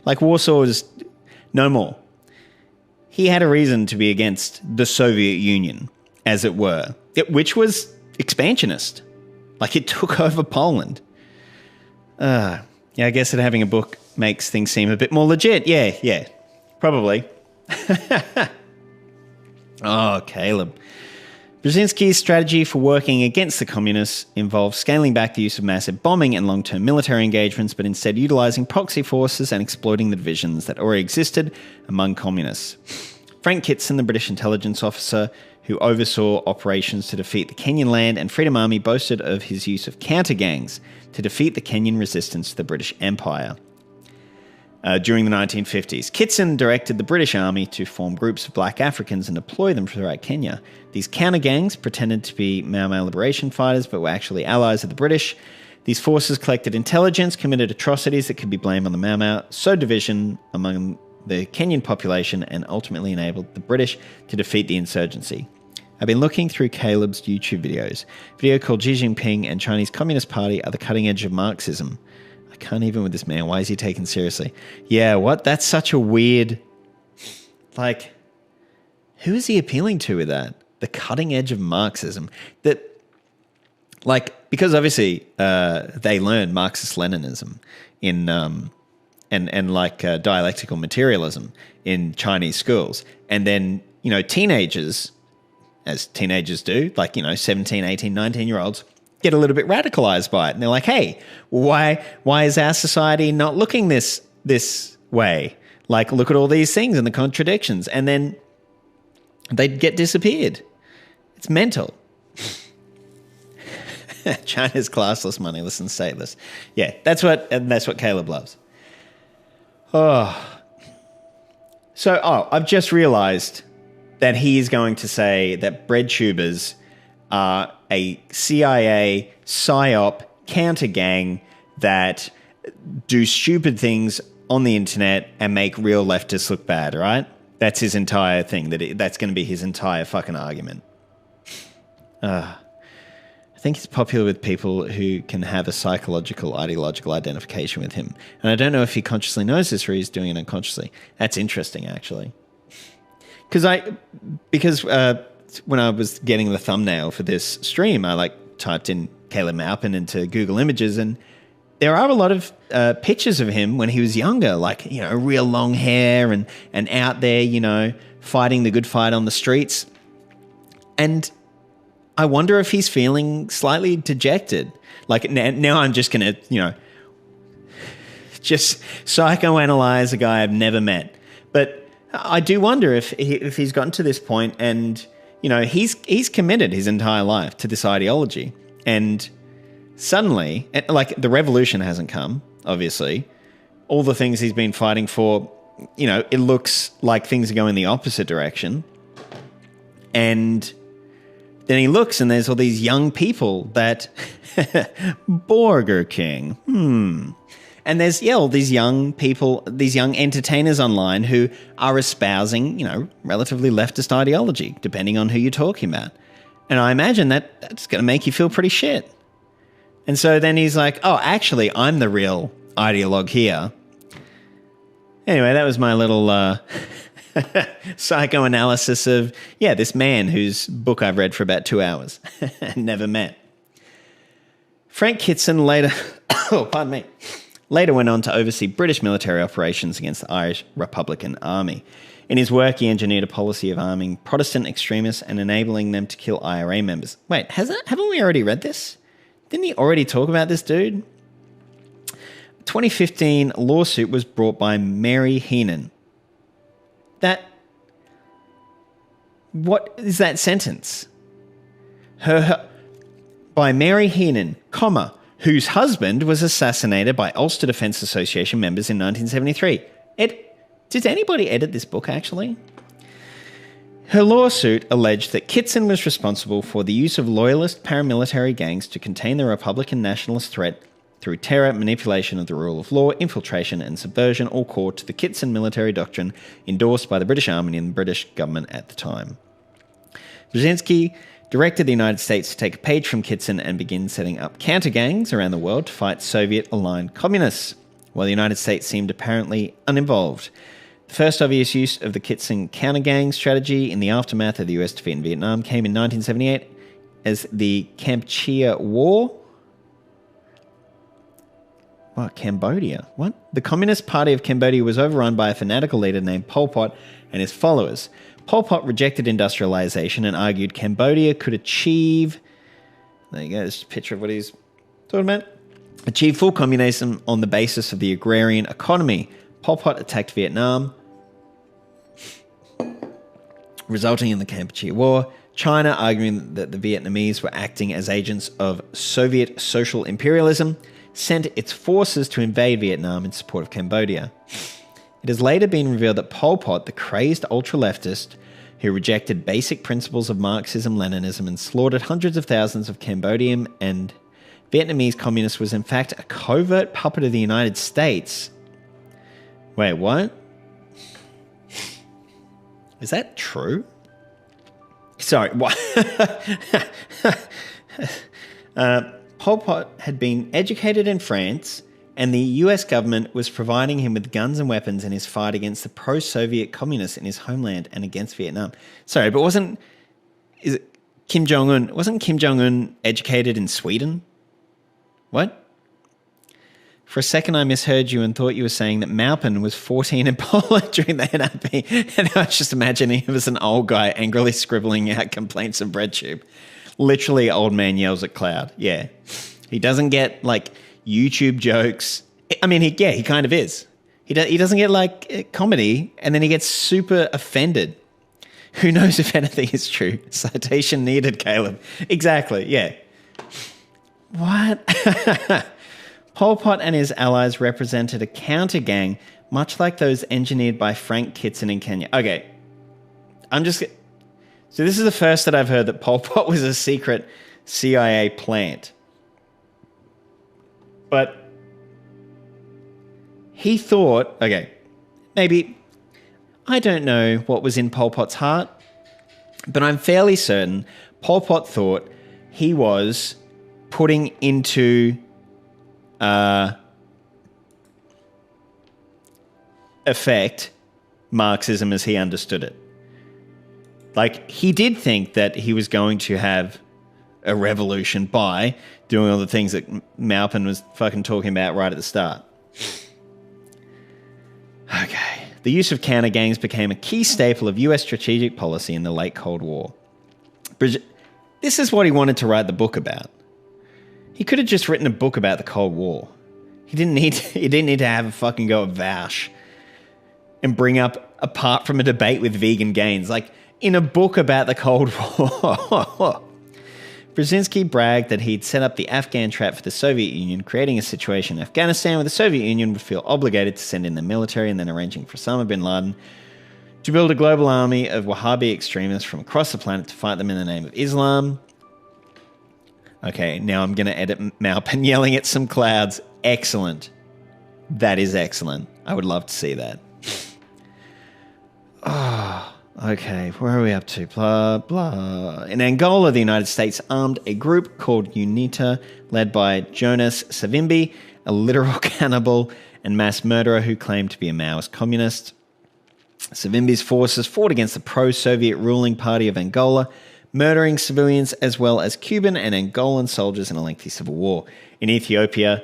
Like Warsaw was no more. He had a reason to be against the Soviet Union, as it were, which was expansionist. Like it took over Poland. Yeah, I guess that having a book makes things seem a bit more legit. Yeah, probably. Oh, Caleb. Brzezinski's strategy for working against the communists involved scaling back the use of massive bombing and long-term military engagements, but instead utilizing proxy forces and exploiting the divisions that already existed among communists. Frank Kitson, the British intelligence officer who oversaw operations to defeat the Kenyan Land and Freedom Army, boasted of his use of counter-gangs to defeat the Kenyan resistance to the British Empire. During the 1950s, Kitson directed the British Army to form groups of black Africans and deploy them throughout Kenya. These counter-gangs pretended to be Mau Mau liberation fighters, but were actually allies of the British. These forces collected intelligence, committed atrocities that could be blamed on the Mau Mau, sowed division among the Kenyan population, and ultimately enabled the British to defeat the insurgency. I've been looking through Caleb's YouTube videos. A video called Xi Jinping and Chinese Communist Party are the cutting edge of Marxism. I can't even with this man. Why is he taken seriously? Yeah, what? That's such a weird... Like, who is he appealing to with that? The cutting edge of Marxism. That, like, because obviously they learned Marxist-Leninism in... and dialectical materialism in Chinese schools. And then, teenagers, as teenagers do, 17, 18, 19-year-olds, get a little bit radicalized by it. And they're like, hey, why is our society not looking this way? Like, look at all these things and the contradictions. And then they get disappeared. It's mental. China's classless, moneyless, and stateless. Yeah, that's what Caleb loves. I've just realized that he is going to say that BreadTubers are a CIA psyop counter gang that do stupid things on the internet and make real leftists look bad, right? That's his entire thing. That's going to be his entire fucking argument. I think he's popular with people who can have a psychological, ideological identification with him. And I don't know if he consciously knows this or he's doing it unconsciously. That's interesting, actually. Because when I was getting the thumbnail for this stream, I typed in Caleb Maupin into Google Images, and there are a lot of pictures of him when he was younger, real long hair and out there, fighting the good fight on the streets. And I wonder if he's feeling slightly dejected. Now I'm just going to, just psychoanalyze a guy I've never met. But I do wonder if he's gotten to this point and, he's committed his entire life to this ideology. And suddenly, like, the revolution hasn't come, obviously. All the things he's been fighting for, you know, it looks like things are going the opposite direction. And then he looks and there's all these young people that... Burger King. And there's, all these young people, these young entertainers online who are espousing, you know, relatively leftist ideology, depending on who you're talking about. And I imagine that's going to make you feel pretty shit. And so then he's like, oh, actually, I'm the real ideologue here. Anyway, that was my little psychoanalysis of, this man whose book I've read for about 2 hours and never met. Frank Kitson later went on to oversee British military operations against the Irish Republican Army. In his work, he engineered a policy of arming Protestant extremists and enabling them to kill IRA members. Wait, haven't we already read this? Didn't he already talk about this dude? 2015 lawsuit was brought by Mary Heenan. What is that sentence? By Mary Heenan, whose husband was assassinated by Ulster Defence Association members in 1973. Did anybody edit this book, actually? Her lawsuit alleged that Kitson was responsible for the use of loyalist paramilitary gangs to contain the Republican nationalist threat through terror, manipulation of the rule of law, infiltration and subversion, all core to the Kitson military doctrine endorsed by the British Army and the British government at the time. Brzezinski directed the United States to take a page from Kitson and begin setting up counter-gangs around the world to fight Soviet-aligned communists, while the United States seemed apparently uninvolved. The first obvious use of the Kitson counter-gang strategy in the aftermath of the US defeat in Vietnam came in 1978 as the Kampuchea War. What? Cambodia? What? The Communist Party of Cambodia was overrun by a fanatical leader named Pol Pot and his followers. Pol Pot rejected industrialization and argued Cambodia could achieve... There you go, there's a picture of what he's talking about. Achieve full communism on the basis of the agrarian economy. Pol Pot attacked Vietnam, resulting in the Kampuchea War. China, arguing that the Vietnamese were acting as agents of Soviet social imperialism, sent its forces to invade Vietnam in support of Cambodia. It has later been revealed that Pol Pot, the crazed ultra-leftist who rejected basic principles of Marxism-Leninism and slaughtered hundreds of thousands of Cambodian and Vietnamese communists, was in fact a covert puppet of the United States. Wait, what? Is that true? Sorry, what? Pol Pot had been educated in France, and the US government was providing him with guns and weapons in his fight against the pro-Soviet communists in his homeland and against Vietnam. Sorry, but wasn't Kim Jong-un educated in Sweden? What? For a second, I misheard you and thought you were saying that Maupin was 14 in Poland during the NRP, and I was just imagining him as an old guy angrily scribbling out complaints of BreadTube. Literally, old man yells at cloud. Yeah. He doesn't get, like, YouTube jokes. I mean, he kind of is. He doesn't get, like, comedy, and then he gets super offended. Who knows if anything is true? Citation needed, Caleb. Exactly, yeah. What? Pol Pot and his allies represented a counter-gang, much like those engineered by Frank Kitson in Kenya. Okay, so this is the first that I've heard that Pol Pot was a secret CIA plant. But he thought, okay, maybe, I don't know what was in Pol Pot's heart, but I'm fairly certain Pol Pot thought he was putting into effect Marxism as he understood it. Like, he did think that he was going to have a revolution by doing all the things that Maupin was fucking talking about right at the start. Okay. The use of counter-gangs became a key staple of US strategic policy in the late Cold War. This is what he wanted to write the book about. He could have just written a book about the Cold War. He didn't need to have a fucking go at Vaush and bring up, apart from a debate with vegan gains, like in a book about the Cold War. Brzezinski bragged that he'd set up the Afghan Trap for the Soviet Union, creating a situation in Afghanistan where the Soviet Union would feel obligated to send in the military, and then arranging for Osama bin Laden to build a global army of Wahhabi extremists from across the planet to fight them in the name of Islam. Okay, now I'm going to edit Malpin yelling at some clouds. Excellent. That is excellent. I would love to see that. Oh, okay. Where are we up to? Blah, blah. In Angola, the United States armed a group called UNITA, led by Jonas Savimbi, a literal cannibal and mass murderer who claimed to be a Maoist communist. Savimbi's forces fought against the pro-Soviet ruling party of Angola, murdering civilians as well as Cuban and Angolan soldiers in a lengthy civil war. In Ethiopia,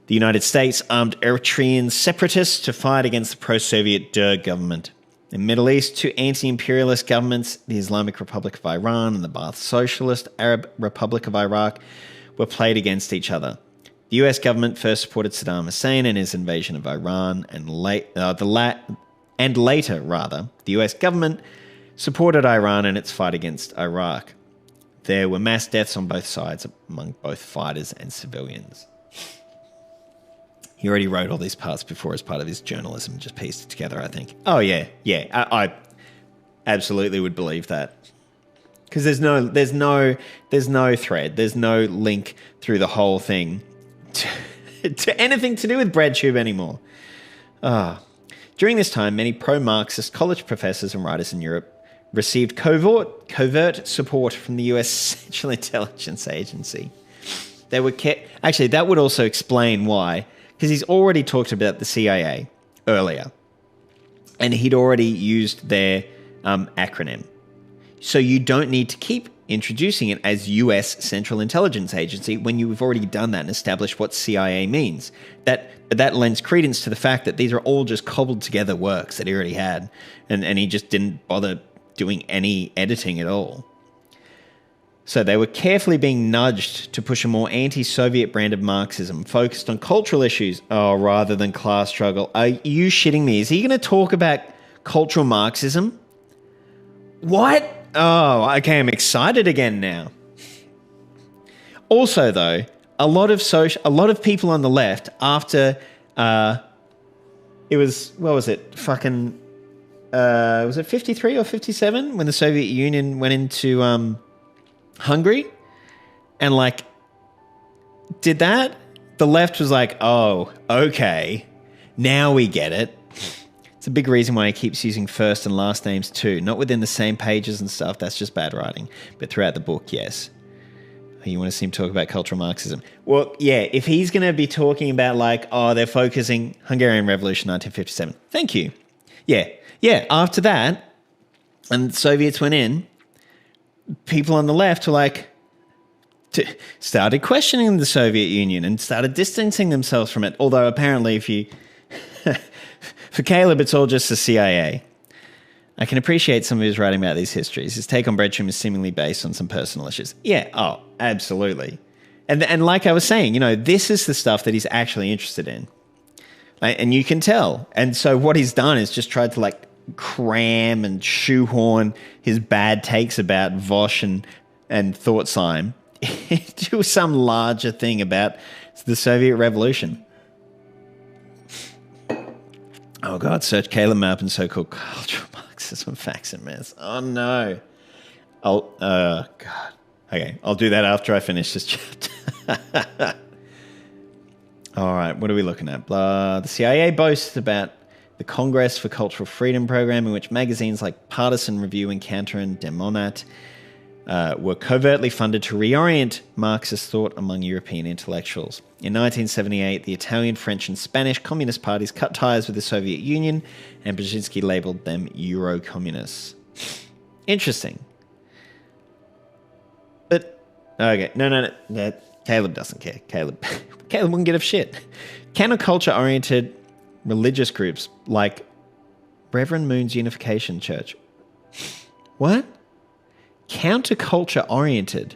the United States armed Eritrean separatists to fight against the pro-Soviet Derg government. In the Middle East, two anti-imperialist governments, the Islamic Republic of Iran and the Ba'ath Socialist Arab Republic of Iraq, were played against each other. The US government first supported Saddam Hussein in his invasion of Iran, and later, the US government supported Iran in its fight against Iraq. There were mass deaths on both sides among both fighters and civilians. He already wrote all these parts before as part of his journalism, just pieced it together, I think. Oh, yeah. I absolutely would believe that. Because there's no thread, there's no link through the whole thing to anything to do with BreadTube anymore. During this time, many pro-Marxist college professors and writers in Europe received covert support from the US Central Intelligence Agency. They were actually, that would also explain why, because he's already talked about the CIA earlier, and he'd already used their acronym. So you don't need to keep introducing it as US Central Intelligence Agency when you've already done that and established what CIA means. That lends credence to the fact that these are all just cobbled together works that he already had, and he just didn't bother doing any editing at all. So they were carefully being nudged to push a more anti-Soviet brand of Marxism, focused on cultural issues, rather than class struggle. Are you shitting me? Is he going to talk about cultural Marxism? What? Oh, okay, I'm excited again now. Also, though, a lot of people on the left, after it was, what was it? Fucking, was it 53 or 57 when the Soviet Union went into Hungary and did that? The left was like, oh, okay, now we get it. It's a big reason why he keeps using first and last names too. Not within the same pages and stuff, that's just bad writing. But throughout the book, yes. You want to see him talk about cultural Marxism? Well, yeah, if he's going to be talking about they're focusing Hungarian Revolution 1957. Thank you. Yeah, after that, and the Soviets went in, people on the left were started questioning the Soviet Union and started distancing themselves from it. Although apparently for Caleb, it's all just the CIA. I can appreciate some of his writing about these histories. His take on BreadTube is seemingly based on some personal issues. Yeah, absolutely. And like I was saying, this is the stuff that he's actually interested in. And you can tell. And so what he's done is just tried to cram and shoehorn his bad takes about Vaush and Thought Slime into some larger thing about the Soviet Revolution. Oh, God, search Caleb Malpin so-called cultural Marxism facts and myths. Oh, no. God. Okay, I'll do that after I finish this chapter. All right, what are we looking at? The CIA boasts about the Congress for Cultural Freedom program, in which magazines like Partisan Review, Encounter, and Demonat were covertly funded to reorient Marxist thought among European intellectuals. In 1978, the Italian, French, and Spanish Communist parties cut ties with the Soviet Union, and Brzezinski labeled them Euro-communists. Interesting. But, okay, no, Caleb doesn't care. Caleb wouldn't give a shit. Counterculture-oriented religious groups like Reverend Moon's Unification Church. What? Counterculture-oriented.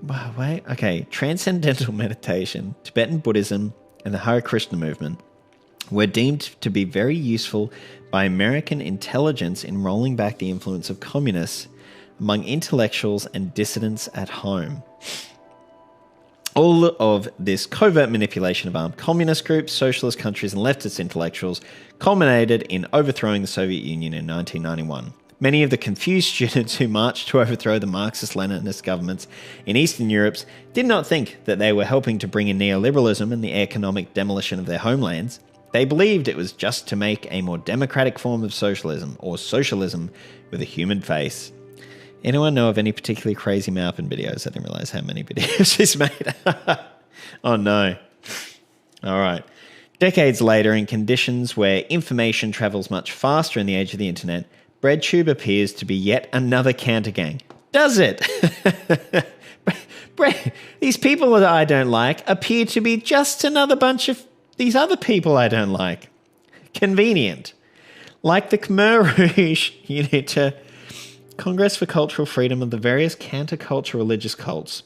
Wow, wait. Okay. Transcendental meditation, Tibetan Buddhism, and the Hare Krishna movement were deemed to be very useful by American intelligence in rolling back the influence of communists among intellectuals and dissidents at home. All of this covert manipulation of armed communist groups, socialist countries, and leftist intellectuals culminated in overthrowing the Soviet Union in 1991. Many of the confused students who marched to overthrow the Marxist-Leninist governments in Eastern Europe did not think that they were helping to bring in neoliberalism and the economic demolition of their homelands. They believed it was just to make a more democratic form of socialism, or socialism with a human face. Anyone know of any particularly crazy Maupin videos? I didn't realize how many videos he's made. Oh no. All right. Decades later, in conditions where information travels much faster in the age of the internet, BreadTube appears to be yet another counter-gang. Does it? These people that I don't like appear to be just another bunch of these other people I don't like. Convenient. Like the Khmer Rouge, you need to... Congress for Cultural Freedom of the various counterculture religious cults.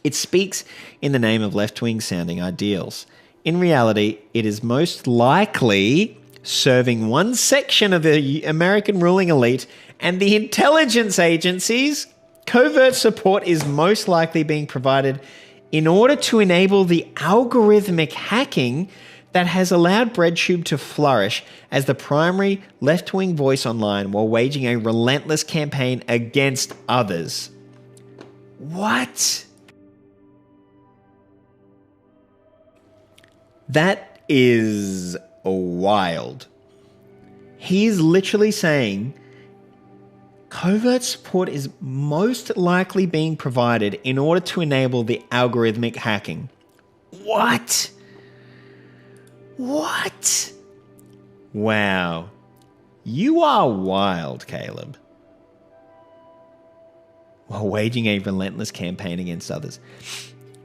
It speaks in the name of left-wing sounding ideals. In reality, it is most likely serving one section of the American ruling elite and the intelligence agencies. Covert support is most likely being provided in order to enable the algorithmic hacking that has allowed BreadTube to flourish as the primary left-wing voice online while waging a relentless campaign against others. What? That is wild. He's literally saying covert support is most likely being provided in order to enable the algorithmic hacking. What? What? Wow. You are wild, Caleb. While waging a relentless campaign against others.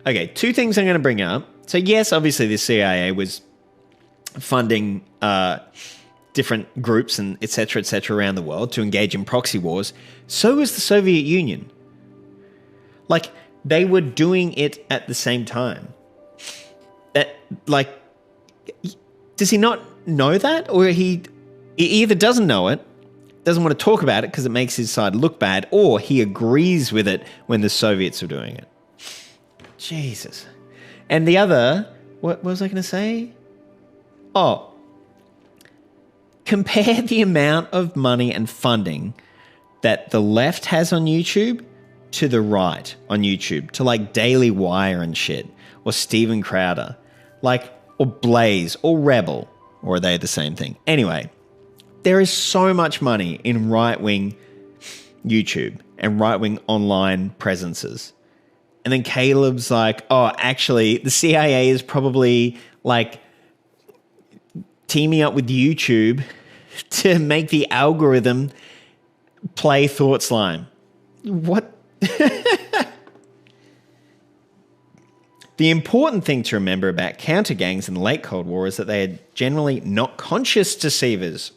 Okay, two things I'm going to bring up. So yes, obviously the CIA was funding different groups and et cetera, around the world to engage in proxy wars. So was the Soviet Union. Like, they were doing it at the same time. Does he not know that? Or he either doesn't know it, doesn't want to talk about it because it makes his side look bad, or he agrees with it when the Soviets are doing it. Jesus. And the other, what was I going to say? Oh, compare the amount of money and funding that the left has on YouTube to the right on YouTube, to like Daily Wire and shit, or Steven Crowder, or Blaze, or Rebel, or are they the same thing? Anyway, there is so much money in right-wing YouTube and right-wing online presences. And then Caleb's like, oh, actually, the CIA is probably teaming up with YouTube to make the algorithm play Thought Slime. What? The important thing to remember about counter-gangs in the late Cold War is that they are generally not conscious deceivers.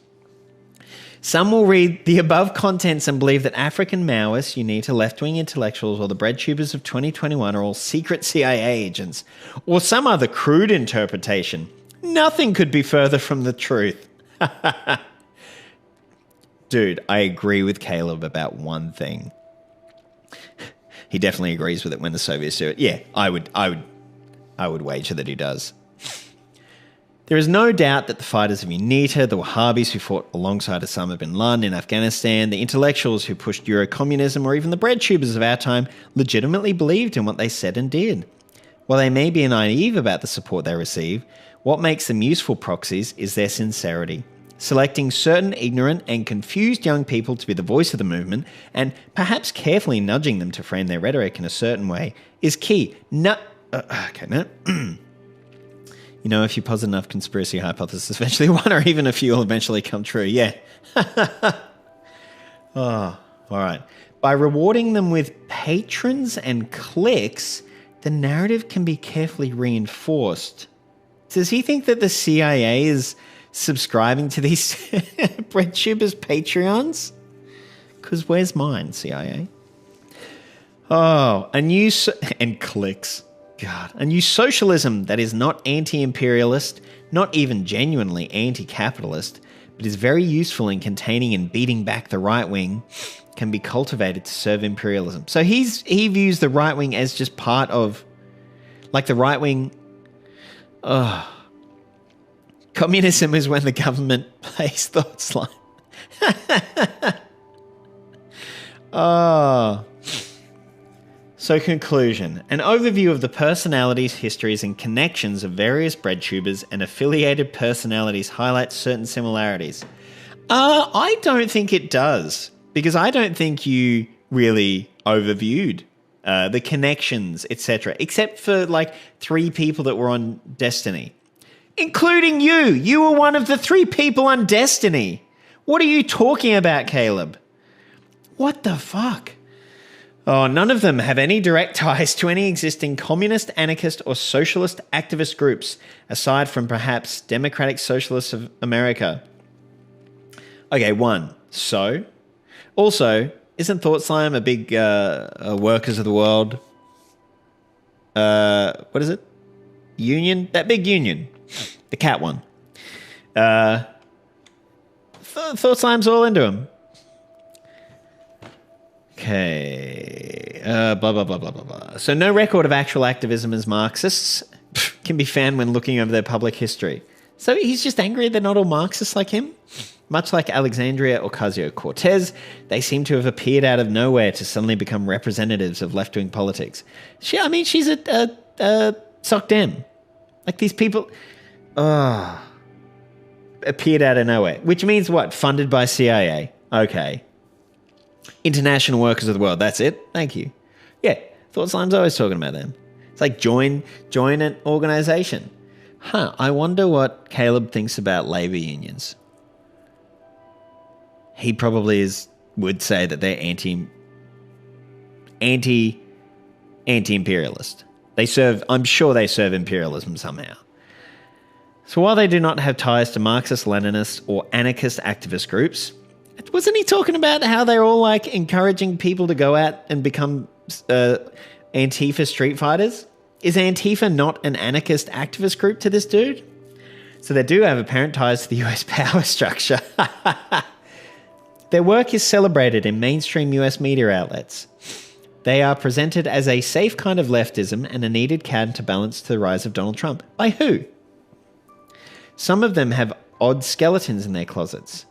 Some will read the above contents and believe that African Maoists, UNITA, left-wing intellectuals, or the BreadTubers of 2021 are all secret CIA agents, or some other crude interpretation. Nothing could be further from the truth. Dude, I agree with Caleb about one thing. He definitely agrees with it when the Soviets do it. Yeah, I would wager that he does. There is no doubt that the fighters of UNITA, the Wahhabis who fought alongside Osama bin Laden in Afghanistan, the intellectuals who pushed Eurocommunism, or even the BreadTubers of our time legitimately believed in what they said and did. While they may be naive about the support they receive, what makes them useful proxies is their sincerity. Selecting certain ignorant and confused young people to be the voice of the movement, and perhaps carefully nudging them to frame their rhetoric in a certain way, is key. You know, if you posit enough conspiracy hypotheses, eventually one or even a few will eventually come true. Yeah. Oh, all right. By rewarding them with patrons and clicks, the narrative can be carefully reinforced. Does he think that the CIA is subscribing to these BreadTubers Patreons? Because where's mine, CIA? Oh, and clicks. God, a new socialism that is not anti-imperialist, not even genuinely anti-capitalist, but is very useful in containing and beating back the right wing, can be cultivated to serve imperialism. So he views the right wing as just part of, like the right wing. Communism is when the government plays thoughts like. So conclusion. An overview of the personalities, histories, and connections of various BreadTubers and affiliated personalities highlights certain similarities. I don't think it does, because I don't think you really overviewed the connections, etc., except for like 3 people that were on Destiny. Including you. You were one of the 3 people on Destiny. What are you talking about, Caleb? What the fuck? Oh, none of them have any direct ties to any existing communist, anarchist, or socialist activist groups, aside from perhaps Democratic Socialists of America. Okay, 1. So? Also, isn't Thought Slime a big Workers of the World? What is it? Union? That big union. The cat one. Thought Slime's all into him. Okay. Blah, blah, blah, blah, blah, blah. So no record of actual activism as Marxists can be found when looking over their public history. So he's just angry they're not all Marxists like him? Much like Alexandria Ocasio-Cortez, they seem to have appeared out of nowhere to suddenly become representatives of left-wing politics. She's a sock dem. Like these people... appeared out of nowhere. Which means what? Funded by CIA. Okay. International Workers of the World. That's it. Thank you. Yeah. Thought Slime's always talking about them. It's like join an organization. I wonder what Caleb thinks about labor unions. He probably would say that they're anti-imperialist. I'm sure they serve imperialism somehow. So while they do not have ties to Marxist, Leninist, or anarchist activist groups, wasn't he talking about how they're all like encouraging people to go out and become Antifa street fighters? Is Antifa not an anarchist activist group to this dude? So they do have apparent ties to the US power structure. Their work is celebrated in mainstream US media outlets. They are presented as a safe kind of leftism and a needed counterbalance to the rise of Donald Trump. By who? Some of them have odd skeletons in their closets.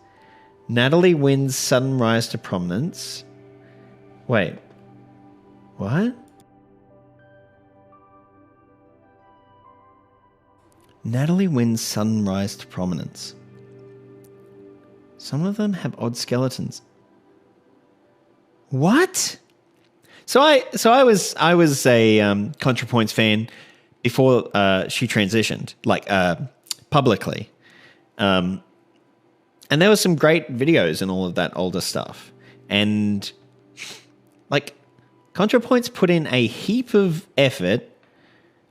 Natalie Wynn's sudden rise to prominence. Wait. What? Natalie Wynn's sudden rise to prominence. Some of them have odd skeletons. What? So I was a ContraPoints fan before she transitioned, like publicly, and there were some great videos and all of that older stuff, and like ContraPoints put in a heap of effort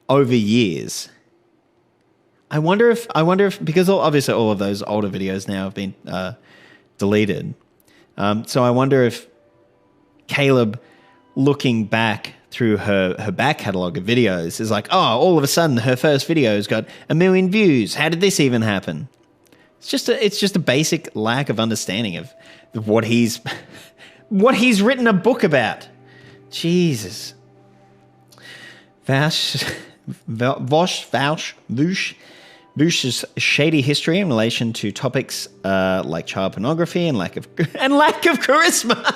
over years. I wonder if because obviously all of those older videos now have been deleted, so I wonder if Caleb, looking back through her back catalogue of videos, is like, oh, all of a sudden her first video's got 1 million views. How did this even happen? It's just a basic lack of understanding of what he's written a book about. Jesus. Vaush's shady history in relation to topics like child pornography and lack of charisma.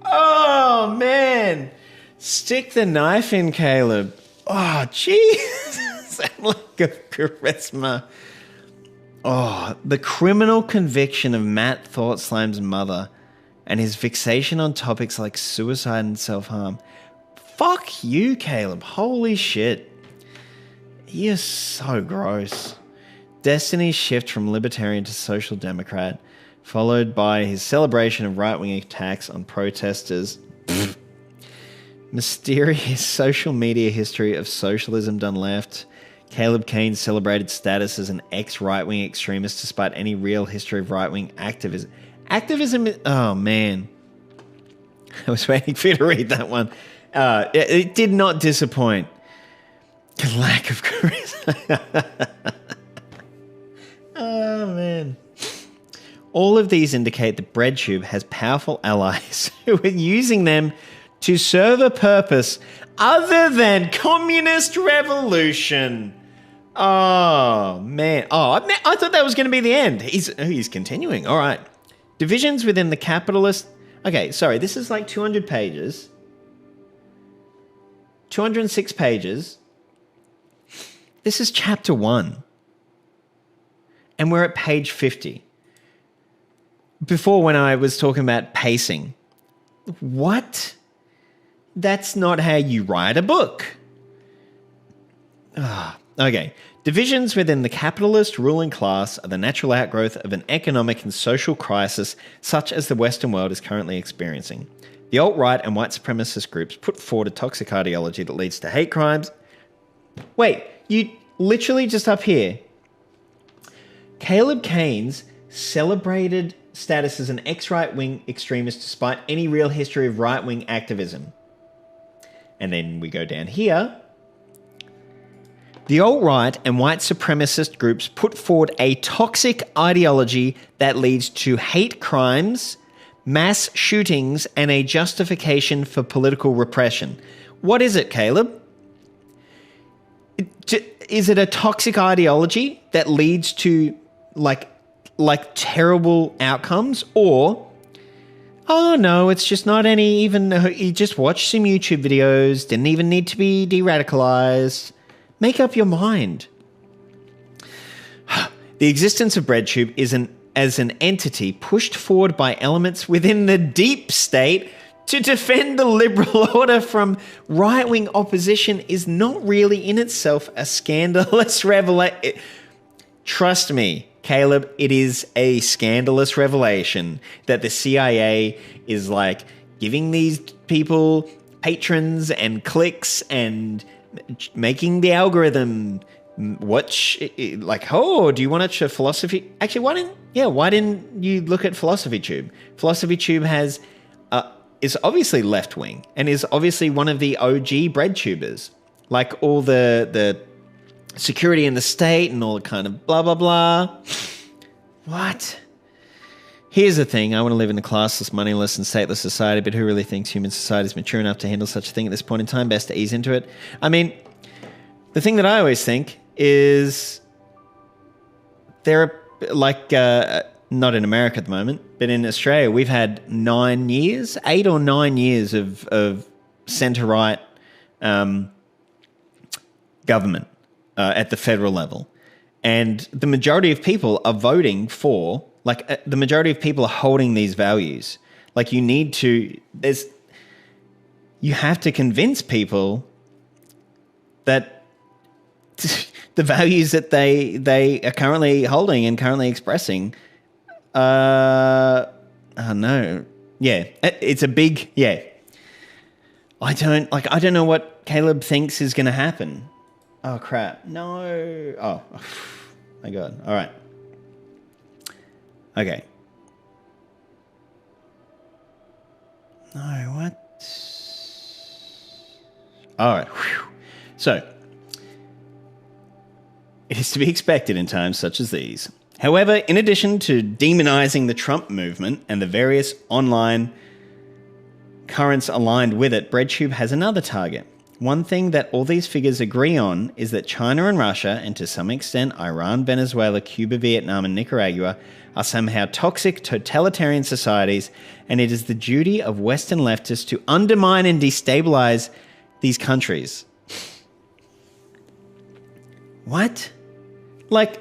Oh man, stick the knife in, Caleb. Oh Jesus, lack of charisma. Oh, the criminal conviction of Matt Thought Slime's mother and his fixation on topics like suicide and self-harm. Fuck you, Caleb. Holy shit. He is so gross. Destiny's shift from libertarian to social democrat, followed by his celebration of right-wing attacks on protesters. Mysterious social media history of Socialism Done Left. Caleb Kane's celebrated status as an ex-right-wing extremist despite any real history of right-wing activism. Oh, man. I was waiting for you to read that one. It did not disappoint. Lack of charisma. Oh, man. All of these indicate that BreadTube has powerful allies who are using them to serve a purpose other than communist revolution. Oh, man. Oh, I thought that was going to be the end. He's continuing. All right. Divisions within the capitalist... Okay, sorry. This is like 200 pages. 206 pages. This is chapter 1. And we're at page 50. Before, when I was talking about pacing. What? That's not how you write a book. Okay. Divisions within the capitalist ruling class are the natural outgrowth of an economic and social crisis such as the Western world is currently experiencing. The alt-right and white supremacist groups put forward a toxic ideology that leads to hate crimes. Wait, you literally just up here. Caleb Kane's celebrated status as an ex-right-wing extremist despite any real history of right-wing activism. And then we go down here. The alt-right and white supremacist groups put forward a toxic ideology that leads to hate crimes, mass shootings, and a justification for political repression. What is it, Caleb? Is it a toxic ideology that leads to like terrible outcomes, or oh no, it's just not any even, you just watched some YouTube videos, didn't even need to be de-radicalized. Make up your mind. The existence of BreadTube is as an entity pushed forward by elements within the deep state to defend the liberal order from right-wing opposition is not really in itself a scandalous revelation. Trust me, Caleb, it is a scandalous revelation that the CIA is like giving these people patrons and clicks and making the algorithm watch, like, oh, do you want to watch philosophy? Actually, why didn't you look at PhilosophyTube? PhilosophyTube is obviously left-wing and is obviously one of the OG BreadTubers. Like all the security in the state and all the kind of blah, blah, blah. What? Here's the thing. I want to live in a classless, moneyless, and stateless society, but who really thinks human society is mature enough to handle such a thing at this point in time? Best to ease into it. I mean, the thing that I always think is there are, like, not in America at the moment, but in Australia, we've had 8 or 9 years of centre-right government at the federal level. And the majority of people are voting for, the majority of people are holding these values. Like, you have to convince people that the values that they are currently holding and currently expressing, no. Yeah, it's a big, yeah. I don't know what Caleb thinks is going to happen. Oh, crap. No. Oh, my God. All right. Okay. No, what? All right. Whew. So, it is to be expected in times such as these. However, in addition to demonizing the Trump movement and the various online currents aligned with it, BreadTube has another target. One thing that all these figures agree on is that China and Russia, and to some extent Iran, Venezuela, Cuba, Vietnam, and Nicaragua, are somehow toxic totalitarian societies, and it is the duty of Western leftists to undermine and destabilize these countries. What? Like,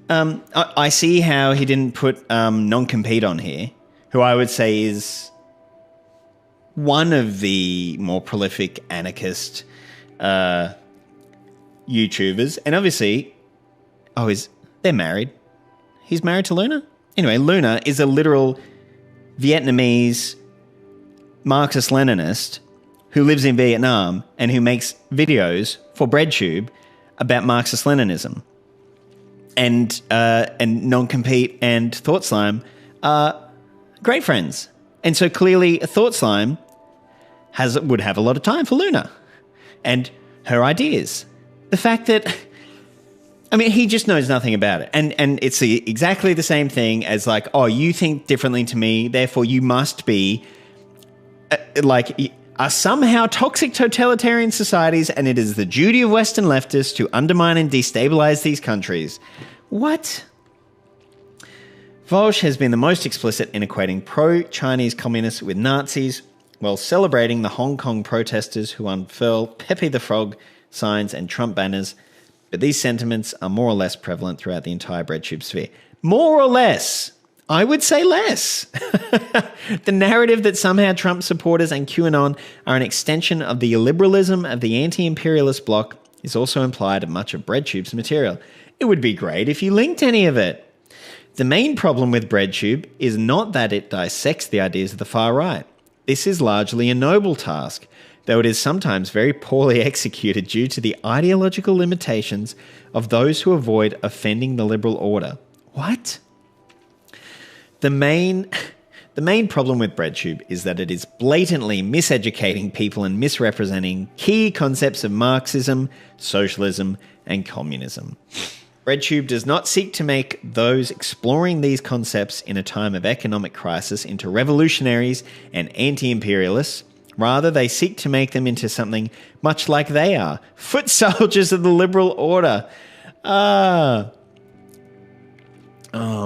I see how he didn't put non-compete on here, who I would say is one of the more prolific anarchist YouTubers. And obviously, they're married. He's married to Luna? Anyway, Luna is a literal Vietnamese Marxist-Leninist who lives in Vietnam and who makes videos for BreadTube about Marxist-Leninism. And Non-Compete and Thought Slime are great friends. And so clearly Thought Slime would have a lot of time for Luna and her ideas. the fact that, I mean, he just knows nothing about it. And it's exactly the same thing as like, oh, you think differently to me, therefore you must be are somehow toxic totalitarian societies, and it is the duty of Western leftists to undermine and destabilize these countries. What? Vaush has been the most explicit in equating pro-Chinese communists with Nazis while celebrating the Hong Kong protesters who unfurl Pepe the Frog signs and Trump banners, but these sentiments are more or less prevalent throughout the entire BreadTube sphere. More or less. I would say less. The narrative that somehow Trump supporters and QAnon are an extension of the illiberalism of the anti-imperialist bloc is also implied in much of BreadTube's material. It would be great if you linked any of it. The main problem with BreadTube is not that it dissects the ideas of the far right. This is largely a noble task, though it is sometimes very poorly executed due to the ideological limitations of those who avoid offending the liberal order. What? The main problem with BreadTube is that it is blatantly miseducating people and misrepresenting key concepts of Marxism, socialism, and communism. BreadTube does not seek to make those exploring these concepts in a time of economic crisis into revolutionaries and anti-imperialists. Rather, they seek to make them into something much like they are, foot soldiers of the liberal order. Oh,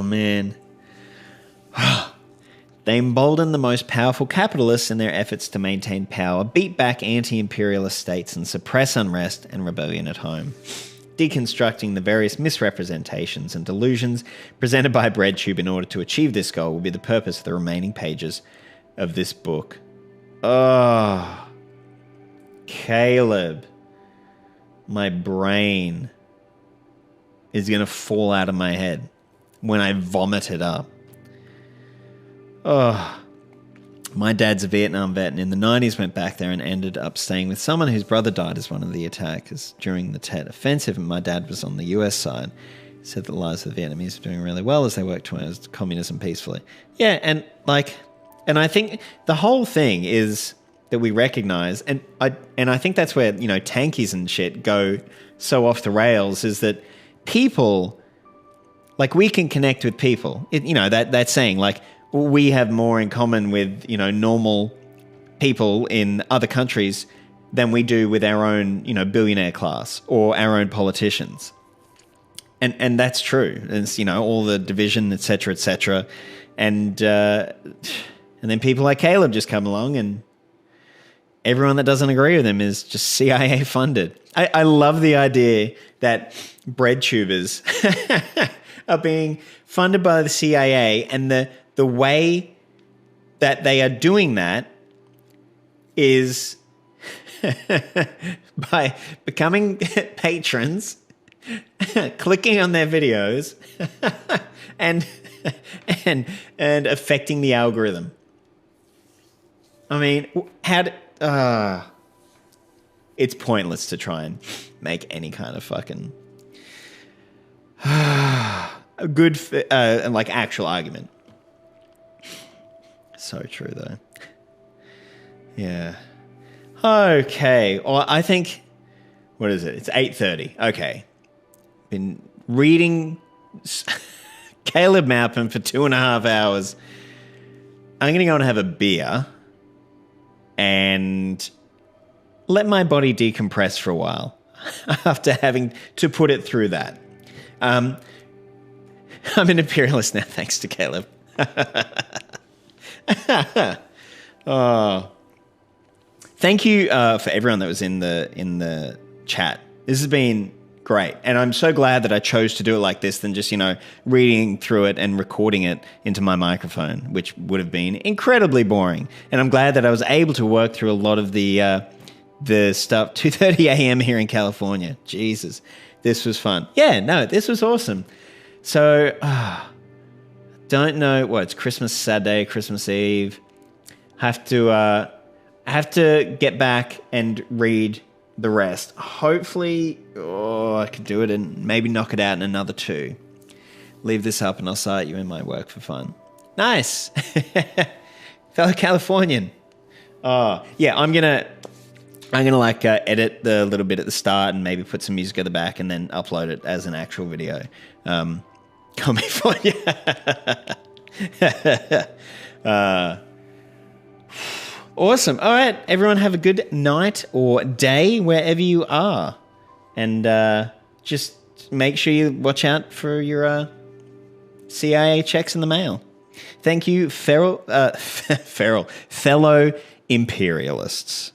man. They embolden the most powerful capitalists in their efforts to maintain power, beat back anti-imperialist states, and suppress unrest and rebellion at home. Deconstructing the various misrepresentations and delusions presented by BreadTube in order to achieve this goal will be the purpose of the remaining pages of this book. Oh, Caleb, my brain is going to fall out of my head when I vomit it up. Oh, my dad's a Vietnam vet, and in the 90s went back there and ended up staying with someone whose brother died as one of the attackers during the Tet Offensive, and my dad was on the US side. He said that the lives of the Vietnamese were doing really well as they worked towards communism peacefully. Yeah, and I think the whole thing is that we recognize, and I think that's where, you know, tankies and shit go so off the rails, is that people, like, we can connect with people. That saying, like, we have more in common with, you know, normal people in other countries than we do with our own, you know, billionaire class or our own politicians. And that's true. It's, you know, all the division, et cetera, et cetera. And then people like Caleb just come along, and everyone that doesn't agree with him is just CIA funded. I love the idea that BreadTubers are being funded by the CIA, and the way that they are doing that is by becoming patrons, clicking on their videos, and affecting the algorithm. I mean, it's pointless to try and make any kind of fucking good, like, actual argument. So true, though. Yeah. Okay. Well, I think, what is it? It's 8:30. Okay. Been reading Caleb Maupin for 2.5 hours. I'm going to go and have a beer and let my body decompress for a while after having to put it through that. I'm an imperialist now, thanks to Caleb. Oh, thank you for everyone that was in the chat. This has been great, and I'm so glad that I chose to do it like this than just, you know, reading through it and recording it into my microphone, which would have been incredibly boring. And I'm glad that I was able to work through a lot of the stuff. 2:30 a.m. here in California. Jesus, this was fun. Yeah, no, this was awesome. So, don't know what, it's Christmas Saturday, Christmas Eve. Have to get back and read the rest. Hopefully, I could do it and maybe knock it out in another 2. Leave this up and I'll cite you in my work for fun. Nice. Fellow Californian. Oh, yeah, I'm going to I'm going to like edit the little bit at the start and maybe put some music at the back and then upload it as an actual video. Can't be fun. Awesome. All right, everyone have a good night or day wherever you are. And just make sure you watch out for your CIA checks in the mail. Thank you, fellow imperialists.